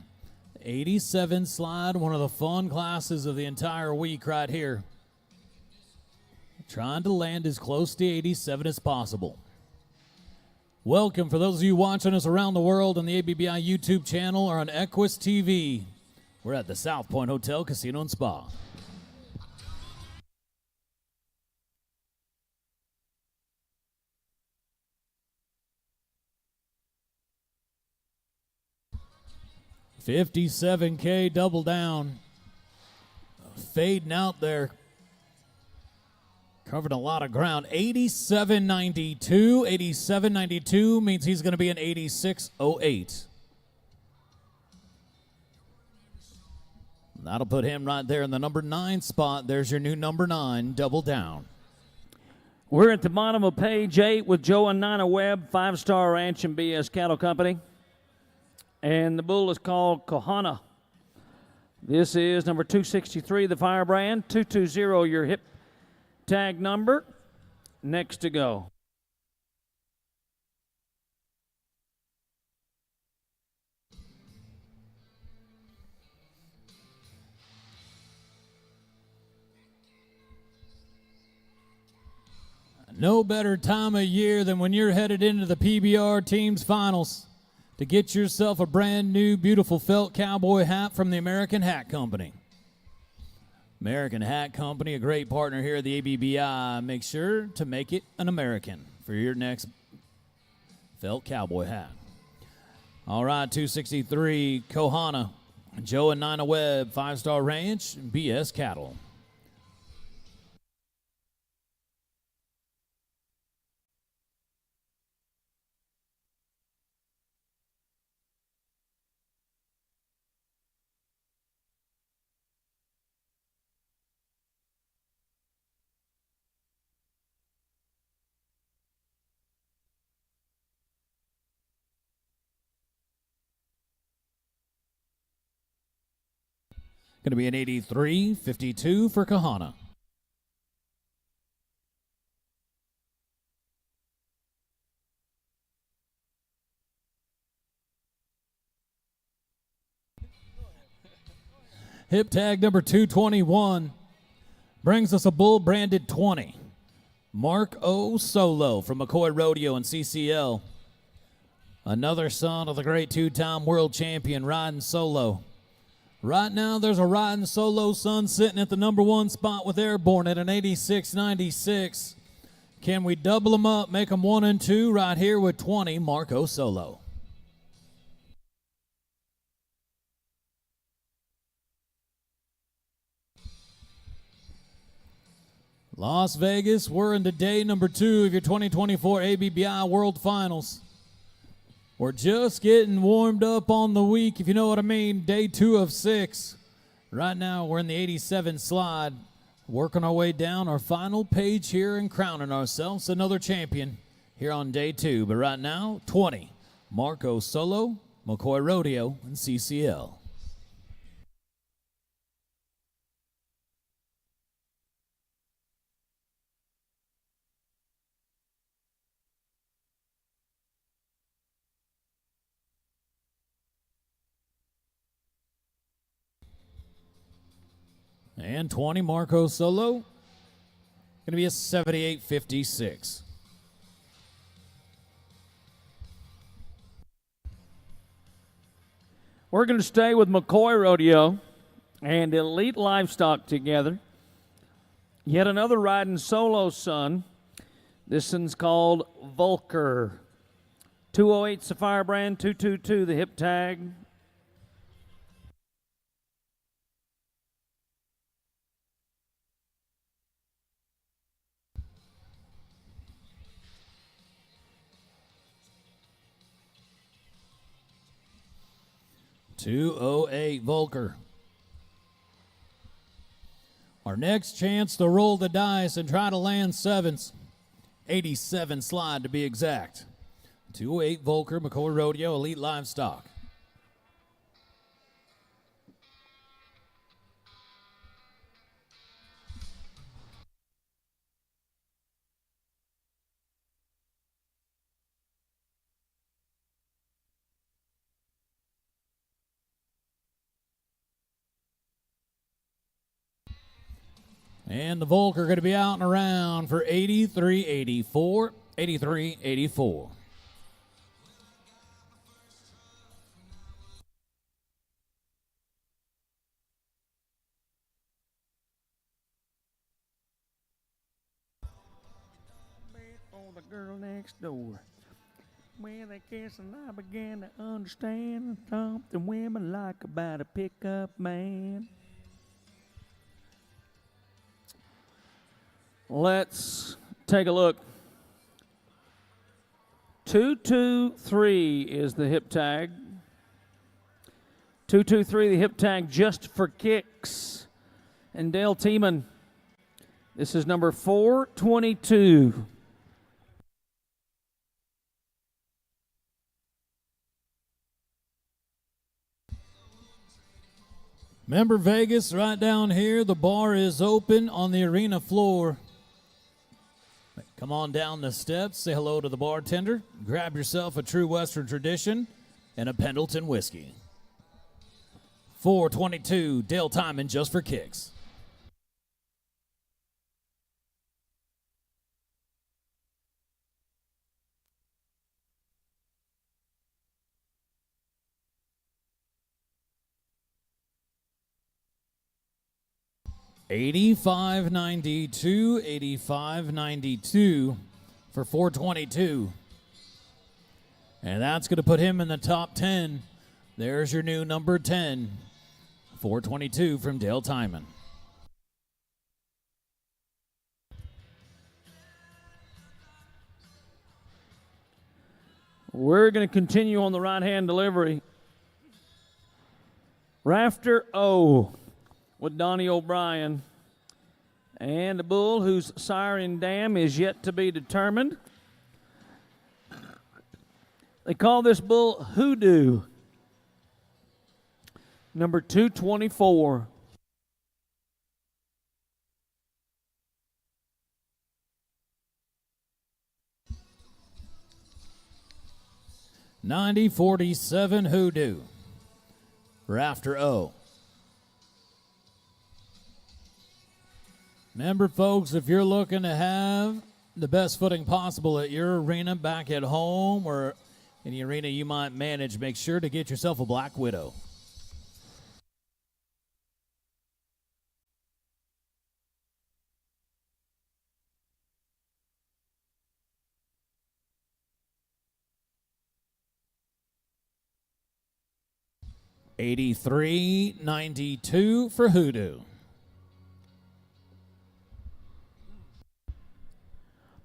Speaker 1: 87 slide, one of the fun classes of the entire week right here. Trying to land as close to 87 as possible. Welcome for those of you watching us around the world on the ABBI YouTube channel or on Eclipse TV. We're at the Southpoint Hotel, Casino, and Spa. $57K double down. Fading out there. Covered a lot of ground. 87.92. 87.92 means he's going to be an 86.08. That'll put him right there in the number 9 spot. There's your new number 9, double down.
Speaker 2: We're at the bottom of page 8 with Joe and Nina Webb, 5-Star Ranch and BS Cattle Company. And the bull is called Kohana. This is number 263, the Firebrand. 220, your hip tag number. Next to go.
Speaker 1: No better time of year than when you're headed into the PBR Teams Finals to get yourself a brand new, beautiful felt cowboy hat from the American Hat Company. American Hat Company, a great partner here at the ABBI. Make sure to make it an American for your next felt cowboy hat. All right, 263, Kohana, Joe and Nina Webb, 5-Star Ranch, BS Cattle. Going to be an 83.52 for Kohana. Hip tag number 221 brings us a bull branded 20. Mark O. Solo from McCoy Rodeo and CCL. Another son of the great 2-time world champion riding solo. Right now, there's a riding solo son sitting at the number 1 spot with Airborne at an 86.96. Can we double them up, make them 1 and 2 right here with 20, Marco Solo? Las Vegas, we're into day number 2 of your 2024 ABBI World Finals. We're just getting warmed up on the week, if you know what I mean. Day 2 of 6. Right now, we're in the 87 slide, working our way down our final page here and crowning ourselves another champion here on day 2. But right now, 20, Marco Solo, McCoy Rodeo, and CCL. And 20, Marco Solo. Going to be a 78.56.
Speaker 2: We're going to stay with McCoy Rodeo and Elite Livestock together. Yet another riding solo son. This one's called Volker. 208 Sapphire brand, 222 the hip tag.
Speaker 1: .208 Volker. Our next chance to roll the dice and try to land sevens. 87 slide to be exact. 208 Volker, McCoy Rodeo, Elite Livestock. And the Volker going to be out and around for 83.84, 83.84.
Speaker 2: On the girl next door. Well, I guess I began to understand something women like about a pickup man. Let's take a look. 223 is the hip tag. 223 the hip tag just for kicks. And Dale Tiemann, this is number 422.
Speaker 1: Remember Vegas, right down here, the bar is open on the arena floor. Come on down the steps, say hello to the bartender, grab yourself a true Western tradition and a Pendleton whiskey. 422, Dale Tiemann just for kicks. $85.92, $85.92 for 422. And that's going to put him in the top 10. There's your new number 10, 422 from Dale Tiemann.
Speaker 2: We're going to continue on the right-hand delivery. Rafter O with Donnie O'Brien. And a bull whose siren dam is yet to be determined. They call this bull Hoodoo. Number 224.
Speaker 1: $90.47 Hoodoo. Rafter O. Remember, folks, if you're looking to have the best footing possible at your arena back at home or any arena you might manage, make sure to get yourself a Black Widow. $83.92 for Hoodoo.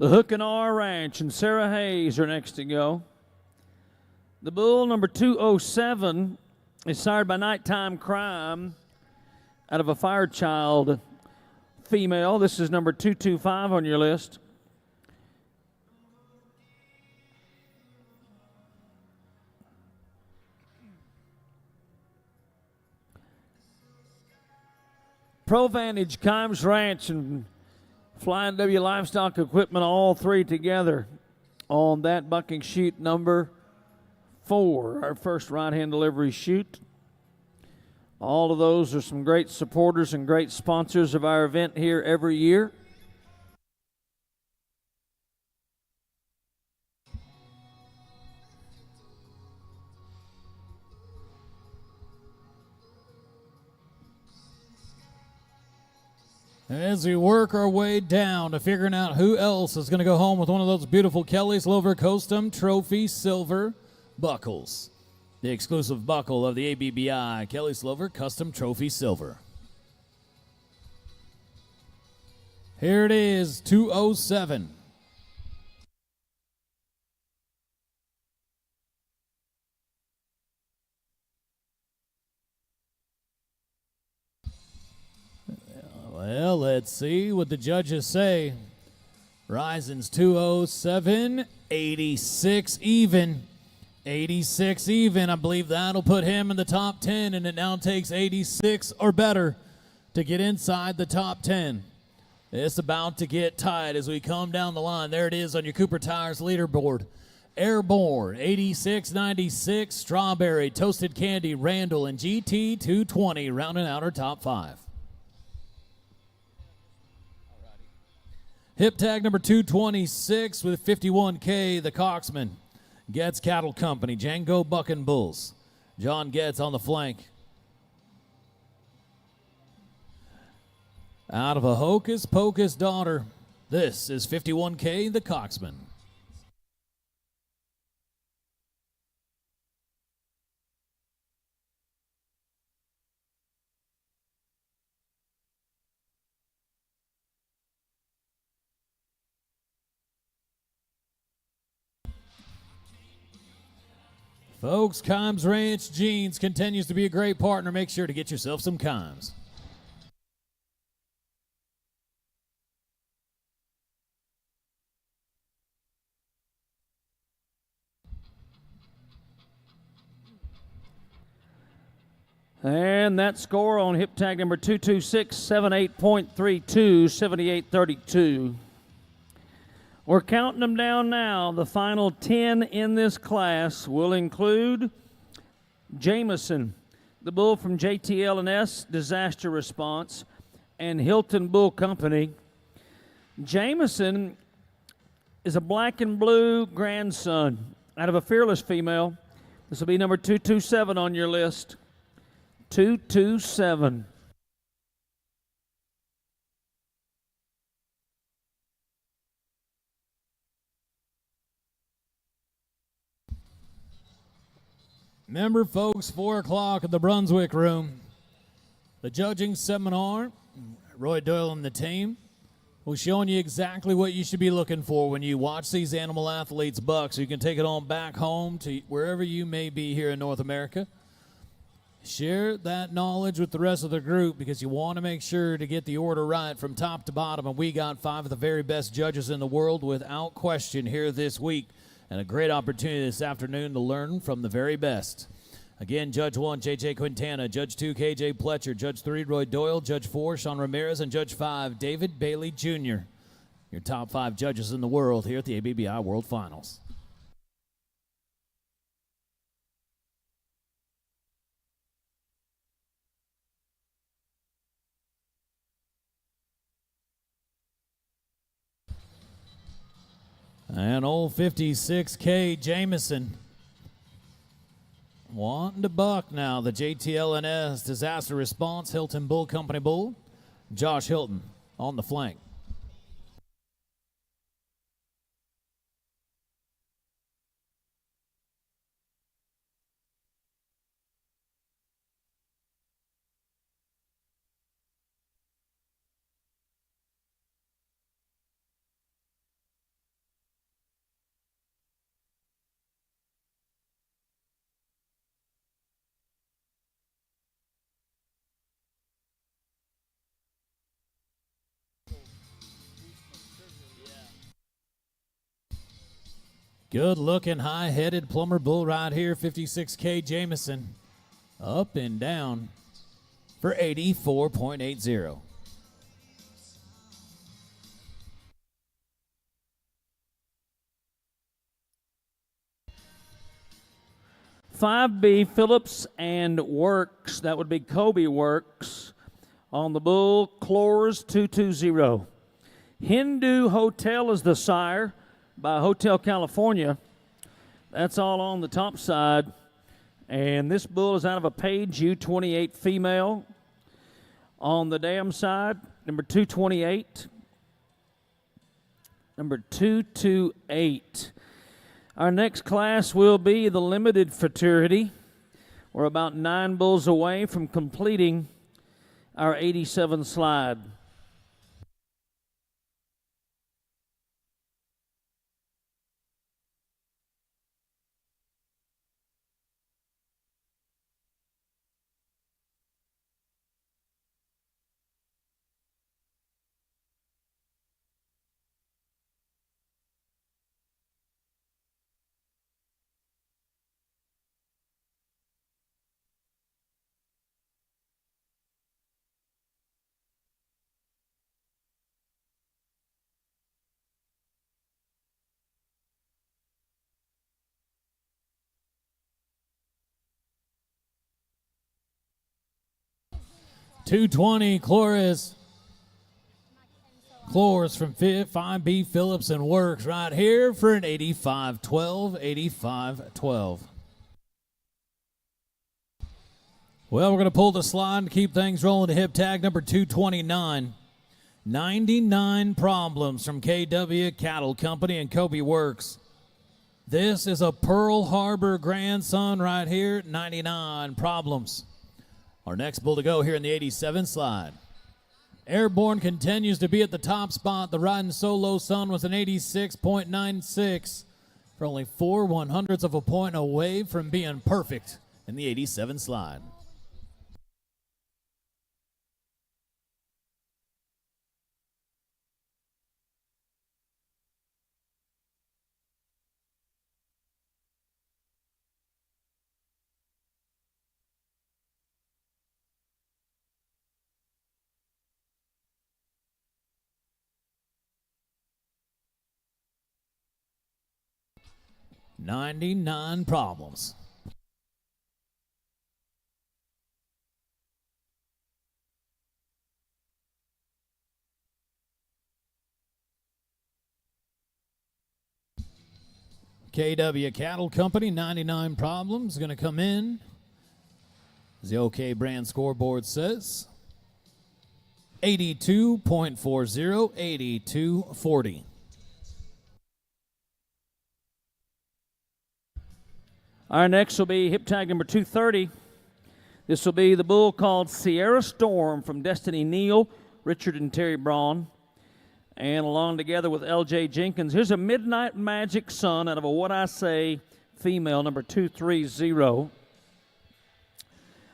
Speaker 2: The Hook and R Ranch and Sarah Hayes are next to go. The bull number 207 is sired by Nighttime Crime out of a Firechild female. This is number 225 on your list. ProVantage, Kimes Ranch, and Flying W Livestock Equipment, all three together on that bucking chute number 4, our first right-hand delivery chute. All of those are some great supporters and great sponsors of our event here every year.
Speaker 1: As we work our way down to figuring out who else is going to go home with one of those beautiful Kelly Slover Custom Trophy Silver buckles. The exclusive buckle of the ABBI Kelly Slover Custom Trophy Silver. Here it is, 207. Well, let's see what the judges say. Rising's 207, 86 even. 86 even. I believe that'll put him in the top 10, and it now takes 86 or better to get inside the top 10. It's about to get tight as we come down the line. There it is on your Cooper Tires leaderboard. Airborne, 86-96, Strawberry, Toasted Candy, Randall, and GT220 rounding out our top 5. Hip tag number 226 with 51K, the Coxman. Getz Cattle Company, Django Bucking Bulls. John Getz on the flank. Out of a Hocus Pocus daughter, this is 51K, the Coxman. Folks, Kimes Ranch Jeans continues to be a great partner. Make sure to get yourself some Kimes.
Speaker 2: And that score on hip tag number 226, 78.32, 78.32. We're counting them down now. The final 10 in this class will include Jameson, the bull from JTL&S Disaster Response, and Hilton Bull Company. Jameson is a black and blue grandson out of a Fearless female. This will be number 227 on your list. 227.
Speaker 1: Remember, folks, 4 o'clock at the Brunswick Room. The judging seminar, Roy Doyle and the team, will showing you exactly what you should be looking for when you watch these animal athletes buck, so you can take it on back home to wherever you may be here in North America. Share that knowledge with the rest of the group, because you want to make sure to get the order right from top to bottom. And we got 5 of the very best judges in the world without question here this week. And a great opportunity this afternoon to learn from the very best. Again, Judge 1, J.J. Quintana. Judge 2, K.J. Pletcher. Judge 3, Roy Doyle. Judge 4, Sean Ramirez. And Judge 5, David Bailey Jr. Your top 5 judges in the world here at the ABBI World Finals. And old 56K Jameson wanting to buck now. The JTL&S Disaster Response Hilton Bull Company bull. Josh Hilton on the flank. Good-looking, high-headed Plumber bull right here, 56K Jameson. Up and down for 84.80.
Speaker 2: $5B Phillips and Works. That would be Kobe Works. On the bull, Clores 220. Hindu Hotel is the sire by Hotel California. That's all on the top side. And this bull is out of a Page U28 female. On the dam side, number 228. Number 228. Our next class will be the Limited Futurity. We're about 9 bulls away from completing our 87 slide.
Speaker 1: $220 Clores from 5B Phillips and Works right here for an 85-12, 85-12. Well, we're going to pull the slide and keep things rolling to hip tag number 229. 99 Problems from KW Cattle Company and Kobe Works. This is a Pearl Harbor grandson right here, 99 Problems. Our next bull to go here in the 87 slide. Airborne continues to be at the top spot. The riding solo son was an 86.96 for only 4/100ths of a point away from being perfect in the 87 slide. $99 Problems. KW Cattle Company, 99 Problems, going to come in. As the OK brand scoreboard says, 82.40, 82.40.
Speaker 2: Our next will be hip tag number 230. This will be the bull called Sierra Storm from Destiny Neal, Richard and Terry Braun, and along together with L.J. Jenkins. Here's a Midnight Magic son out of a What I Say female, number 230.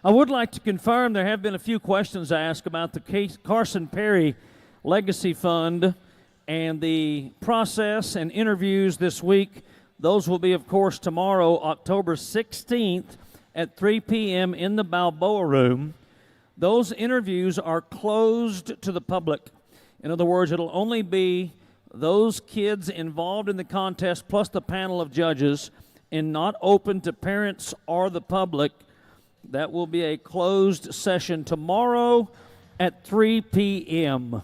Speaker 2: I would like to confirm there have been a few questions asked about the Carson Perry Legacy Fund and the process and interviews this week. Those will be, of course, tomorrow, October 16th at 3 p.m. in the Balboa Room. Those interviews are closed to the public. In other words, it'll only be those kids involved in the contest plus the panel of judges and not open to parents or the public. That will be a closed session tomorrow at 3 p.m.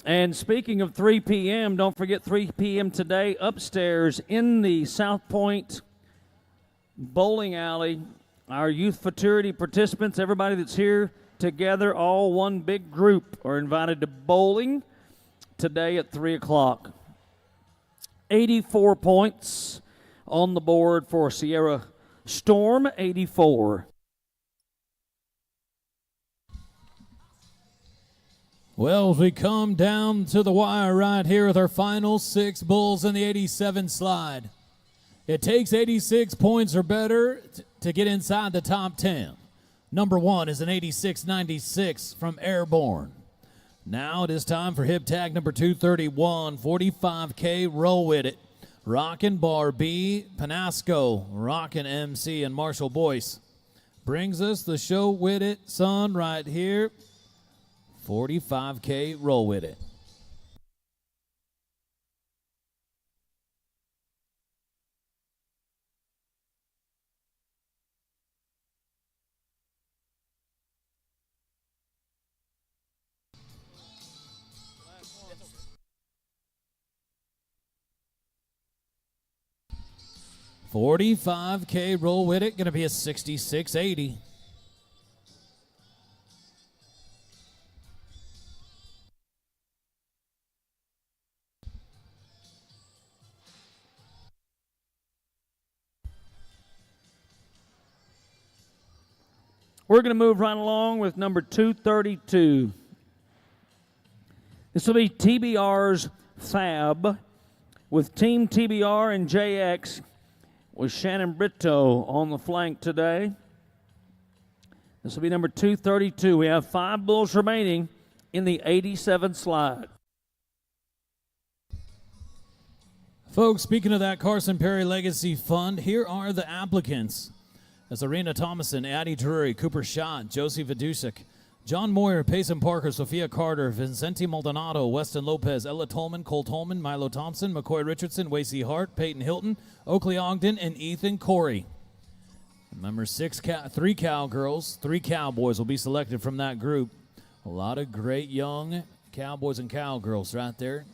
Speaker 2: And speaking of 3 p.m., don't forget 3 p.m. today upstairs in the Southpoint bowling alley. Our youth futurity participants, everybody that's here together, all one big group, are invited to bowling today at 3 o'clock. 84 points on the board for Sierra Storm, 84.
Speaker 1: Well, as we come down to the wire right here with our final 6 bulls in the 87 slide. It takes 86 points or better to get inside the top 10. Number 1 is an 86.96 from Airborne. Now it is time for hip tag number 231, 45K, roll with it. Rockin' Bar B, Panasco, Rockin' MC, and Marshall Boyce. Brings us the show with it, son, right here. 45K, roll with it. $45K, roll with it. Going to be a 66.80.
Speaker 2: We're going to move right along with number 232. This will be TBR's Fab with Team TBR and JX with Shannon Brito on the flank today. This will be number 232. We have 5 bulls remaining in the 87 slide.
Speaker 1: Folks, speaking of that Carson Perry Legacy Fund, here are the applicants. That's Arena Thomason, Addie Drury, Cooper Schott, Josie Vidusik, John Moyer, Payson Parker, Sophia Carter, Vincenti Maldonado, Weston Lopez, Ella Tolman, Cole Tolman, Milo Thompson, McCoy Richardson, Wasey Hart, Peyton Hilton, Oakley Ogden, and Ethan Corey. Remember, 3 cowgirls, 3 cowboys will be selected from that group. A lot of great young cowboys and cowgirls right there.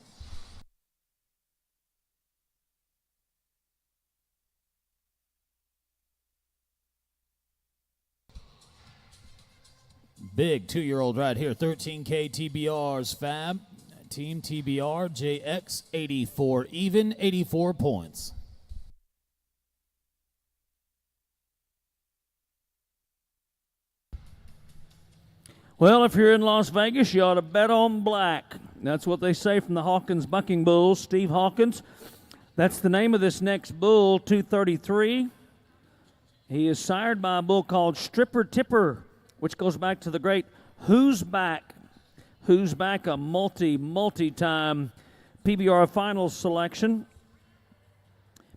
Speaker 1: Big 2-year-old right here, 13K TBR's Fab. Team TBR, JX, 84 even, 84 points.
Speaker 2: Well, if you're in Las Vegas, you ought to bet on black. That's what they say from the Hawkins Bucking Bulls. Steve Hawkins. That's the name of this next bull, 233. He is sired by a bull called Stripper Tipper, which goes back to the great Who's Back. Who's Back, a multi-time PBR Finals selection.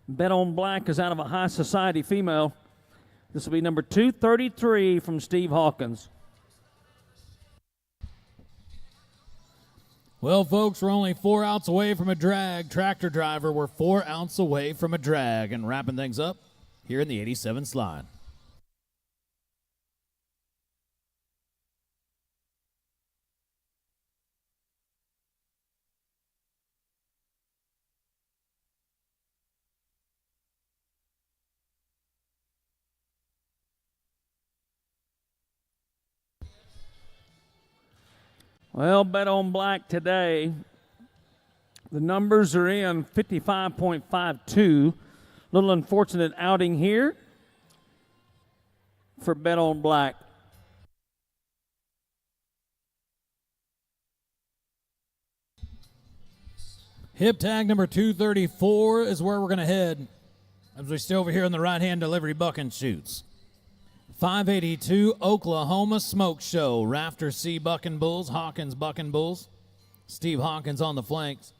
Speaker 2: Bet on Black is out of a high society female. This will be number 233 from Steve Hawkins.
Speaker 1: Well, folks, we're only 4 outs away from a drag. Tractor driver, we're 4 outs away from a drag. And wrapping things up here in the 87 slide.
Speaker 2: Well, bet on black today. The numbers are in 55.52. Little unfortunate outing here for bet on black.
Speaker 1: Hip tag number 234 is where we're going to head as we stay over here in the right-hand delivery buck and shoots. 582 Oklahoma Smoke Show. Rafter C Bucking Bulls, Hawkins Bucking Bulls. Steve Hawkins on the flanks.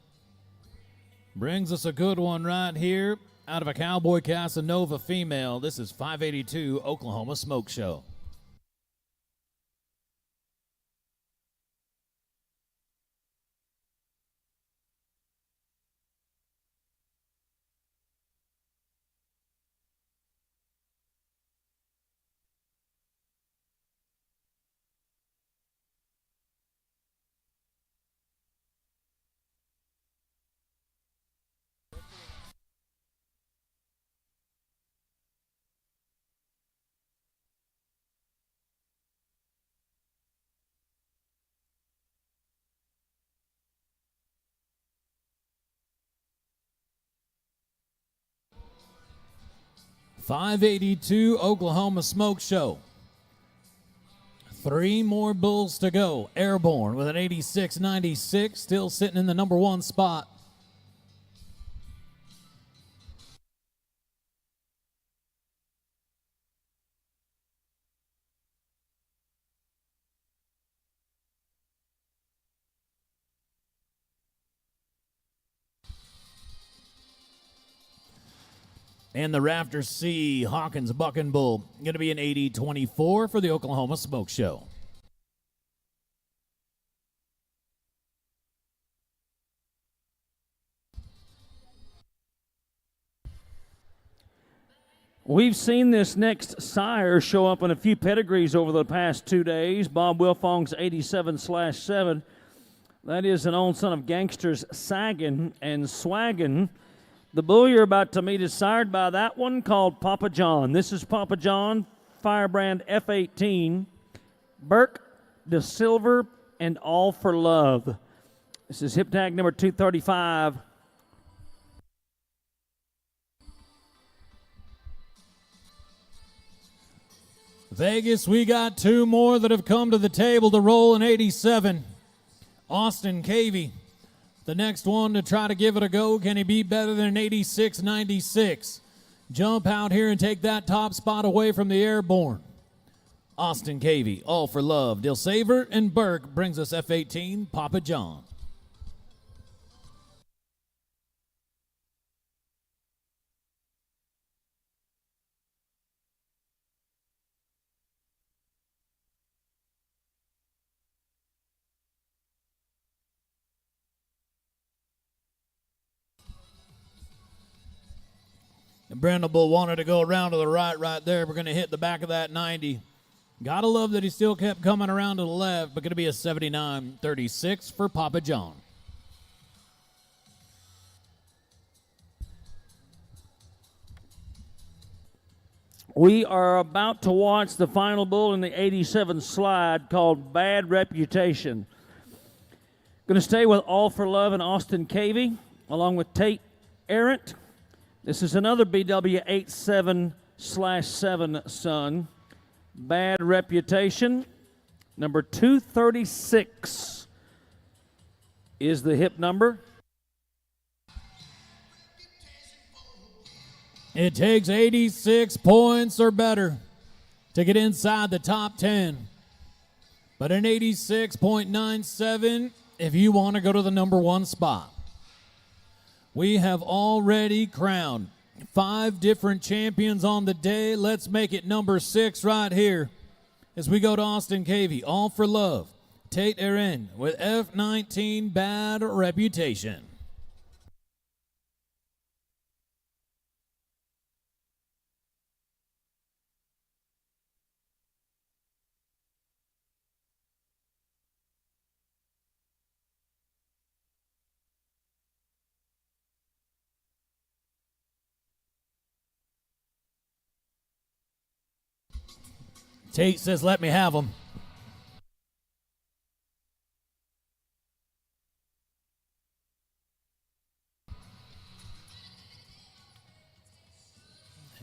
Speaker 1: Brings us a good one right here out of a Cowboy Casanova female. This is 582 Oklahoma Smoke Show. .582 Oklahoma Smoke Show. 3 more bulls to go. Airborne with an 86.96, still sitting in the number 1 spot. And the Rafter C Hawkins Bucking Bull, going to be an 80-24 for the Oklahoma Smoke Show.
Speaker 2: We've seen this next sire show up in a few pedigrees over the past 2 days. Bob Wilfong's 87/7. That is an own son of gangsters Saggin and Swaggin. The bull you're about to meet is sired by that one called Papa John. This is Papa John, Firebrand F18, Burke, De Silver, and All for Love. This is hip tag number 235.
Speaker 1: Vegas, we got two more that have come to the table to roll in 87. Austin Cavey, the next one to try to give it a go. Can he be better than an 86-96? Jump out here and take that top spot away from the Airborne. Austin Cavey, All for Love. Dilsaver and Burke brings us F18, Papa John. And Brendable wanted to go around to the right there. We're going to hit the back of that 90. Gotta love that he still kept coming around to the left, but going to be a 79-36 for Papa John.
Speaker 2: We are about to watch the final bull in the 87 slide called Bad Reputation. Going to stay with All for Love and Austin Cavey, along with Tate Errant. This is another BW 87/7 son. Bad Reputation, number 236 is the hip number.
Speaker 1: It takes 86 points or better to get inside the top 10. But an 86.97 if you want to go to the number one spot. We have already crowned 5 different champions on the day. Let's make it number 6 right here as we go to Austin Cavey. All for Love. Tate Erin with F19 Bad Reputation. Tate says, let me have them.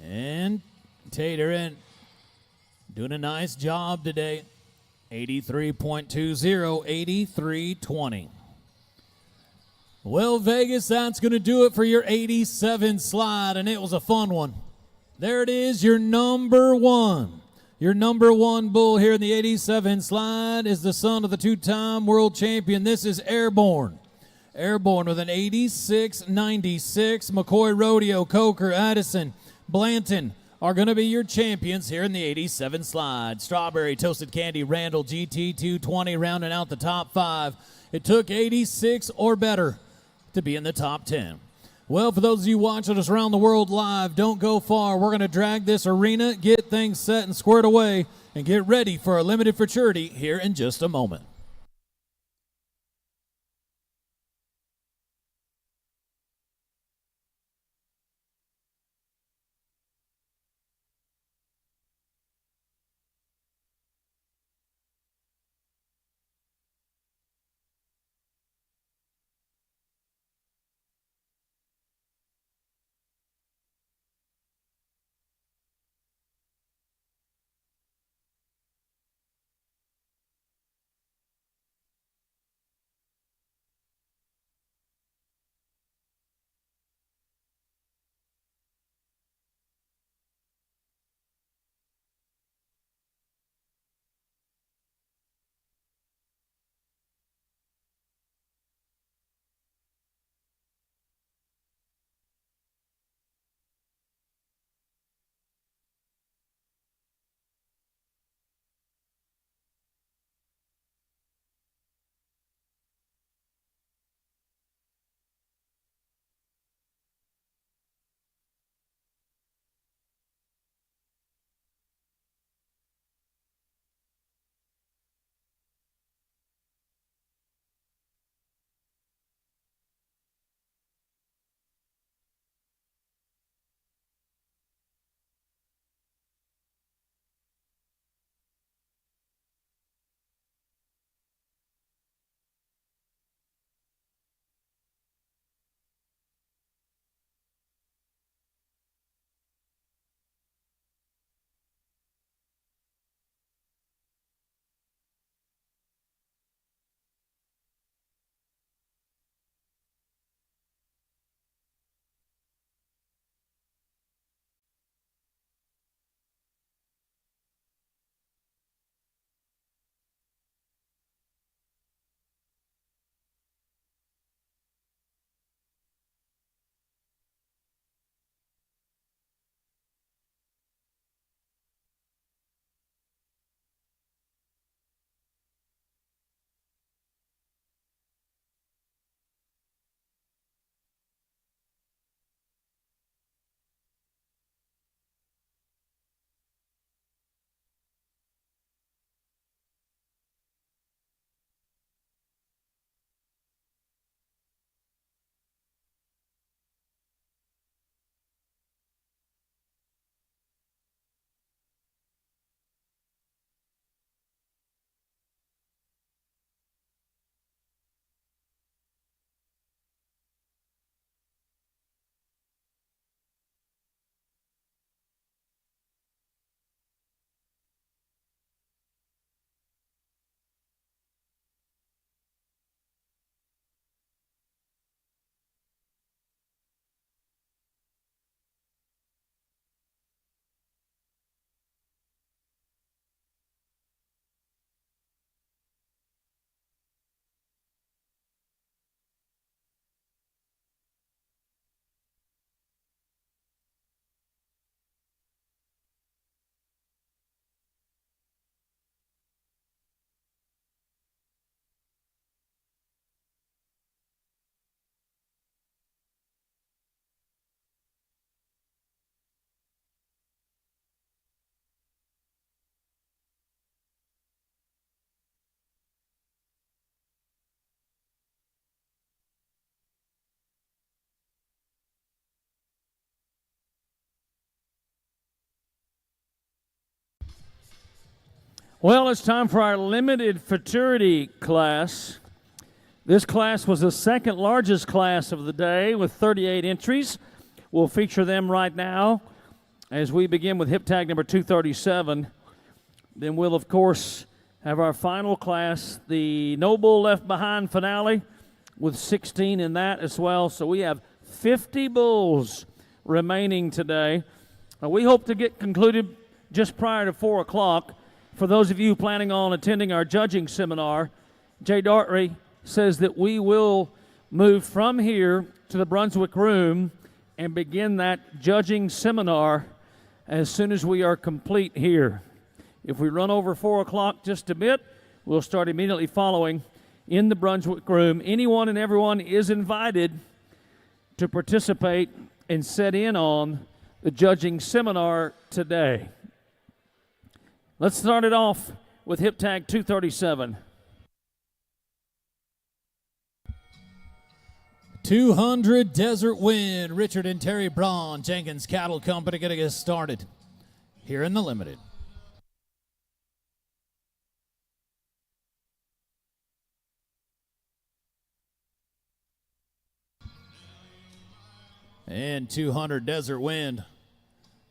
Speaker 1: And Tater in doing a nice job today. 83.20, 83.20. Well, Vegas, that's going to do it for your 87 slide, and it was a fun one. There it is, your number one. Your number one bull here in the 87 slide is the son of the two-time world champion. This is Airborne. Airborne with an 86.96. McCoy Rodeo, Coker, Addison, Blanton are going to be your champions here in the 87 slide. Strawberry, Toasted Candy, Randall, GT 220 rounding out the top 5. It took 86 or better to be in the top 10. Well, for those of you watching us around the world live, don't go far. We're going to drag this arena, get things set and squared away, and get ready for a limited futurity here in just a moment.
Speaker 2: Well, it's time for our limited futurity class. This class was the second largest class of the day with 38 entries. We'll feature them right now as we begin with hip tag number 237. Then we'll, of course, have our final class, the No Bull Left Behind finale, with 16 in that as well. So we have 50 bulls remaining today. We hope to get concluded just prior to 4 o'clock. For those of you planning on attending our judging seminar, Jay Dartry says that we will move from here to the Brunswick room and begin that judging seminar as soon as we are complete here. If we run over 4 o'clock just a bit, we'll start immediately following in the Brunswick room. Anyone and everyone is invited to participate and set in on the judging seminar today. Let's start it off with hip tag 237.
Speaker 1: 200 Desert Wind, Richard and Terry Braun, Jenkins Cattle Company, going to get started here in the limited. And 200 Desert Wind,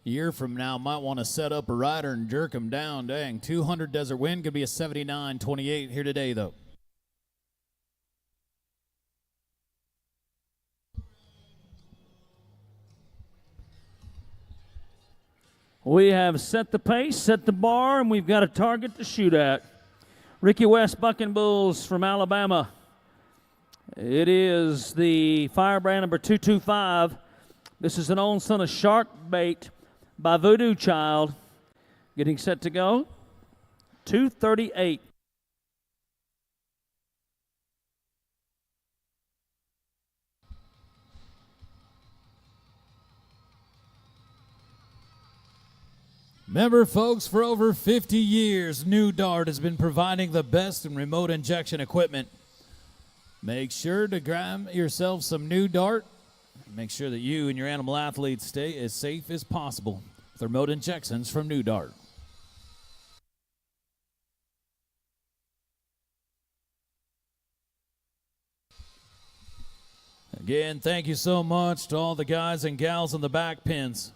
Speaker 1: a year from now, might want to set up a rider and jerk him down. Dang, 200 Desert Wind could be a 79-28 here today, though.
Speaker 2: We have set the pace, set the bar, and we've got a target to shoot at. Ricky West Bucking Bulls from Alabama. It is the firebrand number 225. This is an own son of Shark Bait by Voodoo Child. Getting set to go. 238.
Speaker 1: Remember, folks, for over 50 years, New Dart has been providing the best in remote injection equipment. Make sure to grab yourself some New Dart. Make sure that you and your animal athletes stay as safe as possible with remote injections from New Dart. Again, thank you so much to all the guys and gals in the back pins.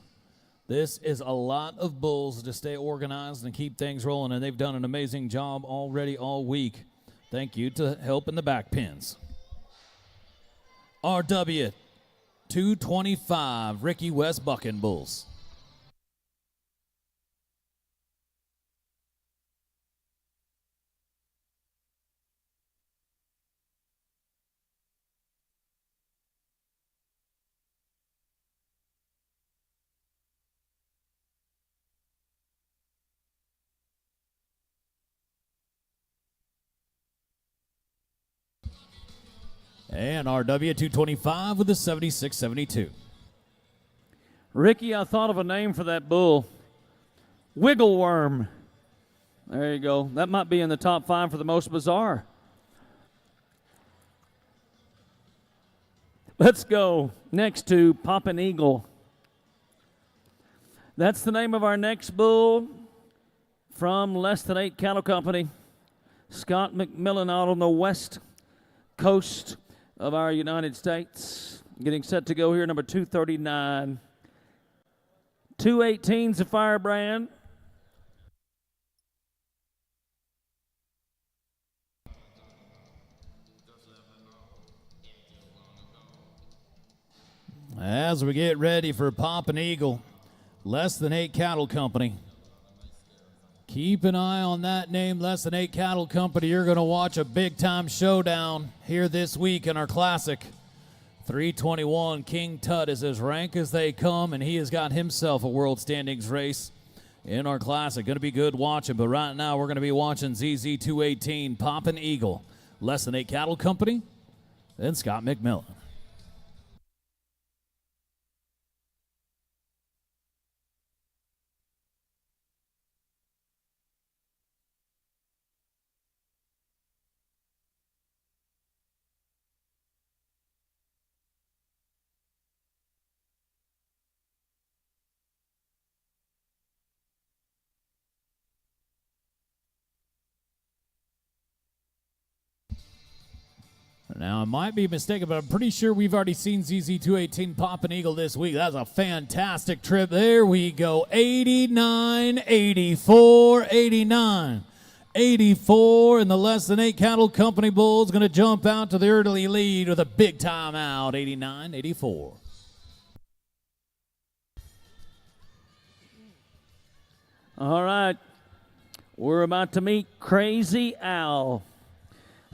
Speaker 1: This is a lot of bulls to stay organized and keep things rolling, and they've done an amazing job already all week. Thank you to help in the back pins. RW 225, Ricky West Bucking Bulls. And RW 225 with the 76-72.
Speaker 2: Ricky, I thought of a name for that bull. Wiggle Worm. There you go. That might be in the top 5 for the most bizarre. Let's go next to Poppin' Eagle. That's the name of our next bull from Less Than 8 Cattle Company. Scott McMillan out on the west coast of our United States. Getting set to go here, number 239. 218's a firebrand.
Speaker 1: As we get ready for Poppin' Eagle, Less Than 8 Cattle Company. Keep an eye on that name, Less Than 8 Cattle Company. You're going to watch a big-time showdown here this week in our Classic. 321, King Tut is as rank as they come, and he has got himself a World Standings race in our Classic. Going to be good watching, but right now we're going to be watching ZZ 218, Poppin' Eagle, Less Than 8 Cattle Company, then Scott McMillan. Now, I might be mistaken, but I'm pretty sure we've already seen ZZ218 pop an eagle this week. That's a fantastic trip. There we go. 89, 84, 89. 84, and the less than 8 cattle company bull is going to jump out to the early lead with a big time out. 89, 84.
Speaker 2: All right. We're about to meet Crazy Al.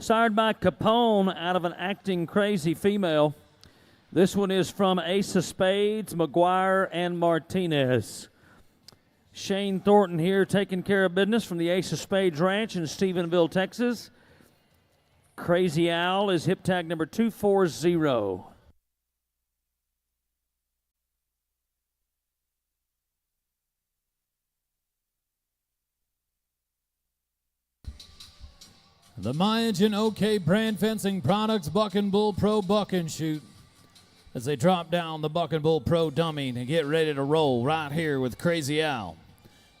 Speaker 2: Sired by Capone out of an acting crazy female. This one is from Ace of Spades, McGuire, and Martinez. Shane Thornton here taking care of business from the Ace of Spades Ranch in Stephenville, Texas. Crazy Owl is hip tag number 240.
Speaker 1: The Mayagen OK brand fencing products, Buck and Bull Pro Buck and Shoot. As they drop down the Buck and Bull Pro dummy and get ready to roll right here with Crazy Al.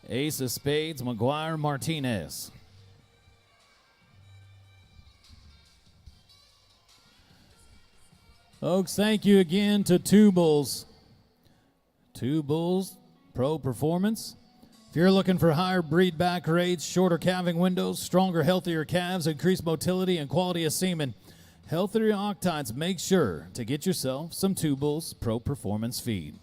Speaker 1: Ace of Spades, McGuire, Martinez. Folks, thank you again to Two Bulls. Two Bulls Pro Performance. If you're looking for higher breed back rates, shorter calving windows, stronger, healthier calves, increased motility, and quality of semen, healthier octites, make sure to get yourself some Two Bulls Pro Performance feed.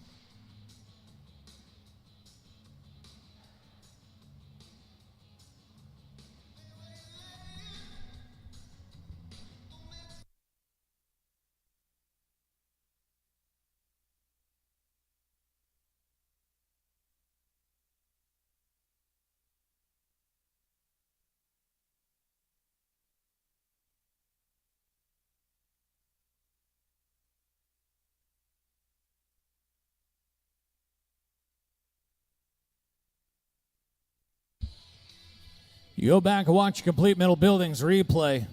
Speaker 1: You go back and watch Complete Metal Buildings replay.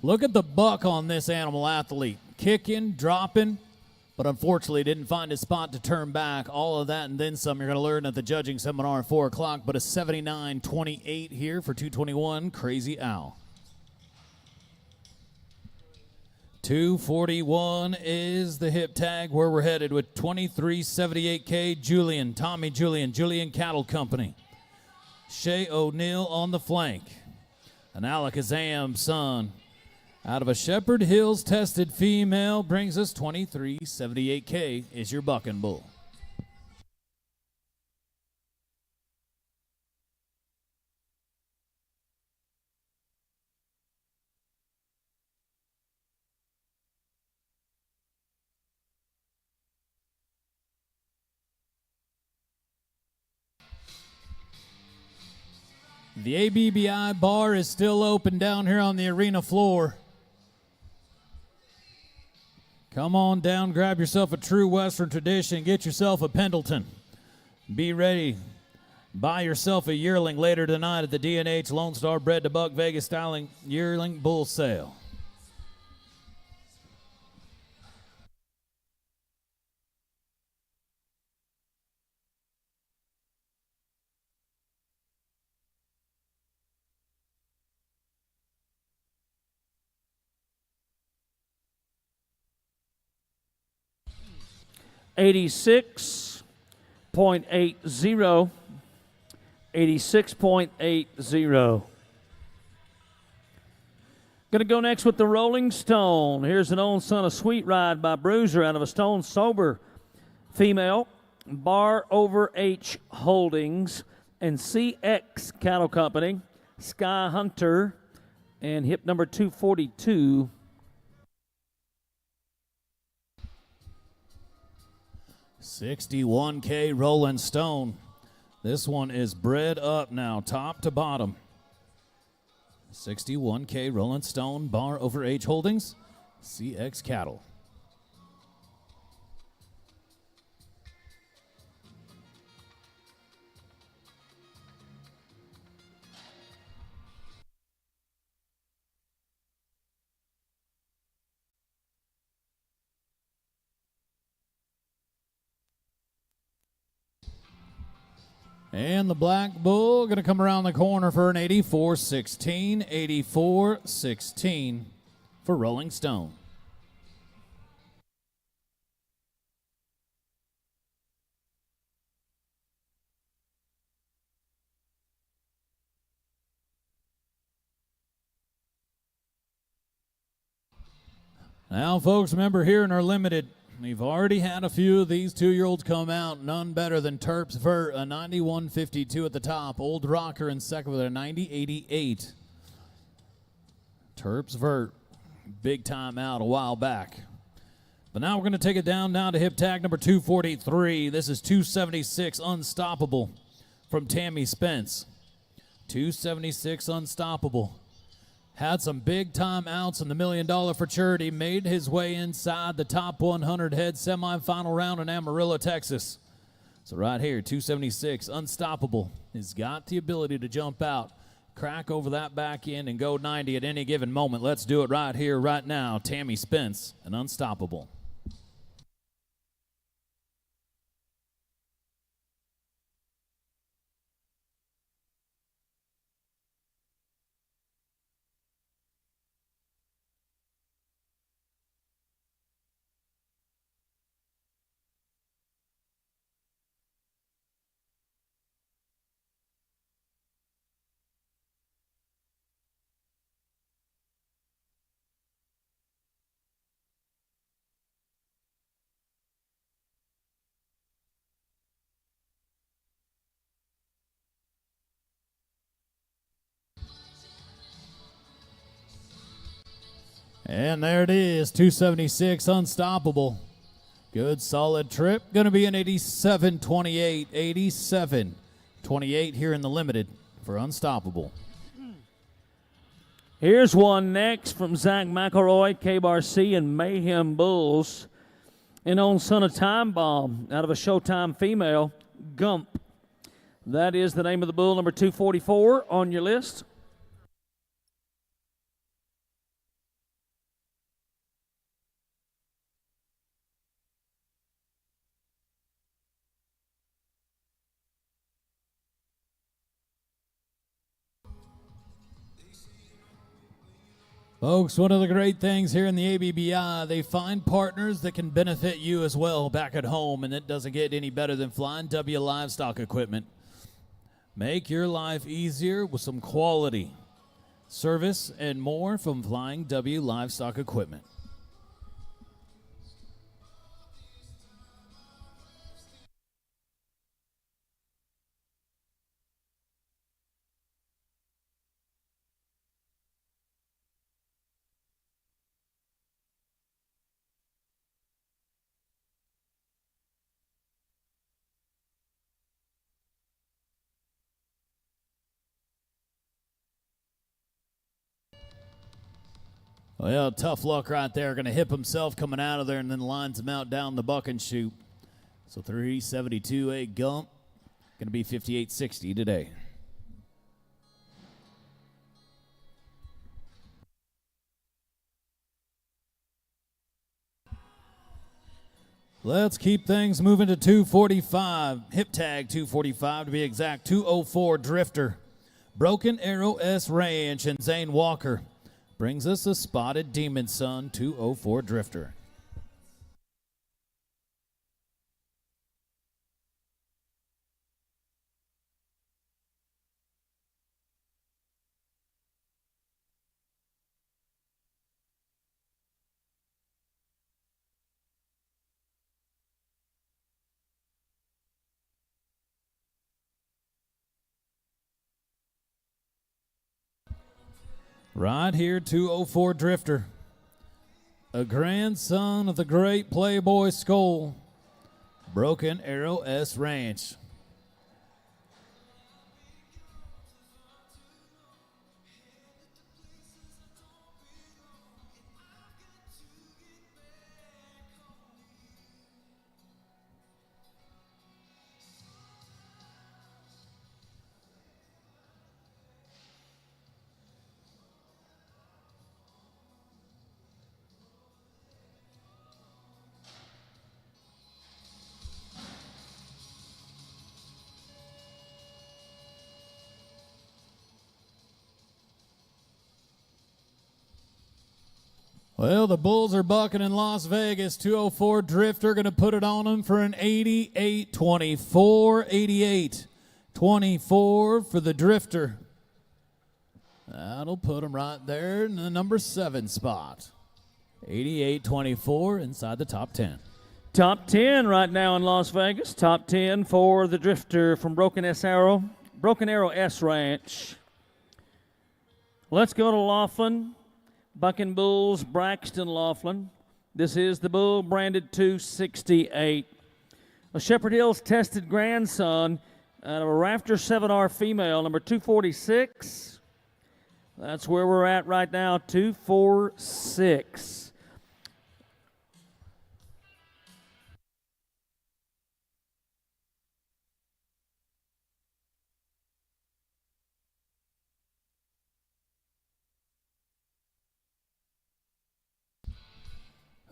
Speaker 1: Look at the buck on this animal athlete. Kicking, dropping, but unfortunately didn't find his spot to turn back. All of that and then some you're going to learn at the judging seminar at 4 o'clock, but a 79-28 here for 221 Crazy Owl. 241 is the hip tag where we're headed with 2378K Julian, Tommy Julian Cattle Company. Shay O'Neill on the flank. An Alakazam son out of a Shepherd Hills tested female brings us 2378K is your bucking bull. The ABBI bar is still open down here on the arena floor. Come on down, grab yourself a true Western tradition, get yourself a Pendleton. Be ready. Buy yourself a yearling later tonight at the D&H Lone Star Bred to Buck Vegas Styling Yearling Bull Sale.
Speaker 2: $86.80. 86.80. Going to go next with the Rolling Stone. Here's an own son of Sweet Ride by Bruiser out of a Stone Sober female. Bar Over H Holdings and CX Cattle Company. Sky Hunter and hip number 242.
Speaker 1: $61K Rolling Stone. This one is bred up now, top to bottom. $61K Rolling Stone, Bar Over H Holdings, CX Cattle. And the Black Bull going to come around the corner for an 84-16, 84-16 for Rolling Stone. Now, folks, remember here in our limited, we've already had a few of these 2-year-olds come out. None better than Terps Vert, a 91.52 at the top. Old Rocker in second with a 90.88. Terps Vert, big time out a while back. But now we're going to take it down now to hip tag number 243. This is 276 Unstoppable from Tammy Spence. 276 Unstoppable. Had some big-time outs in the $1 Million Futurity, made his way inside the top 100 head semifinal round in Amarillo, Texas. So right here, 276, Unstoppable, has got the ability to jump out, crack over that back end, and go 90 at any given moment. Let's do it right here, right now. Tammy Spence, and Unstoppable. And there it is, 276 Unstoppable. Good solid trip. Going to be an 87.28. 87.28 here in the limited for Unstoppable.
Speaker 2: Here's one next from Zach McElroy, K-Bar C, and Mayhem Bulls. And on Son of Time Bomb, out of a Showtime female, Gump. That is the name of the bull, number 244 on your list.
Speaker 1: Folks, one of the great things here in the ABBI, they find partners that can benefit you as well back at home, and it doesn't get any better than Flying W Livestock Equipment. Make your life easier with some quality service and more from Flying W Livestock Equipment. Well, tough luck right there. Going to hip himself coming out of there and then lines him out down the buck and shoot. So 372 a Gump. Going to be 58.60 today. Let's keep things moving to 245. Hip tag 245 to be exact. 204 Drifter. Broken Arrow S Ranch and Zane Walker. Brings us a Spotted Demon Son 204 Drifter. Right here, 204 Drifter. A grandson of the great Playboy Skull. Broken Arrow S Ranch. Well, the Bulls are bucking in Las Vegas. 204 Drifter going to put it on them for an 88-24. 88-24 for the Drifter. That'll put him right there in the number 7 spot. 88-24 inside the top 10.
Speaker 2: Top 10 right now in Las Vegas. Top 10 for the Drifter from Broken Arrow S Ranch. Let's go to Laughlin. Bucking Bulls, Braxton Laughlin. This is the bull branded 268. A Shepherd Hills tested grandson out of a Rafter 7R female, number 246. That's where we're at right now, 246.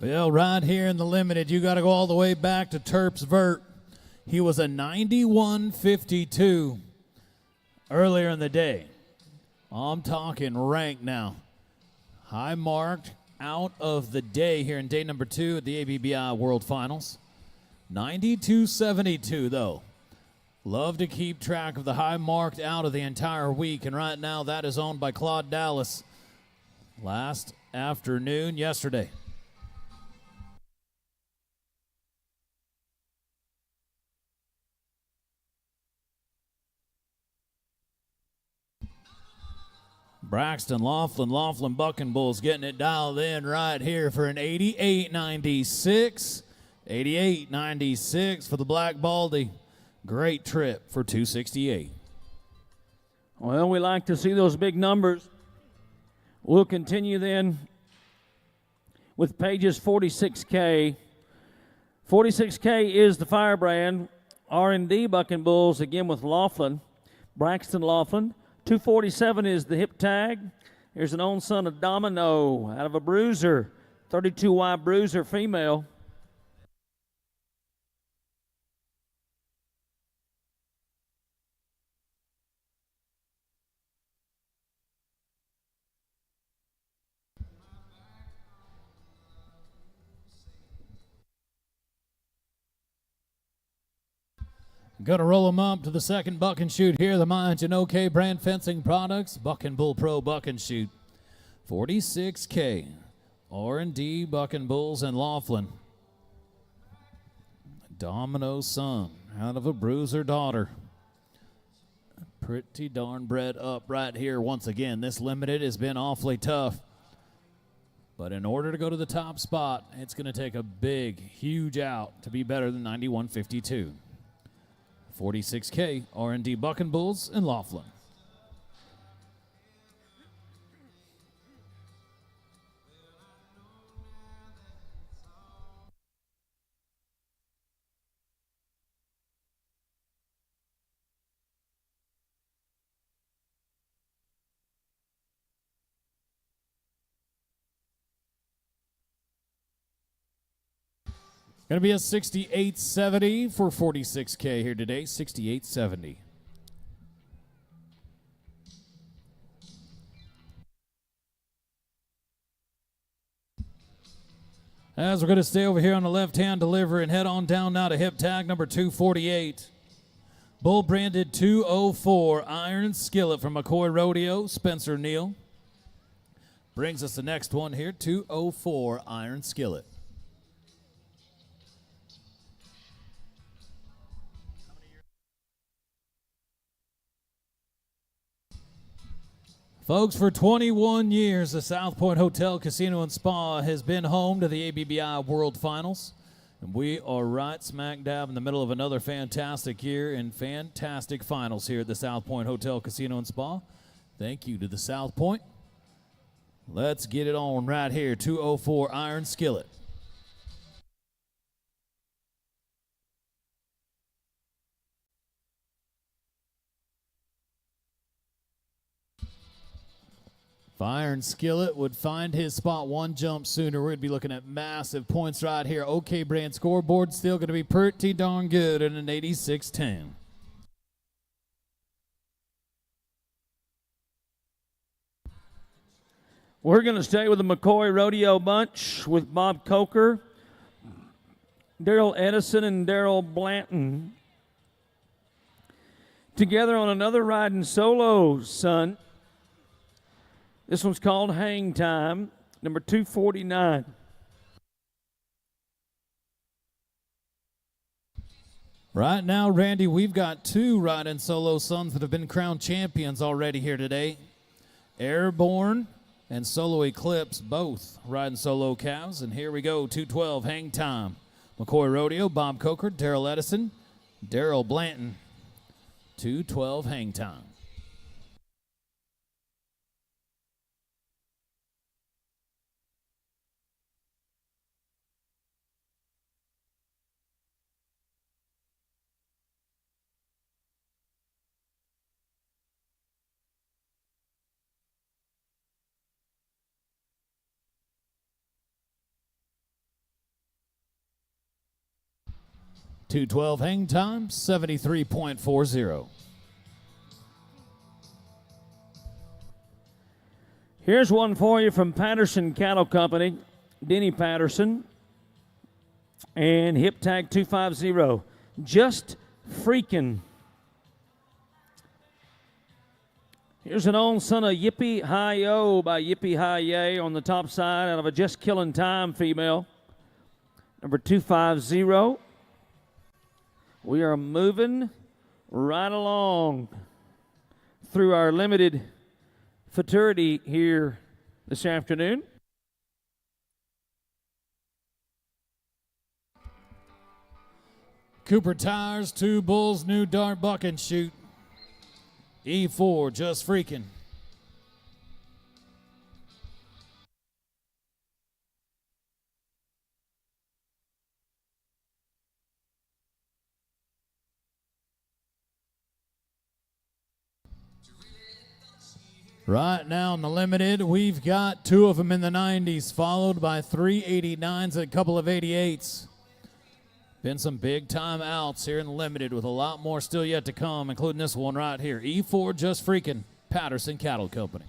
Speaker 1: Well, right here in the limited, you got to go all the way back to Terps Vert. He was a 91.52 earlier in the day. I'm talking rank now. High marked out of the day here in day number 2 at the ABBI World Finals. 92.72 though. Love to keep track of the high marked out of the entire week, and right now that is owned by Claude Dallas. Last afternoon, yesterday. Braxton Laughlin Bucking Bulls getting it dialed in right here for an 88.96. 88.96 for the Black Baldy. Great trip for 268.
Speaker 2: Well, we like to see those big numbers. We'll continue then with Page's 46K. 46K is the firebrand. R&D Bucking Bulls again with Laughlin. Braxton Laughlin. 247 is the hip tag. Here's an own son of Domino out of a Bruiser, 32Y Bruiser female.
Speaker 1: Going to roll them up to the second buck and shoot here. The Minds and OK brand fencing products. Bucking Bull Pro Buck and Shoot. 46K. R&D Bucking Bulls and Laughlin. Domino's son out of a Bruiser daughter. Pretty darn bred up right here. Once again, this limited has been awfully tough. But in order to go to the top spot, it's going to take a big, huge out to be better than 91.52. 46K, R&D Bucking Bulls and Laughlin. Going to be a 68.70 for 46K here today, 68.70. As we're going to stay over here on the left-hand delivery and head on down now to hip tag number 248. Bull branded 204 Iron Skillet from McCoy Rodeo, Spencer Neal. Brings us the next one here, 204 Iron Skillet. Folks, for 21 years, the Southpoint Hotel, Casino, and Spa has been home to the ABBI World Finals. And we are right smack dab in the middle of another fantastic year and fantastic finals here at the Southpoint Hotel, Casino, and Spa. Thank you to the Southpoint. Let's get it on right here, 204 Iron Skillet. If Iron Skillet would find his spot one jump sooner, we're going to be looking at massive points right here. OK brand scoreboard still going to be pretty darn good at an 86.10.
Speaker 2: We're going to stay with the McCoy Rodeo Bunch with Bob Coker, Daryl Edison, and Daryl Blanton. Together on another riding solo, son. This one's called Hang Time, number 249.
Speaker 1: Right now, Randy, we've got two riding solo sons that have been crowned champions already here today. Airborne and Solo Eclipse, both riding solo calves. And here we go, 212 Hang Time. McCoy Rodeo, Bob Coker, Daryl Edison, Daryl Blanton. 212 Hang Time. .212 hang time, 73.40.
Speaker 2: Here's one for you from Patterson Cattle Company, Denny Patterson, and hip tag 250. Just freaking. Here's an old son of Yippee Hi-Yo by Yippee Hi-Yay on the top side out of a Just Killing Time female. Number 250. We are moving right along through our limited futurity here this afternoon.
Speaker 1: Cooper Tires, Two Bulls, New Dart Buck and Shoot. E4, Just Freaking. Right now in the limited, we've got two of them in the 90s, followed by 389s and a couple of 88s. Been some big time outs here in the limited with a lot more still yet to come, including this one right here. E4 Just Freaking, Patterson Cattle Company.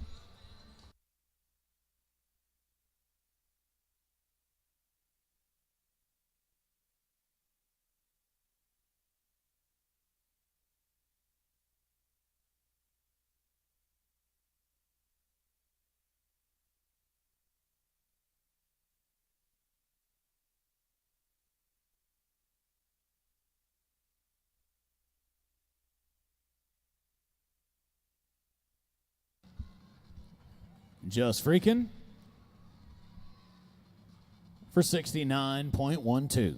Speaker 1: Just Freaking for 69.12.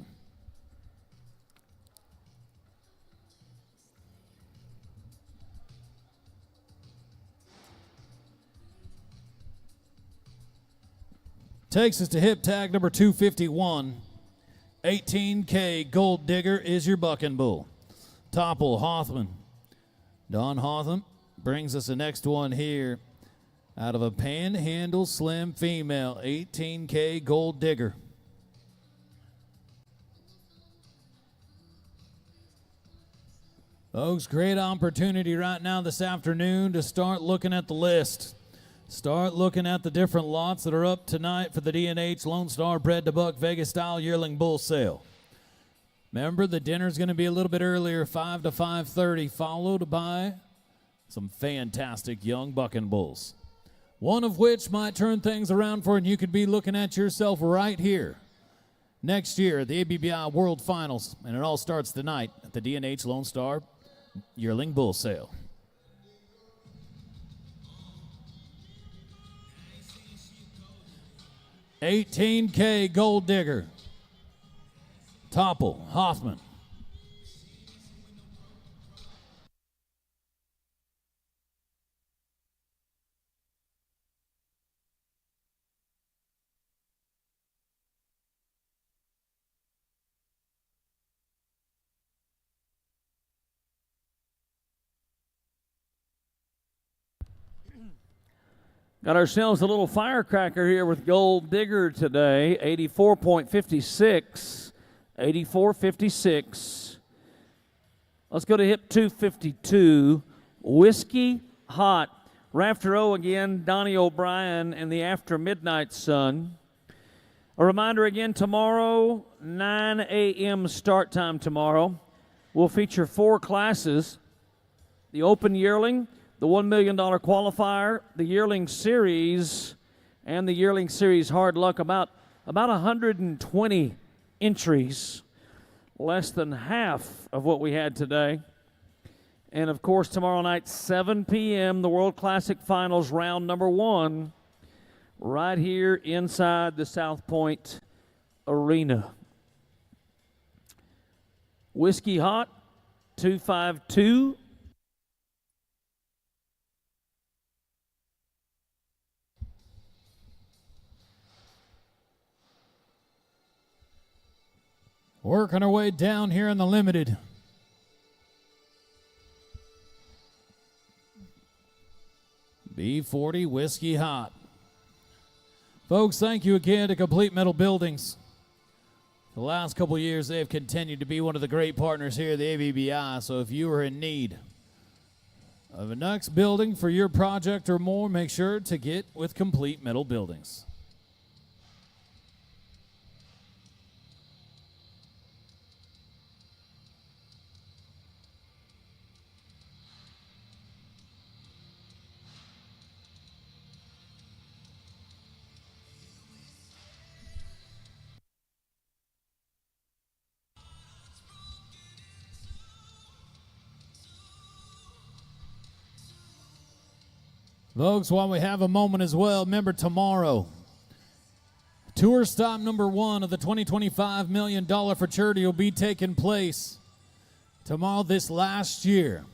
Speaker 1: Takes us to hip tag number 251. 18K Gold Digger is your bucking bull. Topple Hothman. Don Hotham brings us the next one here. Out of a Panhandle Slim female, 18K Gold Digger. Folks, great opportunity right now this afternoon to start looking at the list. Start looking at the different lots that are up tonight for the D&H Lone Star Bred to Buck Vegas Style Yearling Bull Sale. Remember, the dinner's going to be a little bit earlier, 5 to 5:30, followed by some fantastic young bucking bulls. One of which might turn things around for you, and you could be looking at yourself right here next year at the ABBI World Finals. And it all starts tonight at the D&H Lone Star Yearling Bull Sale. $18K Gold Digger. Topple Hoffman.
Speaker 2: Got ourselves a little firecracker here with Gold Digger today, 84.56, 84.56. Let's go to hip 252, Whiskey Hot. Rafter O again, Donnie O'Brien and the After Midnight Sun. A reminder again, tomorrow, 9 a.m. start time tomorrow. We'll feature 4 classes: the Open Yearling, the $1 million qualifier, the Yearling Series, and the Yearling Series Hard Luck. About 120 entries, less than half of what we had today. And, of course, tomorrow night, 7 p.m., the World Classic Finals, round number 1, right here inside the Southpoint Arena. Whiskey Hot, 252.
Speaker 1: Working our way down here in the limited. B40 Whiskey Hot. Folks, thank you again to Complete Metal Buildings. The last couple of years, they have continued to be one of the great partners here at the ABBI. So if you are in need of a next building for your project or more, make sure to get with Complete Metal Buildings. Folks, while we have a moment as well, remember tomorrow, tour stop number 1 of the $20-25 million for charity will be taking place. Tomorrow, this last year,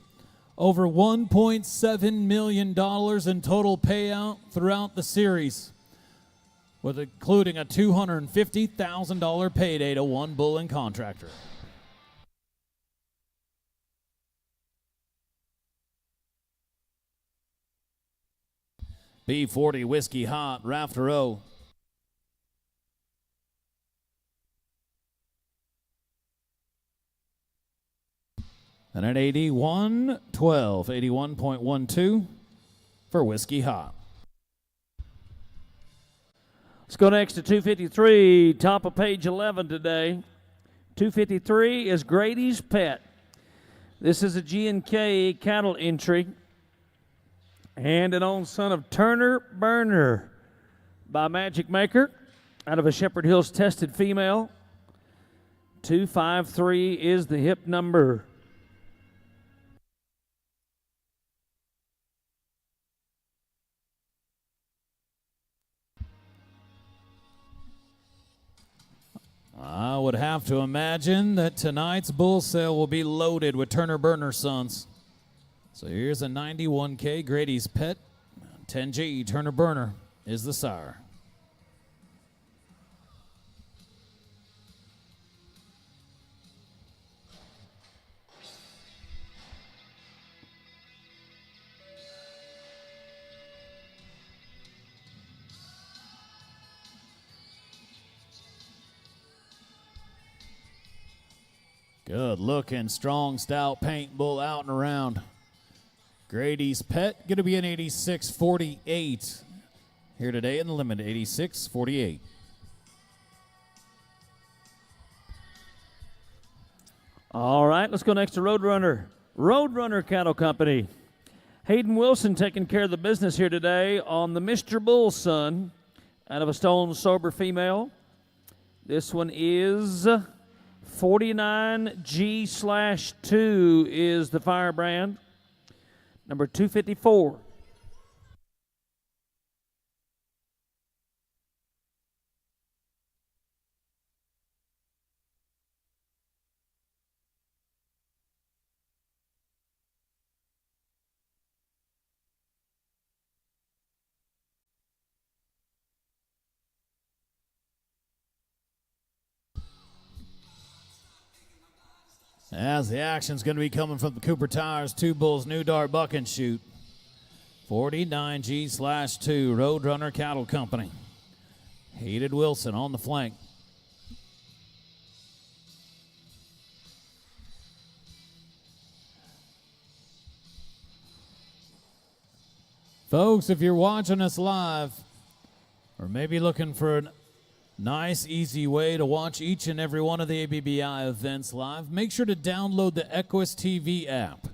Speaker 1: over $1.7 million in total payout throughout the series, with including a $250,000 payday to one bull and contractor. B40 Whiskey Hot, Rafter O. And at 81.12, 81.12 for Whiskey Hot.
Speaker 2: Let's go next to 253, top of page 11 today. 253 is Grady's Pet. This is a G&K cattle entry. And an own son of Turner Burner by Magic Maker out of a Shepherd Hills tested female. 253 is the hip number.
Speaker 1: I would have to imagine that tonight's bull sale will be loaded with Turner Burner sons. So here's a 91K Grady's Pet. 10G Turner Burner is the sire. Good looking, strong, stout paint bull out and around. Grady's Pet, going to be an 86.48 here today in the limit, 86.48.
Speaker 2: All right, let's go next to Roadrunner. Roadrunner Cattle Company. Hayden Wilson taking care of the business here today on the Mr. Bull Son out of a Stone Sober female. This one is 49G/2 is the firebrand. Number 254.
Speaker 1: As the action's going to be coming from the Cooper Tires, Two Bulls, New Dart, Buck and Shoot. 49G/2, Roadrunner Cattle Company. Hayden Wilson on the flank. Folks, if you're watching us live, or maybe looking for a nice, easy way to watch each and every one of the ABBI events live, make sure to download the Equus TV app.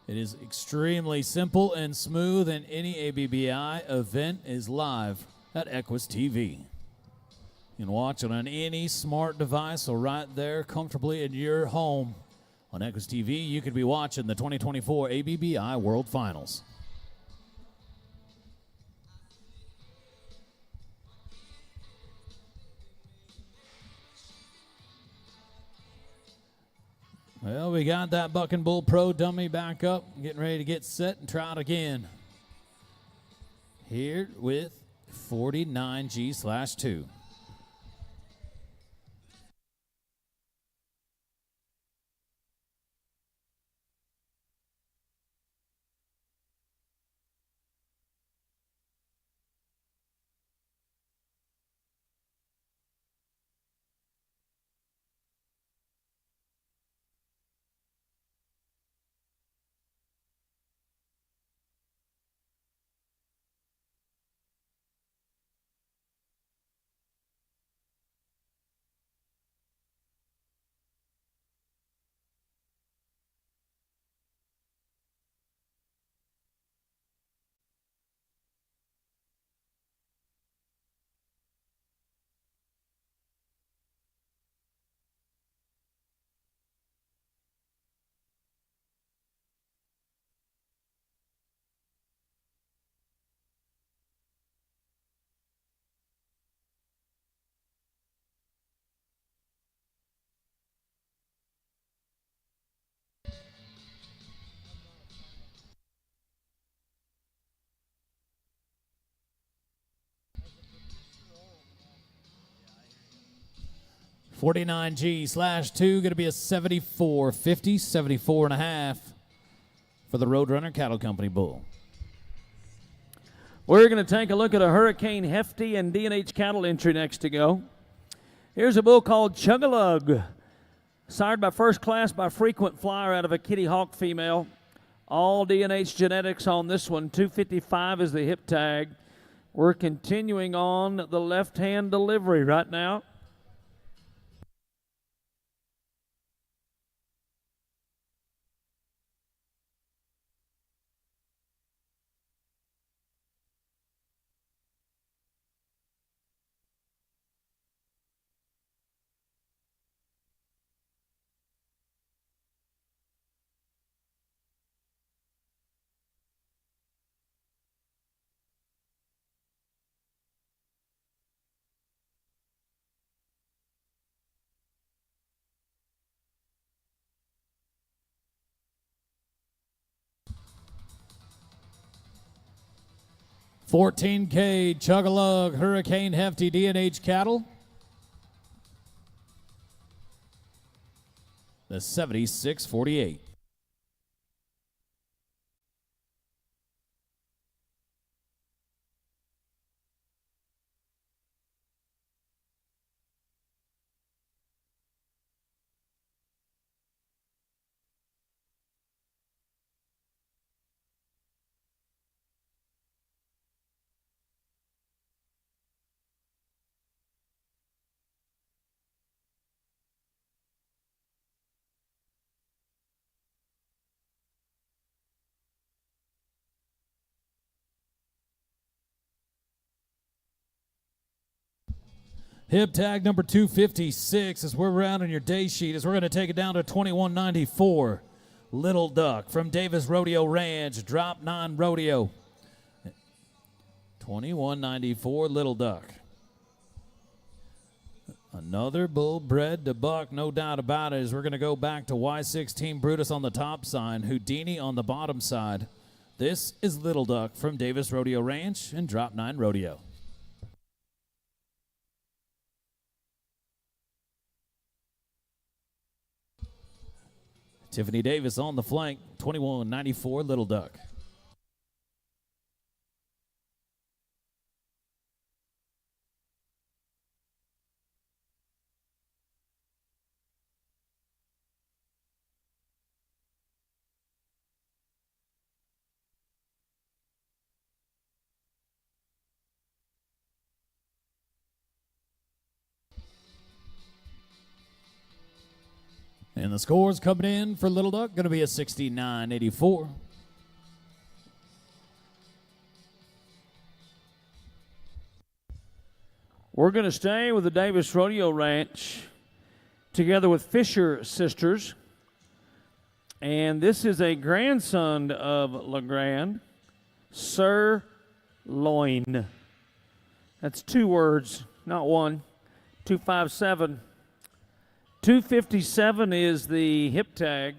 Speaker 1: It is extremely simple and smooth, and any ABBI event is live at Equus TV. You can watch it on any smart device or right there comfortably in your home. On Equus TV, you could be watching the 2024 ABBI World Finals. Well, we got that Buck and Bull Pro dummy back up, getting ready to get set and try it again. Here with 49G/2. $49G/2, going to be a 74.50, 74.5 for the Roadrunner Cattle Company bull.
Speaker 2: We're going to take a look at a Hurricane Hefty and D&H cattle entry next to go. Here's a bull called Chug-a-Lug, sired by First Class by Frequent Flyer out of a Kitty Hawk female. All D&H genetics on this one. 255 is the hip tag. We're continuing on the left-hand delivery right now.
Speaker 1: $14K Chug-a-Lug Hurricane Hefty D&H cattle. The 76.48. Hip tag number 256 as we're rounding your day sheet, as we're going to take it down to 21.94. Little Duck from Davis Rodeo Ranch, drop 9 rodeo. 21.94 Little Duck. Another bull bred to buck, no doubt about it, as we're going to go back to Y16 Brutus on the top side, Houdini on the bottom side. This is Little Duck from Davis Rodeo Ranch and drop 9 rodeo. Tiffany Davis on the flank, 21.94 Little Duck. And the scores coming in for Little Duck going to be a 69-84.
Speaker 2: We're going to stay with the Davis Rodeo Ranch together with Fisher Sisters. And this is a grandson of LeGrand, Sirloin. That's 2 words, not 1. 257. 257 is the hip tag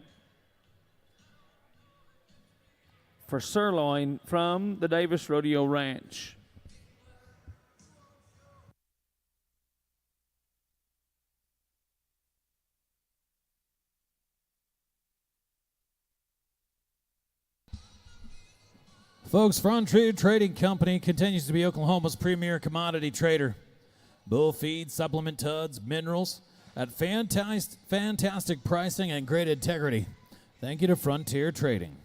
Speaker 2: for Sirloin from the Davis Rodeo Ranch.
Speaker 1: Folks, Frontier Trading Company continues to be Oklahoma's premier commodity trader. Bull feed, supplement tuds, minerals at fantastic pricing and great integrity. Thank you to Frontier Trading.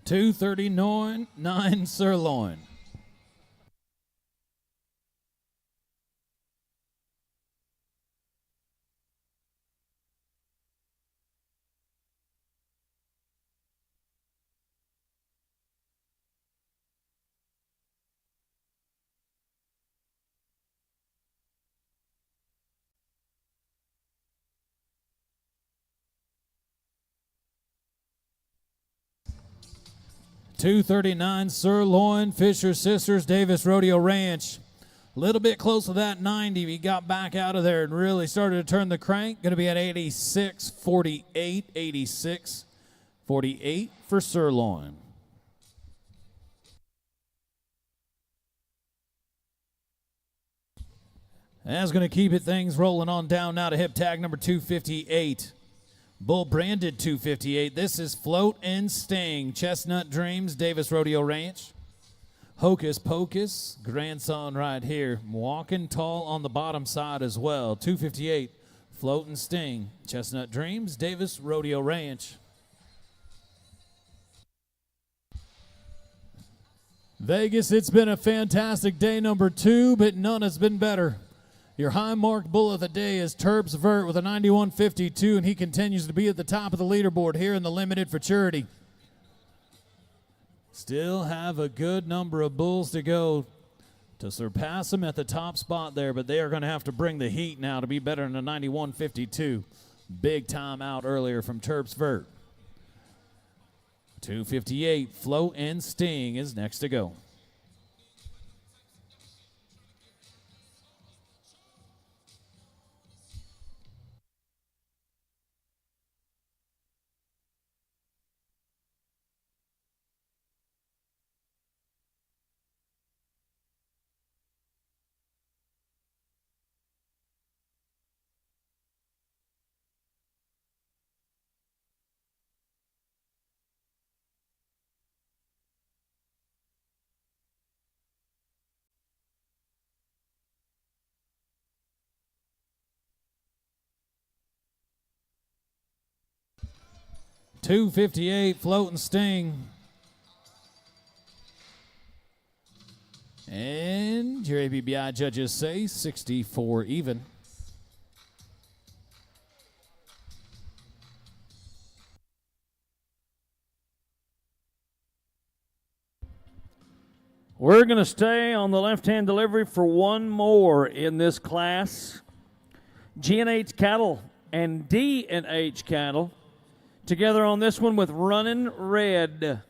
Speaker 1: $239.9 sirloin. $239 sirloin, Fisher Sisters, Davis Rodeo Ranch. A little bit close to that 90. He got back out of there and really started to turn the crank. Going to be at 86-48, 86-48 for sirloin. That's going to keep things rolling on down now to hip tag number 258. Bull branded 258. This is Float and Sting. Chestnut Dreams, Davis Rodeo Ranch. Hocus Pocus, grandson right here. Walking tall on the bottom side as well. 258, Float and Sting. Chestnut Dreams, Davis Rodeo Ranch. Vegas, it's been a fantastic day number 2, but none has been better. Your high mark bull of the day is Terps Vert with a 91.52, and he continues to be at the top of the leaderboard here in the Limited Futurity. Still have a good number of bulls to go to surpass him at the top spot there, but they are going to have to bring the heat now to be better than a 91.52. Big time out earlier from Terps Vert. 258, Float and Sting is next to go. $258, Float and Sting. And your ABBI judges say 64 even.
Speaker 2: We're going to stay on the left-hand delivery for one more in this class. G&H Cattle and D&H Cattle together on this one with Runnin' Red.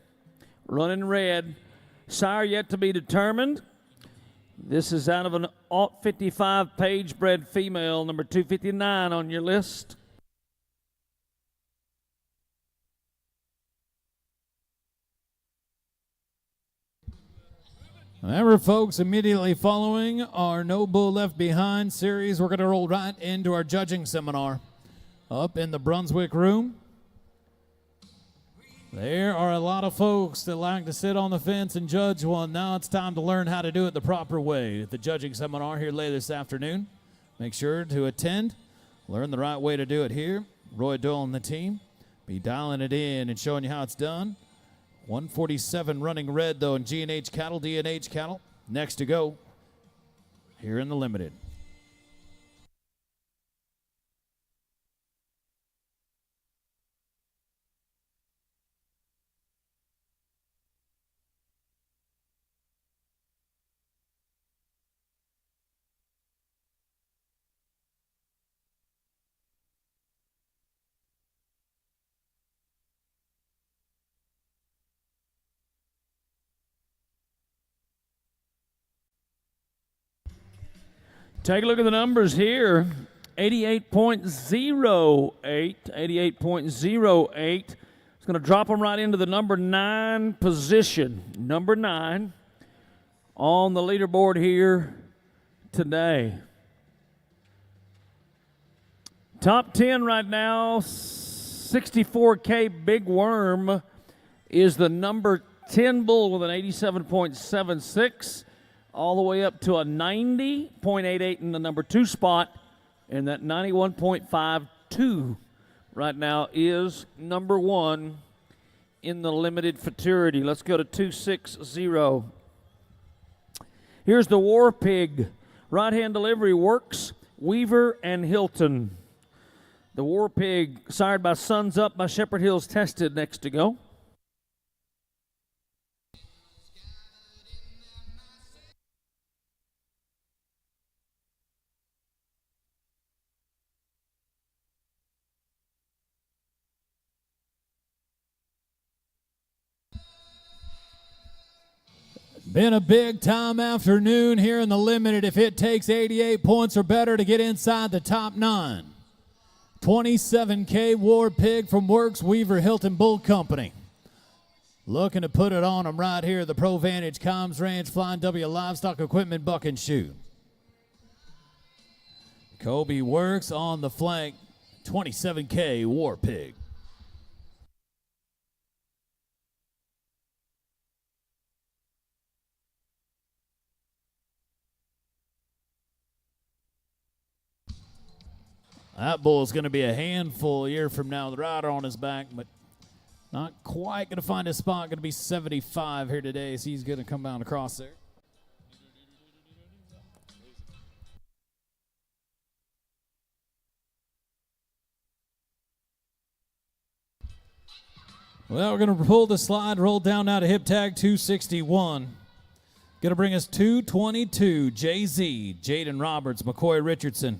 Speaker 2: Runnin' Red. Sire yet to be determined. This is out of an 55 page bred female, number 259 on your list.
Speaker 1: Remember, folks, immediately following our No Bull Left Behind series, we're going to roll right into our judging seminar up in the Brunswick room. There are a lot of folks that like to sit on the fence and judge one. Now it's time to learn how to do it the proper way at the judging seminar here later this afternoon. Make sure to attend, learn the right way to do it here. Roy Doyle and the team be dialing it in and showing you how it's done. 147 running red, though, in G&H Cattle, D&H Cattle. Next to go here in the Limited.
Speaker 2: Take a look at the numbers here. 88.08. 88.08. It's going to drop them right into the number 9 position. Number 9 on the leaderboard here today. Top 10 right now, 64K Big Worm is the number 10 bull with an 87.76. All the way up to a 90.88 in the number 2 spot, and that 91.52 right now is number 1 in the Limited Futurity. Let's go to 260. Here's the War Pig. Right-hand delivery works. Weaver and Hilton. The War Pig, sired by Sons Up by Shepherd Hills, tested next to go.
Speaker 1: Been a big time afternoon here in the Limited if it takes 88 points or better to get inside the top 9. 27K War Pig from Works Weaver Hilton Bull Company. Looking to put it on them right here, the Pro Vantage Comms Ranch Flying W Livestock Equipment Buck and Shoe. Kobe Works on the flank, 27K War Pig. That bull's going to be a handful a year from now. The rider on his back, but not quite going to find his spot. Going to be 75 here today, so he's going to come down across there. Well, we're going to pull the slide, roll down now to hip tag 261. Going to bring us 222, Jay-Z, Jaden Roberts, McCoy Richardson.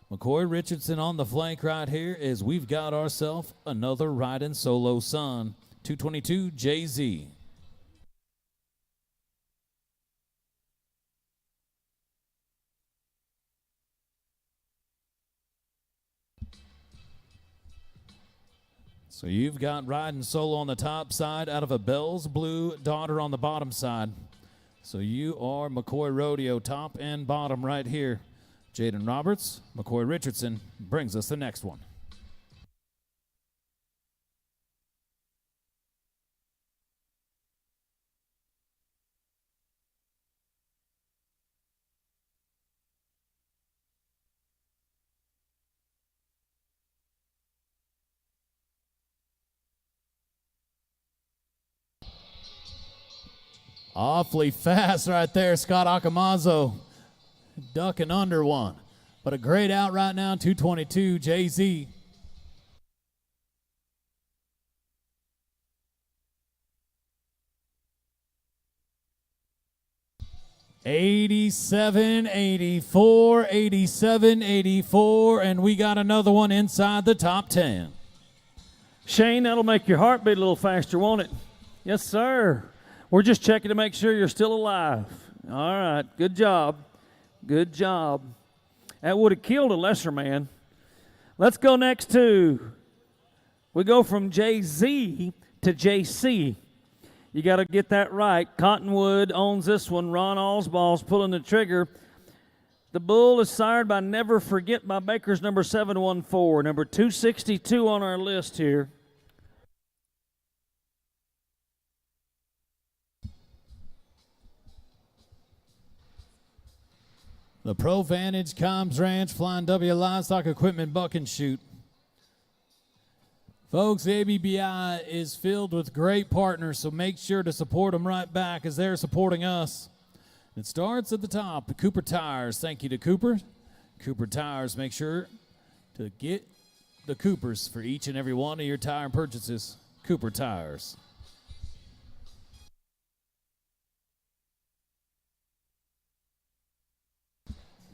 Speaker 1: McCoy Richardson on the flank right here as we've got ourselves another riding solo son. 222, Jay-Z. So you've got riding solo on the top side out of a Bell's Blue Daughter on the bottom side. So you are McCoy Rodeo top and bottom right here. Jaden Roberts, McCoy Richardson brings us the next one. Awfully fast right there, Scott Akamazo. Ducking under one. But a great out right now, 222, Jay-Z. $87, $84, $87, $84, and we got another one inside the top 10.
Speaker 2: Shane, that'll make your heart beat a little faster, won't it? Yes, sir. We're just checking to make sure you're still alive. All right, good job. Good job. That would have killed a lesser man. Let's go next to, we go from JZ to JC. You got to get that right. Cottonwood owns this one. Ron Allsball's pulling the trigger. The bull is sired by Never Forget by Baker's number 714, number 262 on our list here.
Speaker 1: The Pro Vantage Combs Ranch Flying W Livestock Equipment Buck and Shoot. Folks, the ABBI is filled with great partners, so make sure to support them right back as they're supporting us. It starts at the top, the Cooper Tires. Thank you to Cooper. Cooper Tires, make sure to get the Coopers for each and every one of your tire purchases. Cooper Tires.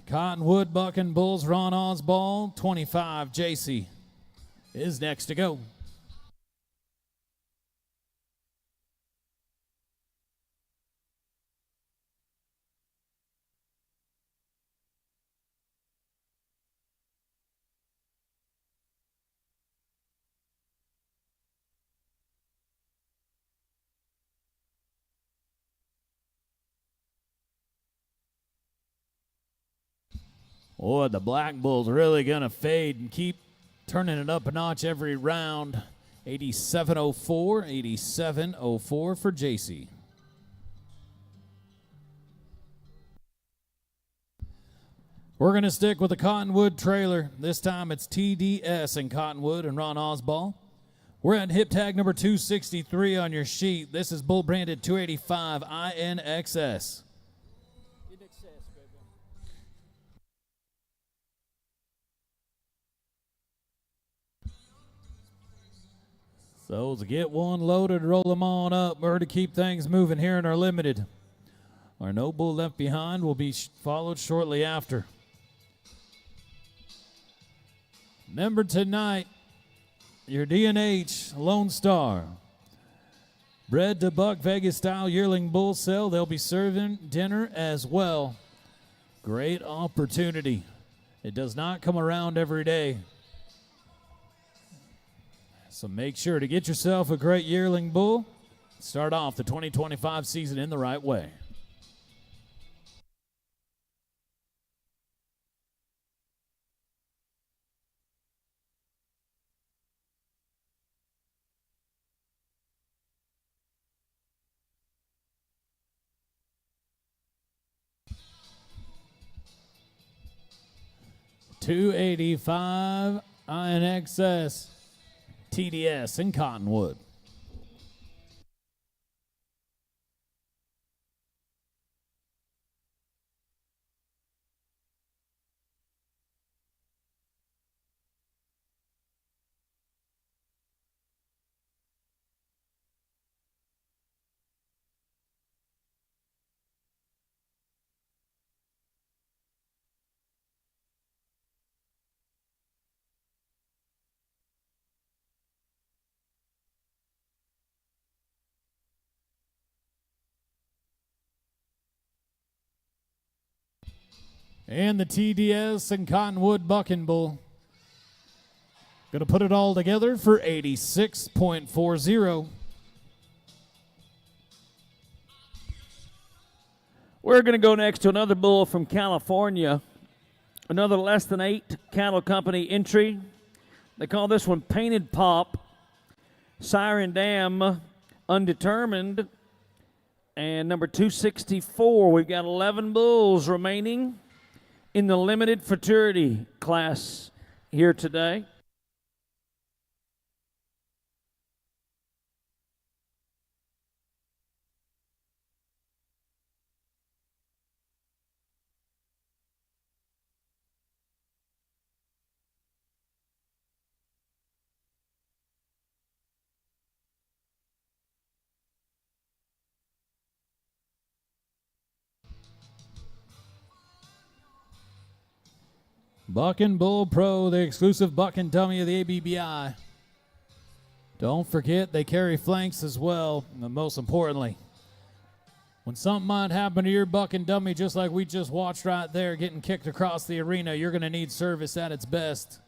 Speaker 1: Cottonwood Buck and Bulls, Ron Osbald, 25, JC, is next to go. Boy, the Black Bull's really going to fade and keep turning it up a notch every round. 87.04, 87.04 for JC. We're going to stick with the Cottonwood trailer. This time it's TDS and Cottonwood and Ron Osbald. We're at hip tag number 263 on your sheet. This is bull branded 285 INXS. So to get one loaded, roll them on up. We're to keep things moving here in our limited. Our No Bull Left Behind will be followed shortly after. Remember tonight, your D&H Lone Star. Bred to Buck Vegas style yearling bull sale. They'll be serving dinner as well. Great opportunity. It does not come around every day. So make sure to get yourself a great yearling bull. Start off the 2025 season in the right way. $285 INXS. TDS in Cottonwood. And the TDS and Cottonwood Bucking Bull. Going to put it all together for 86.40.
Speaker 2: We're going to go next to another bull from California. Another less than 8 cattle company entry. They call this one Painted Pop. Siren Dam, undetermined. And number 264. We've got 11 bulls remaining in the limited futurity class here today.
Speaker 1: Buck and Bull Pro, the exclusive buck and dummy of the ABBI. Don't forget they carry flanks as well, and most importantly, When something might happen to your bucking dummy, just like we just watched right there, getting kicked across the arena, you're going to need service at its best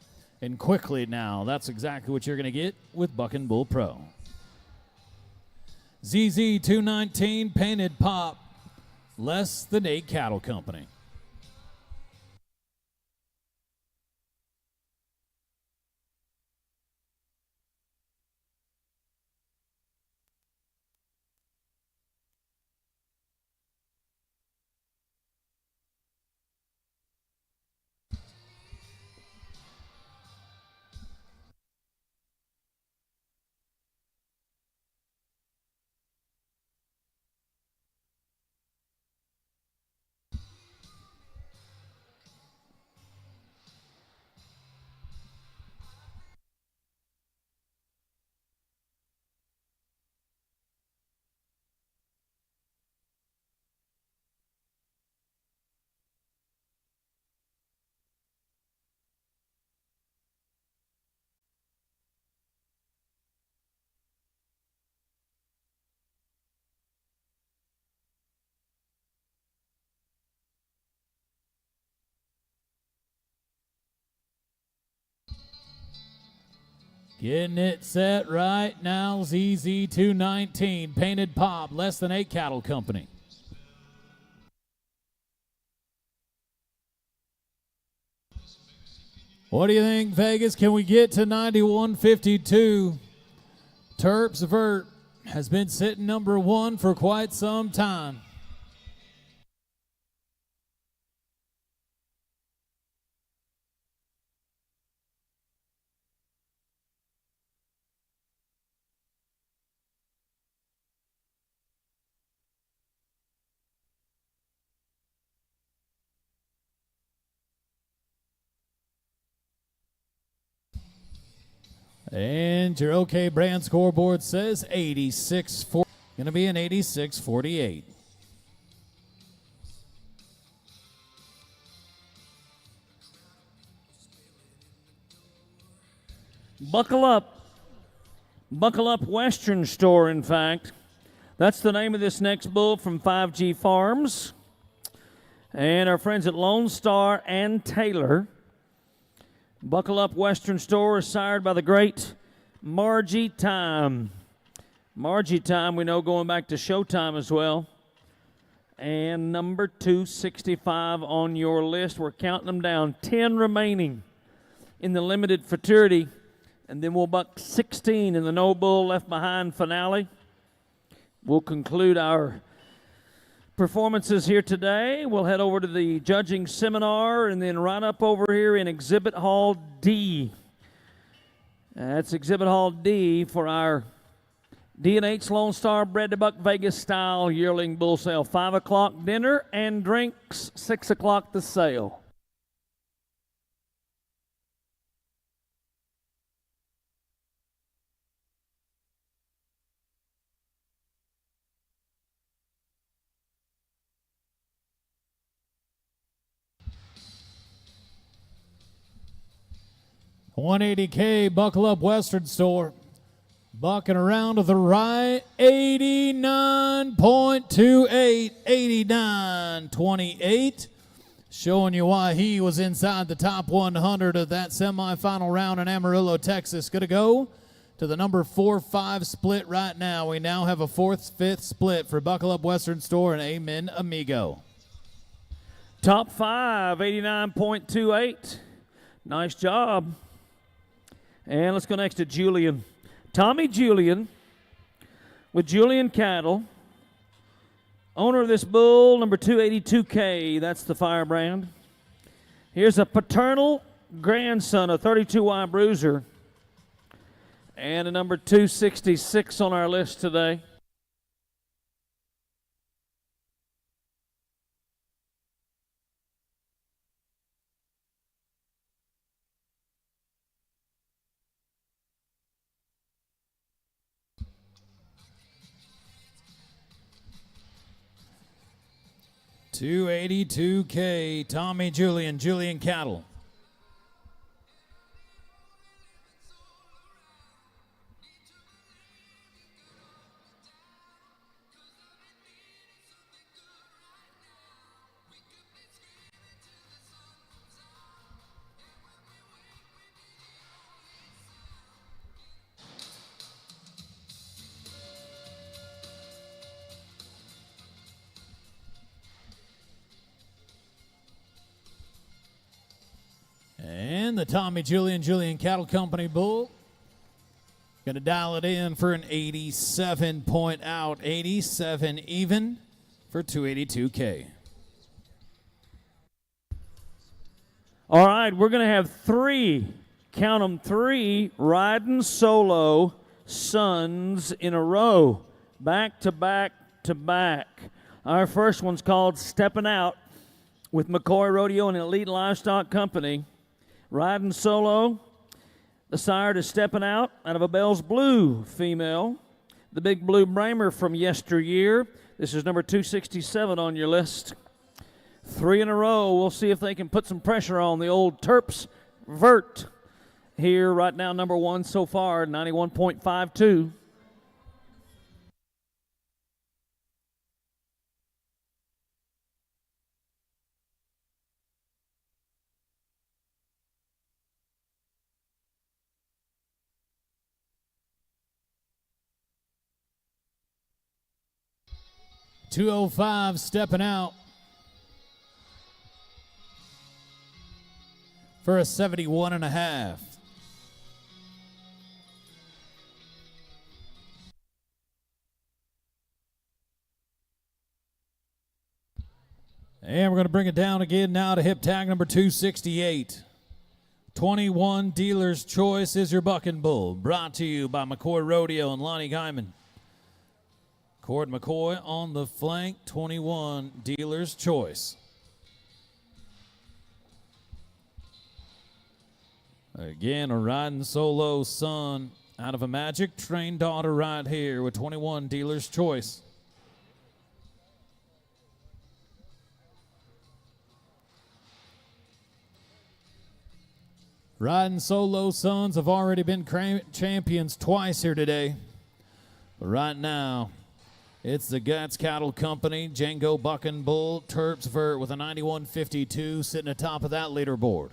Speaker 1: and quickly now. That's exactly what you're going to get with Bucking Bull Pro. ZZ 219 Painted Pop, less than 8 Cattle Company. Getting it set right now, ZZ 219 Painted Pop, less than 8 Cattle Company. What do you think, Vegas? Can we get to 91.52? Terps Vert has been sitting number 1 for quite some time. And your OK brand scoreboard says 86-40. Going to be an 86-48.
Speaker 2: Buckle up. Buckle Up Western Store, in fact. That's the name of this next bull from 5G Farms. And our friends at Lone Star and Taylor. Buckle Up Western Store is sired by the great Margie Time. Margie Time, we know, going back to Showtime as well. And number 265 on your list. We're counting them down. 10 remaining in the limited futurity. And then we'll buck 16 in the No Bull Left Behind finale. We'll conclude our performances here today. We'll head over to the judging seminar and then right up over here in Exhibit Hall D. That's Exhibit Hall D for our D&H Lone Star Bred to Buck Vegas style yearling bull sale. 5 o'clock dinner and drinks, 6 o'clock the sale.
Speaker 1: $180K, Buckle Up Western Store. Bucking around to the right, 89.28, 89.28. Showing you why he was inside the top 100 of that semifinal round in Amarillo, Texas. Going to go to the number 4-5 split right now. We now have a 4th-5th split for Buckle Up Western Store and Amen Amigo.
Speaker 2: Top 5, 89.28. Nice job. And let's go next to Julian. Tommy Julian with Julian Cattle. Owner of this bull, number 282K. That's the firebrand. Here's a paternal grandson, a 32Y bruiser. And a number 266 on our list today.
Speaker 1: $282K, Tommy Julian, Julian Cattle. the Tommy Julian Cattle Company bull. Going to dial it in for an 87 point out, 87 even for 282K.
Speaker 2: All right, we're going to have three, count them, three riding solo sons in a row, back to back to back. Our first one's called Steppin' Out with McCoy Rodeo and Elite Livestock Company. Riding solo, the sire to Steppin' Out of a Bell's Blue female. The Big Blue Bramer from yesteryear. This is number 267 on your list. Three in a row. We'll see if they can put some pressure on the old Terps Vert here right now. Number one so far, 91.52.
Speaker 1: .205 stepping out for a 71 and a half. And we're going to bring it down again now to hip tag number 268. 21 Dealer's Choice is your bucking bull. Brought to you by McCoy Rodeo and Lonnie Guyman. Cord McCoy on the flank, 21 Dealer's Choice. Again, a riding solo son out of a Magic Train daughter right here with 21 Dealer's Choice. Riding solo sons have already been champions twice here today. But right now, it's the Guts Cattle Company, Django Bucking Bull, Terps Vert with a 91.52 sitting atop of that leaderboard.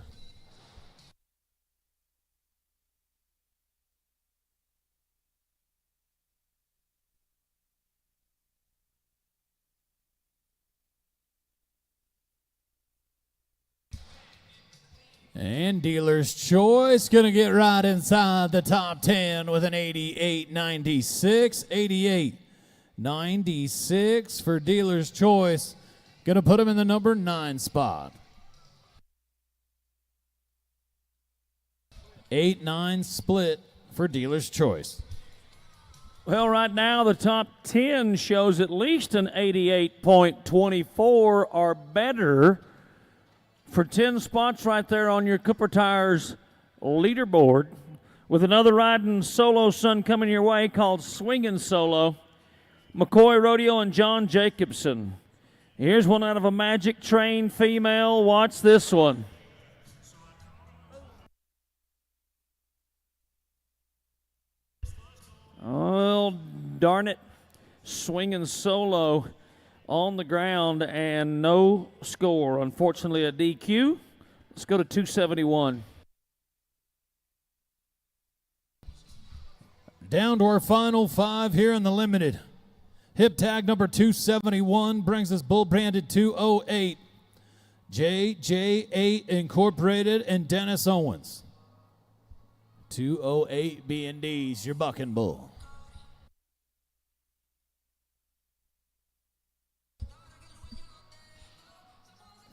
Speaker 1: And Dealer's Choice going to get right inside the top 10 with an 88.96. 88.96 for Dealer's Choice. Going to put him in the number 9 spot. 8-9 split for Dealer's Choice.
Speaker 2: Well, right now the top 10 shows at least an 88.24 or better for 10 spots right there on your Cooper Tires leaderboard, with another riding solo son coming your way called Swingin' Solo. McCoy Rodeo and John Jacobson. Here's one out of a Magic Train female. Watch this one. Oh, darn it. Swinging solo on the ground and no score. Unfortunately, a DQ. Let's go to 271.
Speaker 1: Down to our final 5 here in the limited. Hip tag number 271 brings us bull branded 208. JJ8 Incorporated and Dennis Owens. 208 B&D's your bucking bull.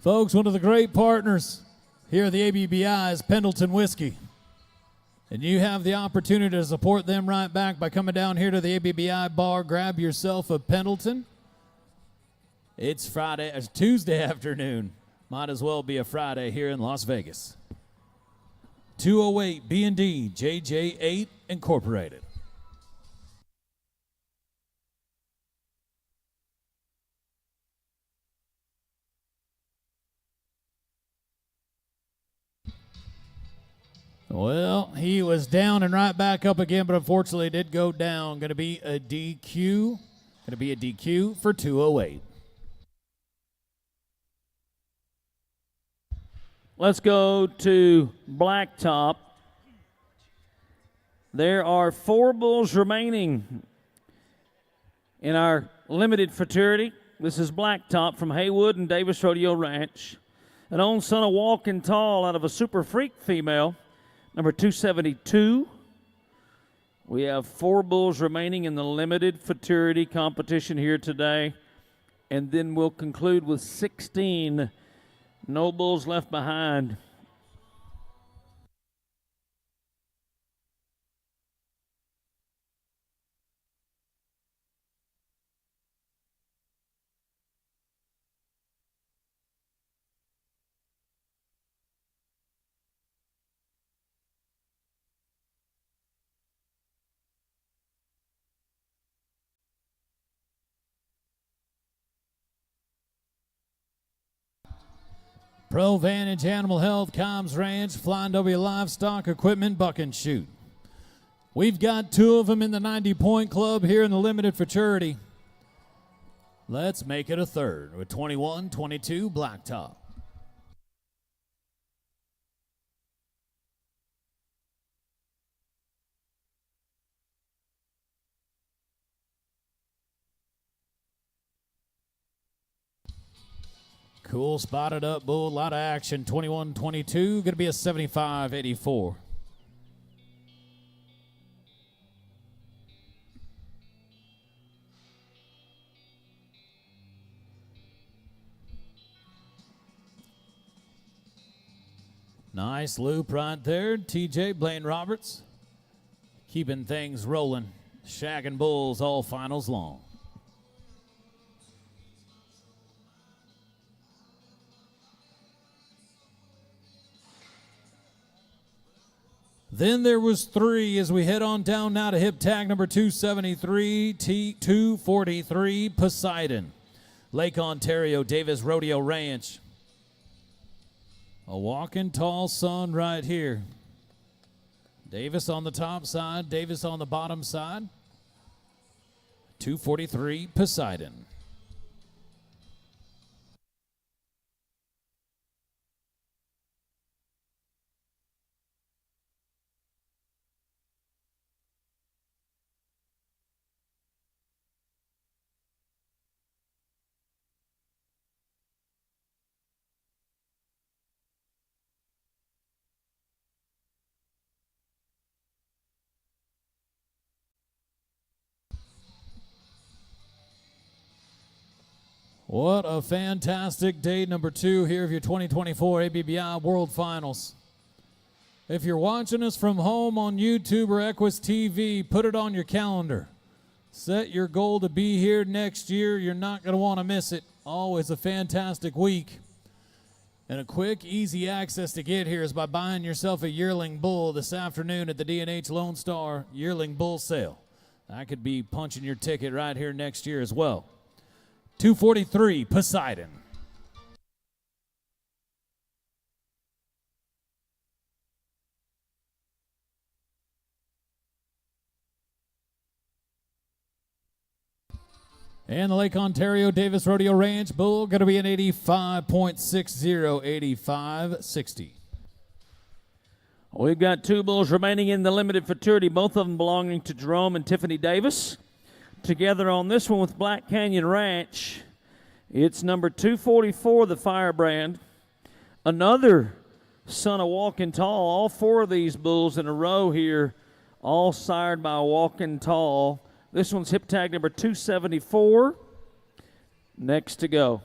Speaker 1: Folks, one of the great partners here at the ABBI is Pendleton Whiskey. And you have the opportunity to support them right back by coming down here to the ABBI bar. Grab yourself a Pendleton. It's Tuesday afternoon. Might as well be a Friday here in Las Vegas. 208 B&D JJ8 Incorporated. Well, he was down and right back up again, but unfortunately did go down. Going to be a DQ. Going to be a DQ for 208.
Speaker 2: Let's go to Blacktop. There are 4 bulls remaining in our limited futurity. This is Blacktop from Haywood and Davis Rodeo Ranch. An own son of Walking Tall out of a Super Freak female, number 272. We have 4 bulls remaining in the limited futurity competition here today. And then we'll conclude with 16. No bulls left behind.
Speaker 1: Pro Vantage Animal Health, Cobbs Ranch, Flying W Livestock Equipment, Buck and Shoot. We've got 2 of them in the 90-point club here in the limited futurity. Let's make it a third with 21-22 Blacktop. Cool, spotted up bull, a lot of action. 21-22, gonna be a 75-84. Nice loop right there. TJ Blaine Roberts keeping things rolling. Shagging bulls all finals long. Then there was 3 as we head on down now to hip tag number 273, T243, Poseidon. Lake Ontario, Davis Rodeo Ranch. A walking tall son right here. Davis on the top side, Davis on the bottom side. 243, Poseidon. What a fantastic day number 2 here of your 2024 ABBI World Finals. If you're watching us from home on YouTube or Equus TV, put it on your calendar. Set your goal to be here next year. You're not going to want to miss it. Always a fantastic week. And a quick, easy access to get here is by buying yourself a yearling bull this afternoon at the D&H Lone Star Yearling Bull Sale. That could be punching your ticket right here next year as well. 243, Poseidon. And the Lake Ontario Davis Rodeo Ranch bull going to be an 85.60, 85.60.
Speaker 2: We've got 2 bulls remaining in the limited futurity, both of them belonging to Jerome and Tiffany Davis. Together on this one with Black Canyon Ranch, it's number 244, the Firebrand. Another son of Walking Tall. All 4 of these bulls in a row here, all sired by Walking Tall. This one's hip tag number 274. Next to go.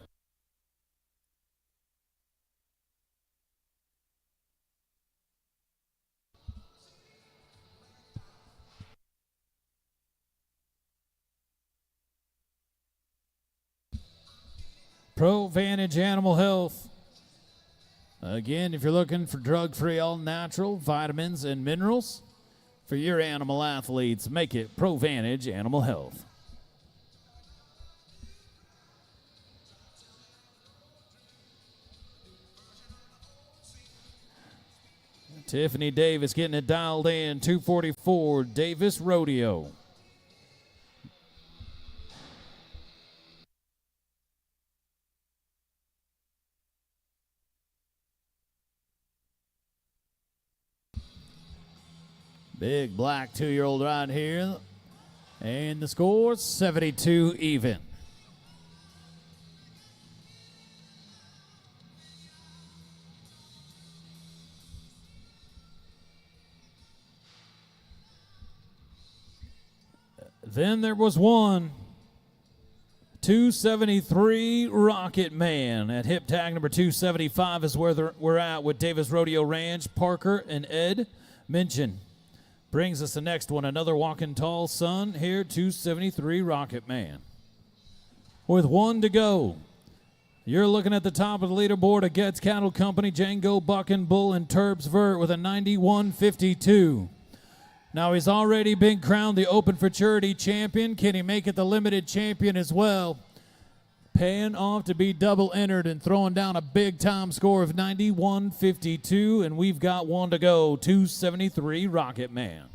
Speaker 1: Pro Vantage Animal Health. Again, if you're looking for drug-free, all-natural vitamins and minerals for your animal athletes, make it Pro Vantage Animal Health. Tiffany Davis getting it dialed in, 244, Davis Rodeo. Big black 2-year-old right here. And the score, 72 even. Then there was one. 273 Rocket Man at hip tag number 275 is where we're at with Davis Rodeo Ranch. Parker and Ed Minchin brings us the next one. Another walking tall son here, 273 Rocket Man. With one to go, you're looking at the top of the leaderboard of Getz Cattle Company, Django Buck and Bull, and Turbs Vert with a 91.52. Now he's already been crowned the Open Futurity champion. Can he make it the limited champion as well? Paying off to be double entered and throwing down a big time score of 91.52, and we've got one to go. 273 Rocket Man.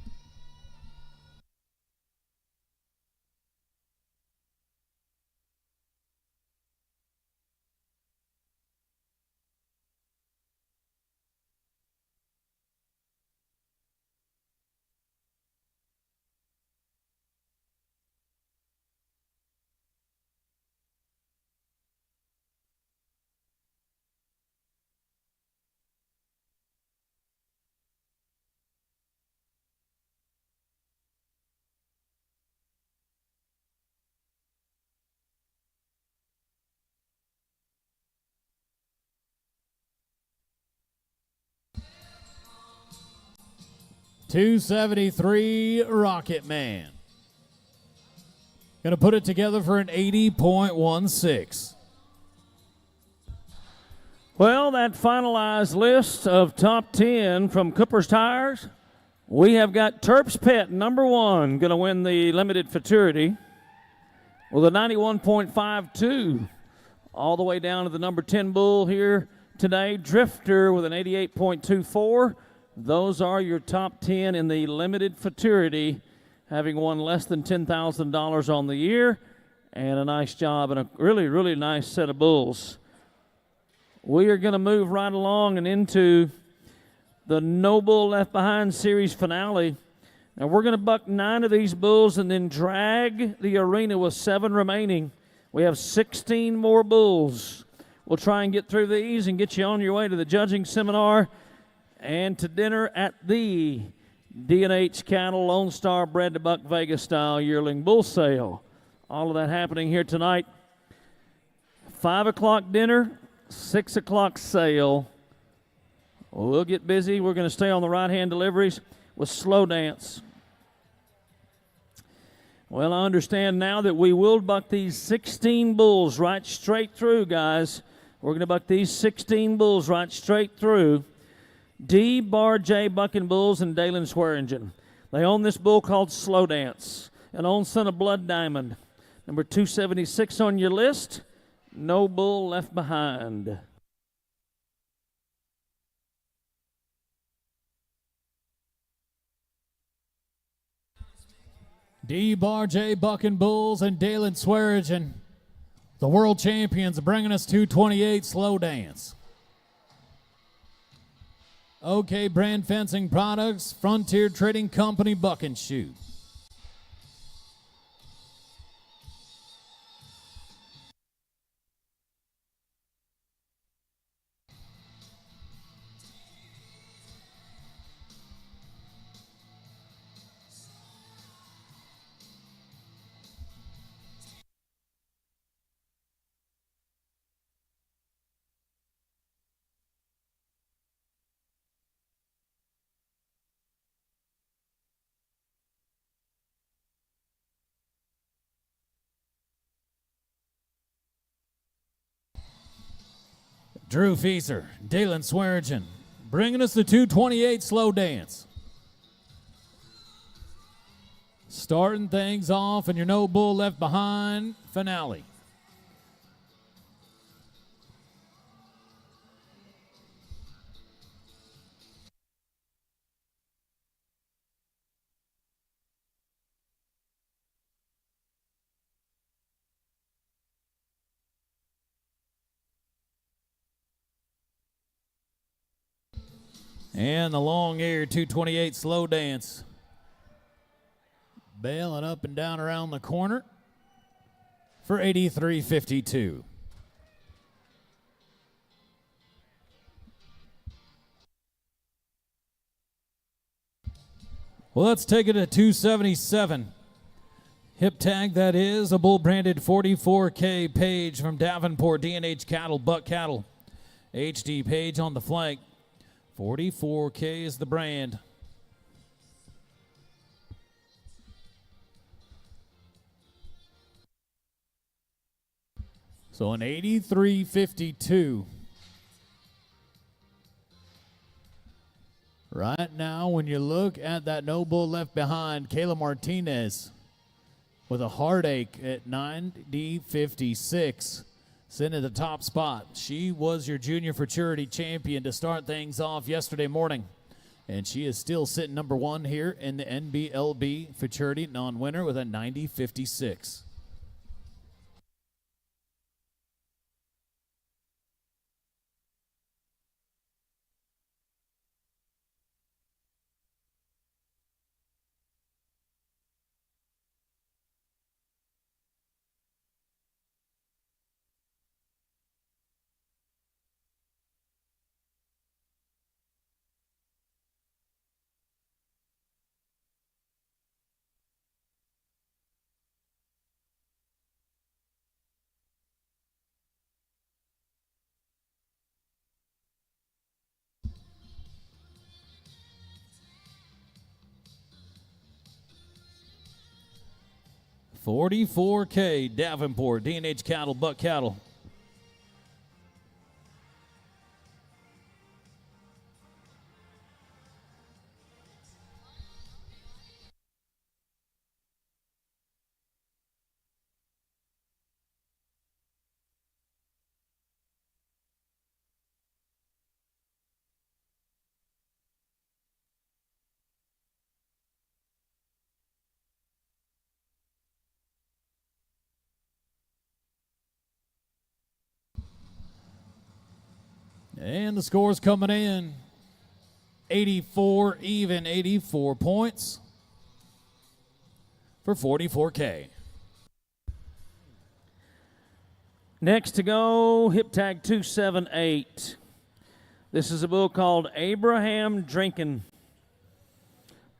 Speaker 1: .273 Rocket Man. Going to put it together for an 80.16.
Speaker 2: Well, that finalized list of top 10 from Cooper's Tires, we have got Terps Pet, number 1, going to win the Limited Futurity with a 91.52. All the way down to the number 10 bull here today, Drifter with an 88.24. Those are your top 10 in the Limited Futurity, having won less than $10,000 on the year, and a nice job and a really, really nice set of bulls. We are going to move right along and into the No Bull Left Behind series finale. Now we're going to buck 9 of these bulls and then drag the arena with 7 remaining. We have 16 more bulls. We'll try and get through these and get you on your way to the judging seminar and to dinner at the D&H Cattle Lone Star Bred to Buck Vegas style yearling bull sale. All of that happening here tonight. 5 o'clock dinner, 6 o'clock sale. We'll get busy. We're going to stay on the right-hand deliveries with slow dance. Well, I understand now that we will buck these 16 bulls right straight through, guys. We're going to buck these 16 bulls right straight through. D. Bar J. Bucking Bulls and Dalen Swearingen. They own this bull called Slow Dance, an own son of Blood Diamond. Number 276 on your list, No Bull Left Behind.
Speaker 1: D. Bar J. Bucking Bulls and Dalen Swearingen, the world champions, bringing us 228 Slow Dance. OK Brand Fencing Products, Frontier Trading Company, Buck and Shoot. Drew Fieser, Dalen Swearingen, bringing us the 228 Slow Dance. Starting things off in your No Bull Left Behind finale. And the long air 228 Slow Dance. Bailing up and down around the corner for 83.52. Well, let's take it to 277. Hip tag, that is, a bull branded 44K Page from Davenport, D&H Cattle, Buck Cattle. HD Page on the flank. 44K is the brand. So an 83.52. Right now, when you look at that no bull left behind, Kayla Martinez with a heartache at 90.56, sitting at the top spot. She was your junior futurity champion to start things off yesterday morning, and she is still sitting number one here in the NBLB futurity non-winner with a 90.56. $44K, Davenport, D&H Cattle, Buck Cattle. And the score's coming in. 84 even, 84 points for 44K.
Speaker 2: Next to go, hip tag 278. This is a bull called Abraham Drinkin'.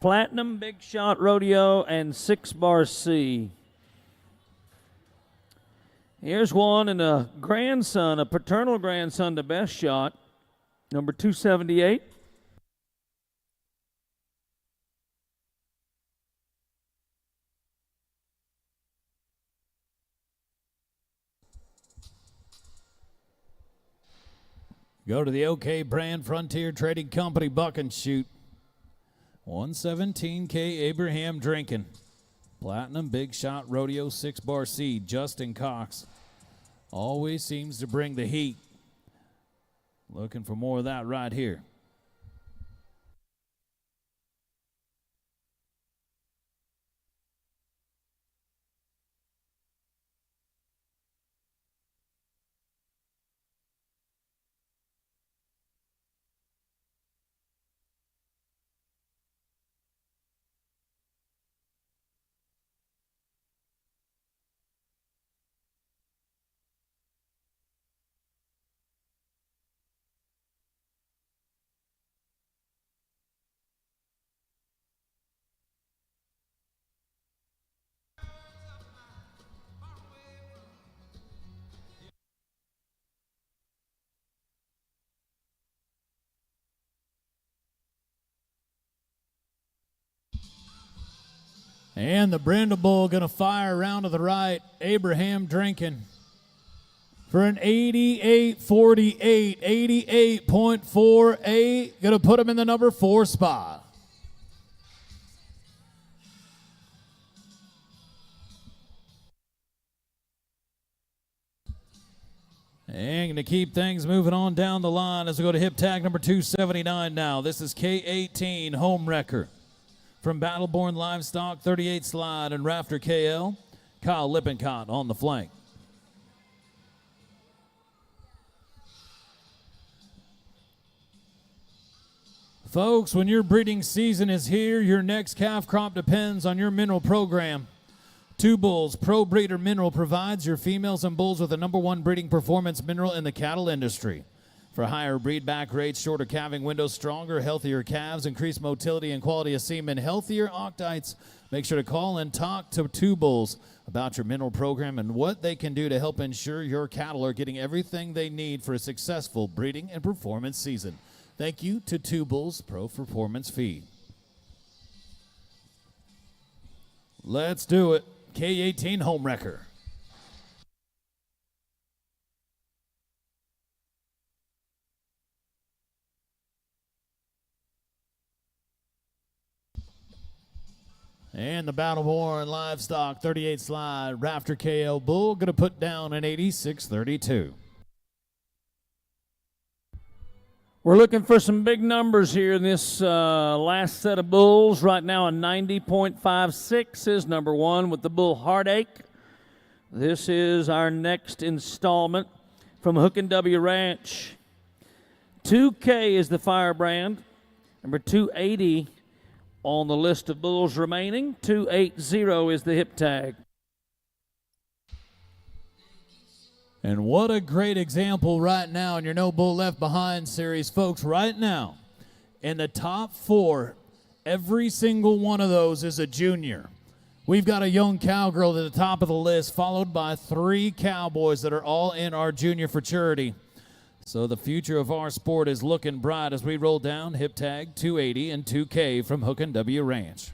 Speaker 2: Platinum, Big Shot Rodeo, and 6-bar C. Here's one and a grandson, a paternal grandson to Best Shot, number 278.
Speaker 1: Go to the OK Brand Frontier Trading Company Buck and Shoot. 117K Abraham Drinkin'. Platinum, Big Shot, Rodeo, 6-bar C. Justin Cox always seems to bring the heat. Looking for more of that right here. And the Brindle Bull going to fire around to the right. Abraham Drinkin' for an 88.48, 88.48. Going to put him in the number 4 spot. And going to keep things moving on down the line as we go to hip tag number 279 now. This is K18 Home Wrecker. From Battleborn Livestock, 38 Slide and Rafter KL, Kyle Lippincott on the flank. Folks, when your breeding season is here, your next calf crop depends on your mineral program. Two Bulls Pro Breeder Mineral provides your females and bulls with the #1 breeding performance mineral in the cattle industry. For higher breed back rates, shorter calving windows, stronger, healthier calves, increased motility and quality of semen, healthier octites, make sure to call and talk to Two Bulls about your mineral program and what they can do to help ensure your cattle are getting everything they need for a successful breeding and performance season. Thank you to Two Bulls Pro Performance Feed. Let's do it. K18 Home Wrecker. And the Battle-Born Livestock 38 slide Rafter KO Bull going to put down an 86.32.
Speaker 2: We're looking for some big numbers here in this last set of bulls. Right now, a 90.56 is number one with the bull Heartache. This is our next installment from Hook and W Ranch. 2K is the firebrand. Number 280 on the list of bulls remaining. 280 is the hip tag.
Speaker 1: And what a great example right now in your No Bull Left Behind series, folks. Right now, in the top four, every single one of those is a junior. We've got a young cowgirl at the top of the list, followed by 3 cowboys that are all in our junior futurity. So the future of our sport is looking bright as we roll down hip tag 280 and 2K from Hook and W Ranch.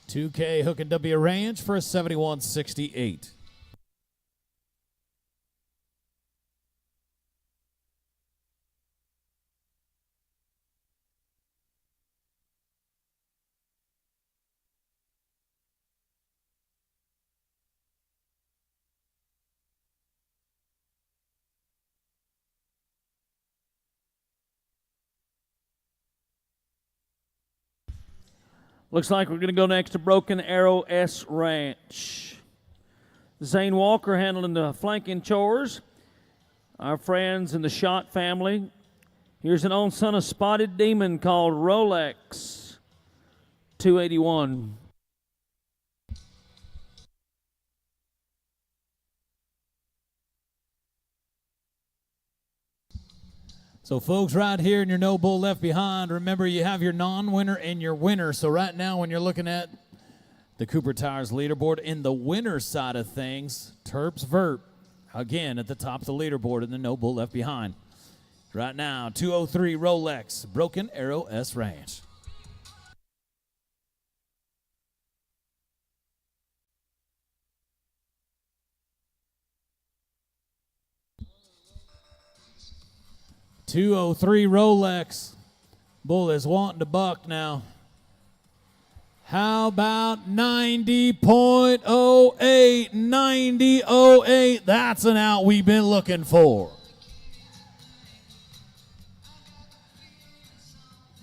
Speaker 1: $2K Hook and W Ranch for a 71.68.
Speaker 2: Looks like we're going to go next to Broken Arrow S Ranch. Zane Walker handling the flanking chores. Our friends in the Shot family. Here's an own son of Spotted Demon called Rolex. 281.
Speaker 1: So, folks, right here in your No Bull Left Behind, remember you have your non-winner and your winner. So right now when you're looking at the Cooper Tires leaderboard, in the winner side of things, Terps Vert, again, at the top of the leaderboard in the No Bull Left Behind. Right now, 203 Rolex, Broken Arrow S Ranch. $203 Rolex. Bull is wanting to buck now. How about 90.08? 90.08. That's an out we've been looking for.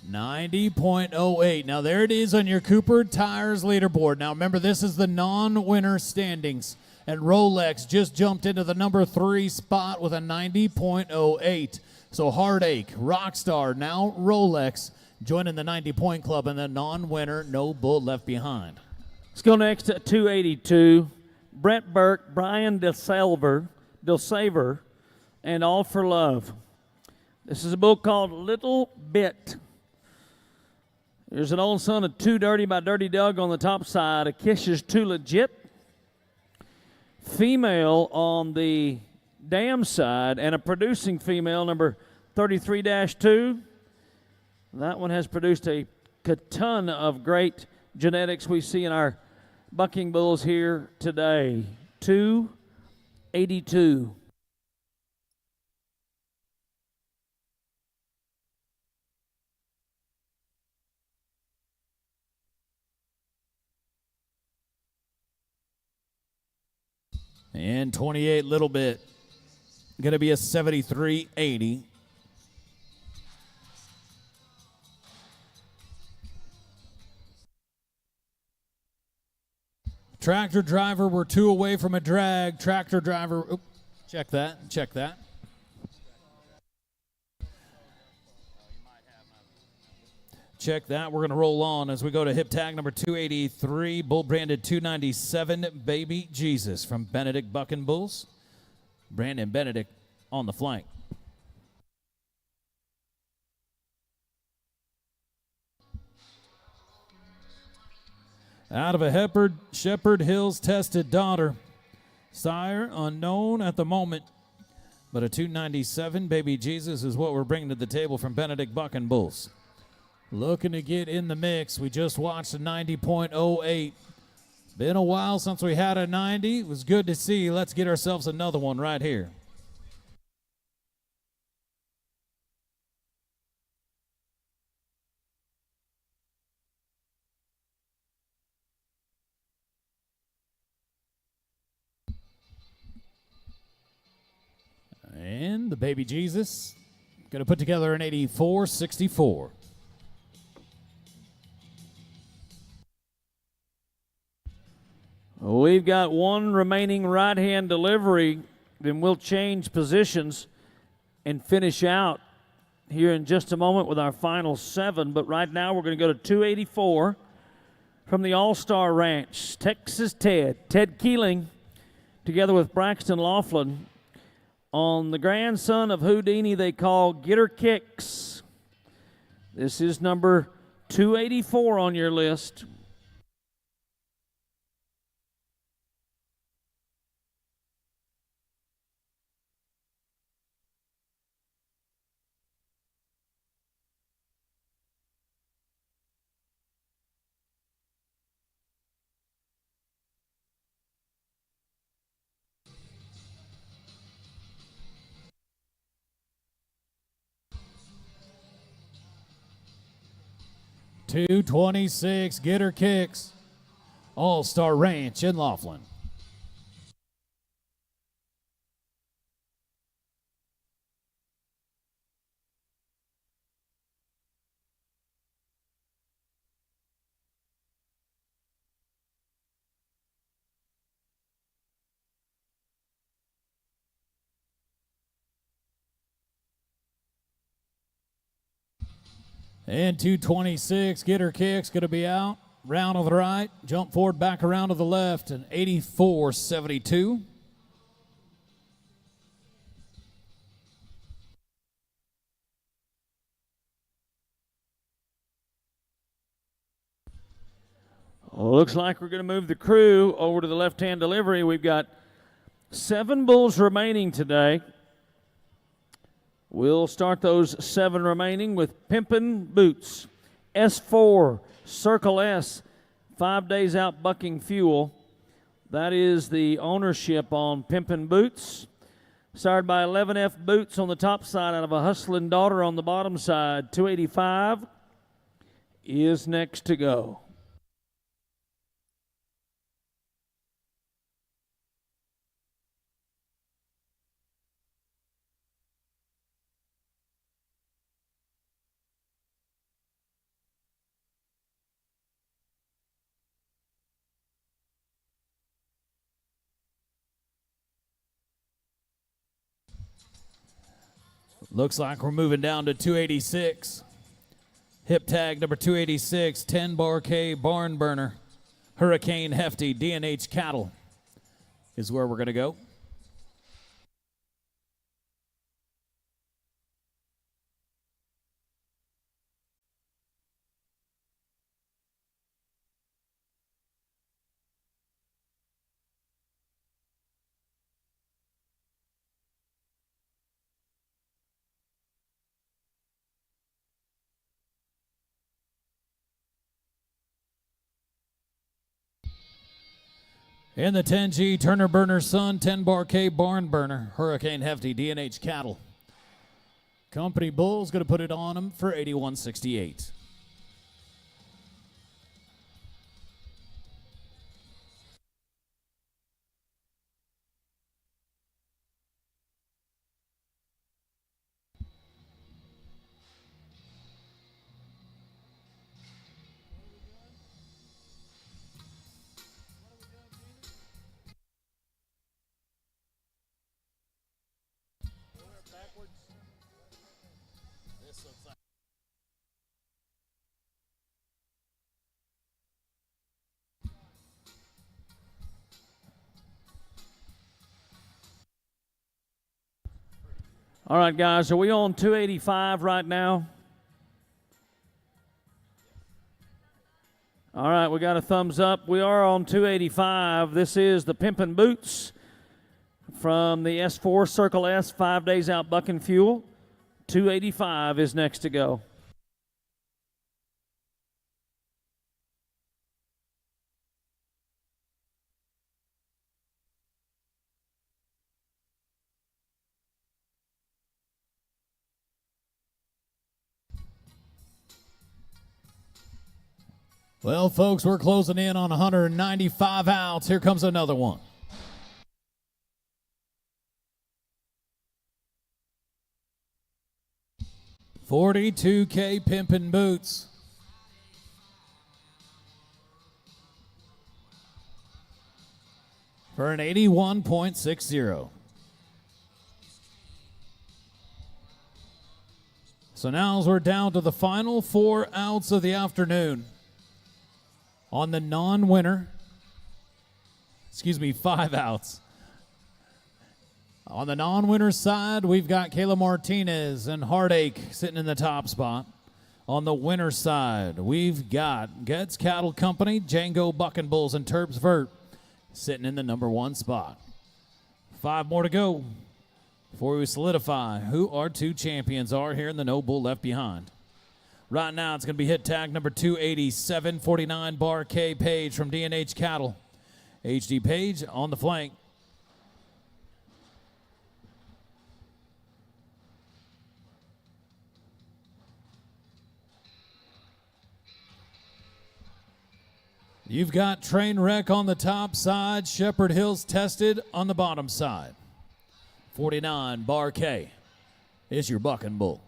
Speaker 1: 90.08. Now there it is on your Cooper Tires leaderboard. Now remember, this is the non-winner standings. And Rolex just jumped into the number 3 spot with a 90.08. So Heartache, Rockstar, now Rolex, joining the 90-point club, and the non-winner, No Bull Left Behind.
Speaker 2: Let's go next to 282. Brett Burke, Brian DeSaver, and All for Love. This is a bull called Little Bit. There's an old son of Too Dirty by Dirty Doug on the top side. A Kish's Too Legit. Female on the dam side, and a producing female, number 33-2. That one has produced a ton of great genetics we see in our bucking bulls here today. 282.
Speaker 1: And 28 little bit. Going to be a 73.80. Tractor driver, we're 2 away from a drag. Tractor driver, check that, check that. Check that. We're going to roll on as we go to hip tag number 283, bull branded 297, Baby Jesus from Benedict Bucking Bulls. Brandon Benedict on the flank. Out of a Shepherd Hills tested daughter. Sire unknown at the moment, but a 297 Baby Jesus is what we're bringing to the table from Benedict Bucking Bulls. Looking to get in the mix. We just watched a 90.08. Been a while since we had a 90. It was good to see. Let's get ourselves another one right here. And the Baby Jesus going to put together an 84.64.
Speaker 2: We've got one remaining right-hand delivery. Then we'll change positions and finish out here in just a moment with our final 7. But right now we're going to go to 284 from the All-Star Ranch. Texas Ted Keeling, together with Braxton Laughlin, on the grandson of Houdini they call Getter Kicks. This is number 284 on your list.
Speaker 1: $226, Getter Kicks, All-Star Ranch in Laughlin. And 226, Getter Kicks going to be out. Round to the right, jump forward, back around to the left, and 84.72.
Speaker 2: Looks like we're going to move the crew over to the left-hand delivery. We've got 7 bulls remaining today. We'll start those 7 remaining with Pimpin' Boots, S4, Circle S, 5 days out bucking fuel. That is the ownership on Pimpin' Boots. Started by 11F Boots on the top side out of a Hustlin' Daughter on the bottom side. 285 is next to go.
Speaker 1: Looks like we're moving down to 286. Hip tag number 286, 10 Bar K Barn Burner, Hurricane Hefty D&H Cattle is where we're going to go. In the 10G, Turner Burner Son, 10 Bar K Barn Burner, Hurricane Hefty D&H Cattle. Company Bull's going to put it on them for 81.68.
Speaker 2: All right, guys, are we on 285 right now? All right, we got a thumbs up. We are on 285. This is the Pimpin' Boots from the S4 Circle S, 5 days out bucking fuel. 285 is next to go.
Speaker 1: Well, folks, we're closing in on 195 outs. Here comes another one. $42K Pimpin' Boots. For an 81.60. So now as we're down to the final 4 outs of the afternoon. On the non-winner, 5 outs. On the non-winner side, we've got Kayla Martinez and Heartache sitting in the top spot. On the winner side, we've got Getz Cattle Company, Django Bucking Bulls, and Terps Vert sitting in the number 1 spot. 5 more to go before we solidify who our 2 champions are here in the No Bull Left Behind. Right now, it's going to be hit tag number 28749, Bar K Page from D&H Cattle. HD Page on the flank. You've got Trainwreck on the top side, Shepherd Hills Tested on the bottom side. 49, Bar K is your bucking bull.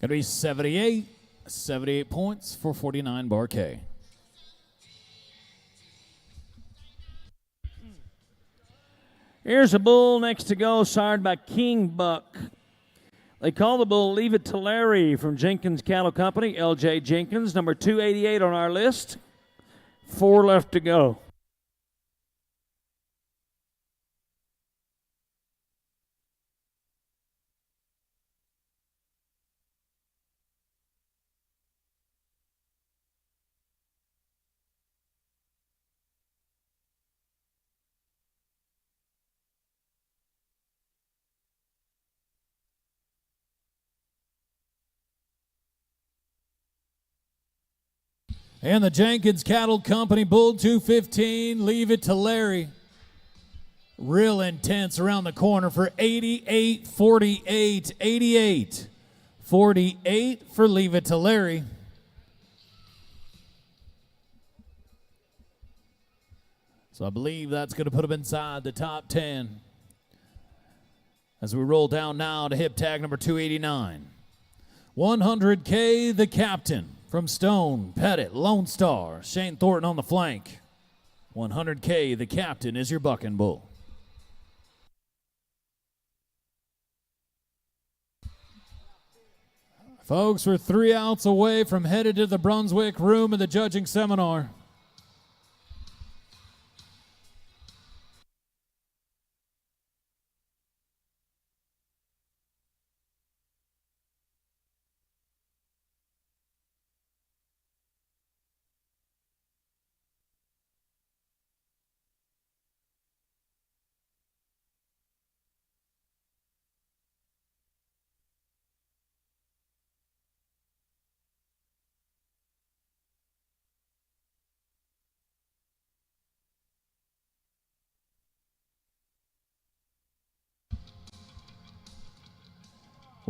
Speaker 1: Going to be 78 points for 49 Bar K.
Speaker 2: Here's a bull next to go, sired by King Buck. They call the bull Leave It to Larry from Jenkins Cattle Company, LJ Jenkins, number 288 on our list. 4 left to go.
Speaker 1: And the Jenkins Cattle Company Bull 215, Leave It to Larry. Real intense around the corner for 88-48. 88-48 for Leave It to Larry. So I believe that's going to put him inside the top 10. As we roll down now to hip tag number 289. 100K, the captain. From Stone, Pettit, Lone Star, Shane Thornton on the flank. 100K, the captain is your bucking bull. Folks, we're 3 outs away from headed to the Brunswick room of the judging seminar.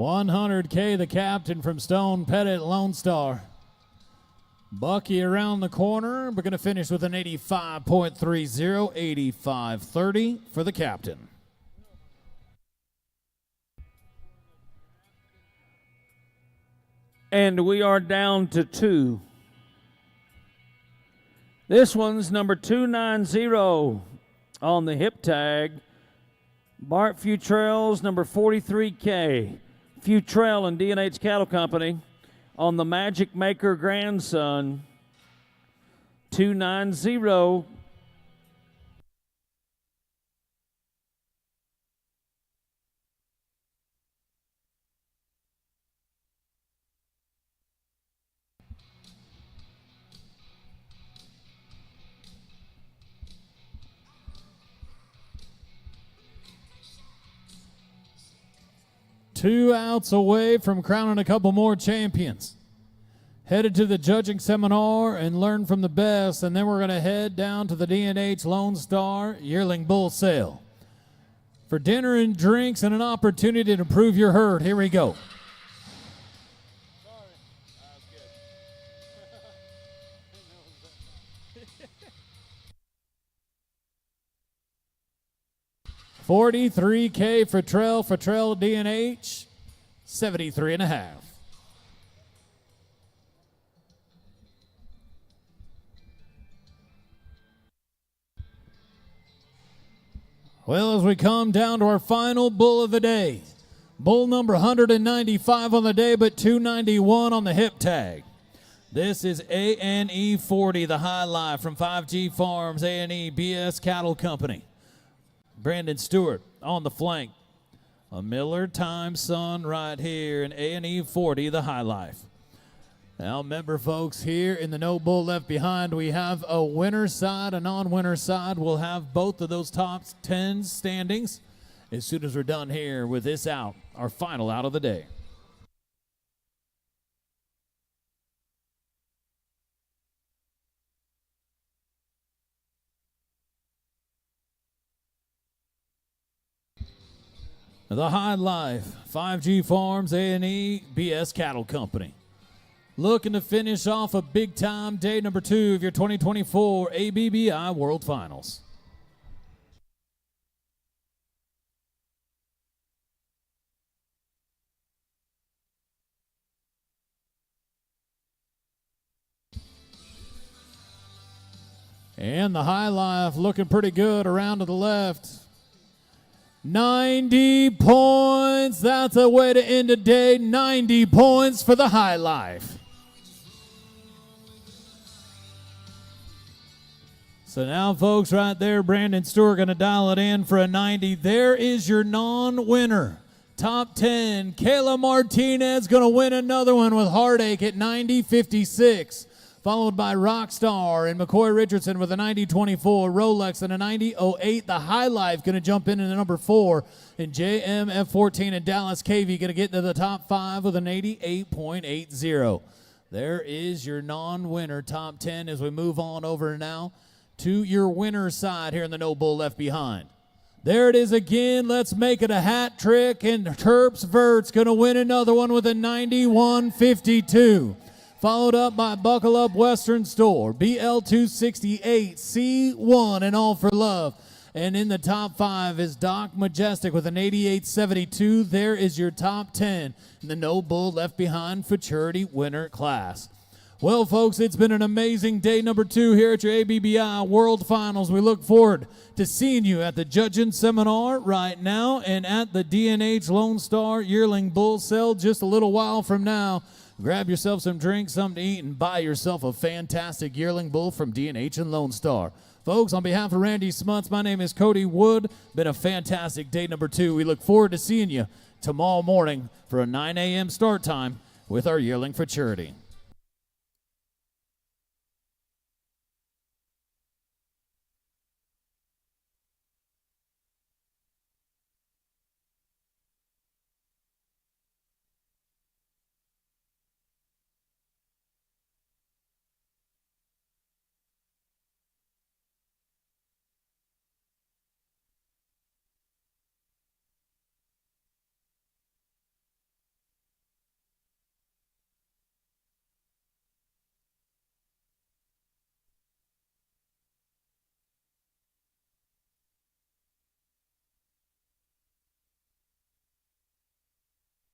Speaker 1: 100K, the captain from Stone Pettit, Lone Star. Bucky around the corner. We're going to finish with an 85.30, 85.30 for the captain.
Speaker 2: And we are down to 2. This one's number 290 on the hip tag. Bart Futrell's number 43K. Futrell and D&H Cattle Company on the Magic Maker grandson. 290.
Speaker 1: Two outs away from crowning a couple more champions. Headed to the judging seminar and learn from the best, and then we're going to head down to the D&H Lone Star Yearling Bull Sale for dinner and drinks and an opportunity to prove your herd. Here we go. $43K for Trell D&H, 73.5. Well, as we come down to our final bull of the day, bull number 195 on the day, but 291 on the hip tag. This is ANE 40, the High Life from 5G Farms, ANE BS Cattle Company. Brandon Stewart on the flank. A Miller Time son right here in ANE 40, the High Life. Now remember, folks, here in the No Bull Left Behind, we have a winner side, a non-winner side. We'll have both of those top 10 standings as soon as we're done here with this out, our final out of the day. The High Life, 5G Farms, A&E, BS Cattle Company. Looking to finish off a big-time day number 2 of your 2024 ABBI World Finals. And the High Life looking pretty good around to the left. 90 points. That's a way to end the day. 90 points for the High Life. So now, folks, right there, Brandon Stewart going to dial it in for a 90. There is your non-winner. Top 10, Kayla Martinez going to win another one with Heartache at 90.56. Followed by Rockstar and McCoy Richardson with a 90.24, Rolex and a 90.08. The High Life going to jump into the number 4, and JMF14 and Dallas KV going to get into the top 5 with an 88.80. There is your non-winner top 10 as we move on over now to your winner's side here in the No Bull Left Behind. There it is again. Let's make it a hat trick, and Terps Vert's going to win another one with a 91.52. Followed up by Buckle Up Western Store, BL268, C1, and All for Love. And in the top 5 is Doc Majestic with an 88.72. There is your top 10 in the No Bull Left Behind Futurity winner class. Well, folks, it's been an amazing day number 2 here at your ABBI World Finals. We look forward to seeing you at the judging seminar right now and at the D&H Lone Star Yearling Bull Sale just a little while from now. Grab yourself some drinks, something to eat, and buy yourself a fantastic yearling bull from D&H and Lone Star. Folks, on behalf of Randy Smuts, my name is Cody Wood. Been a fantastic day number 2. We look forward to seeing you tomorrow morning for a 9 a.m. start time with our Yearling Futurity.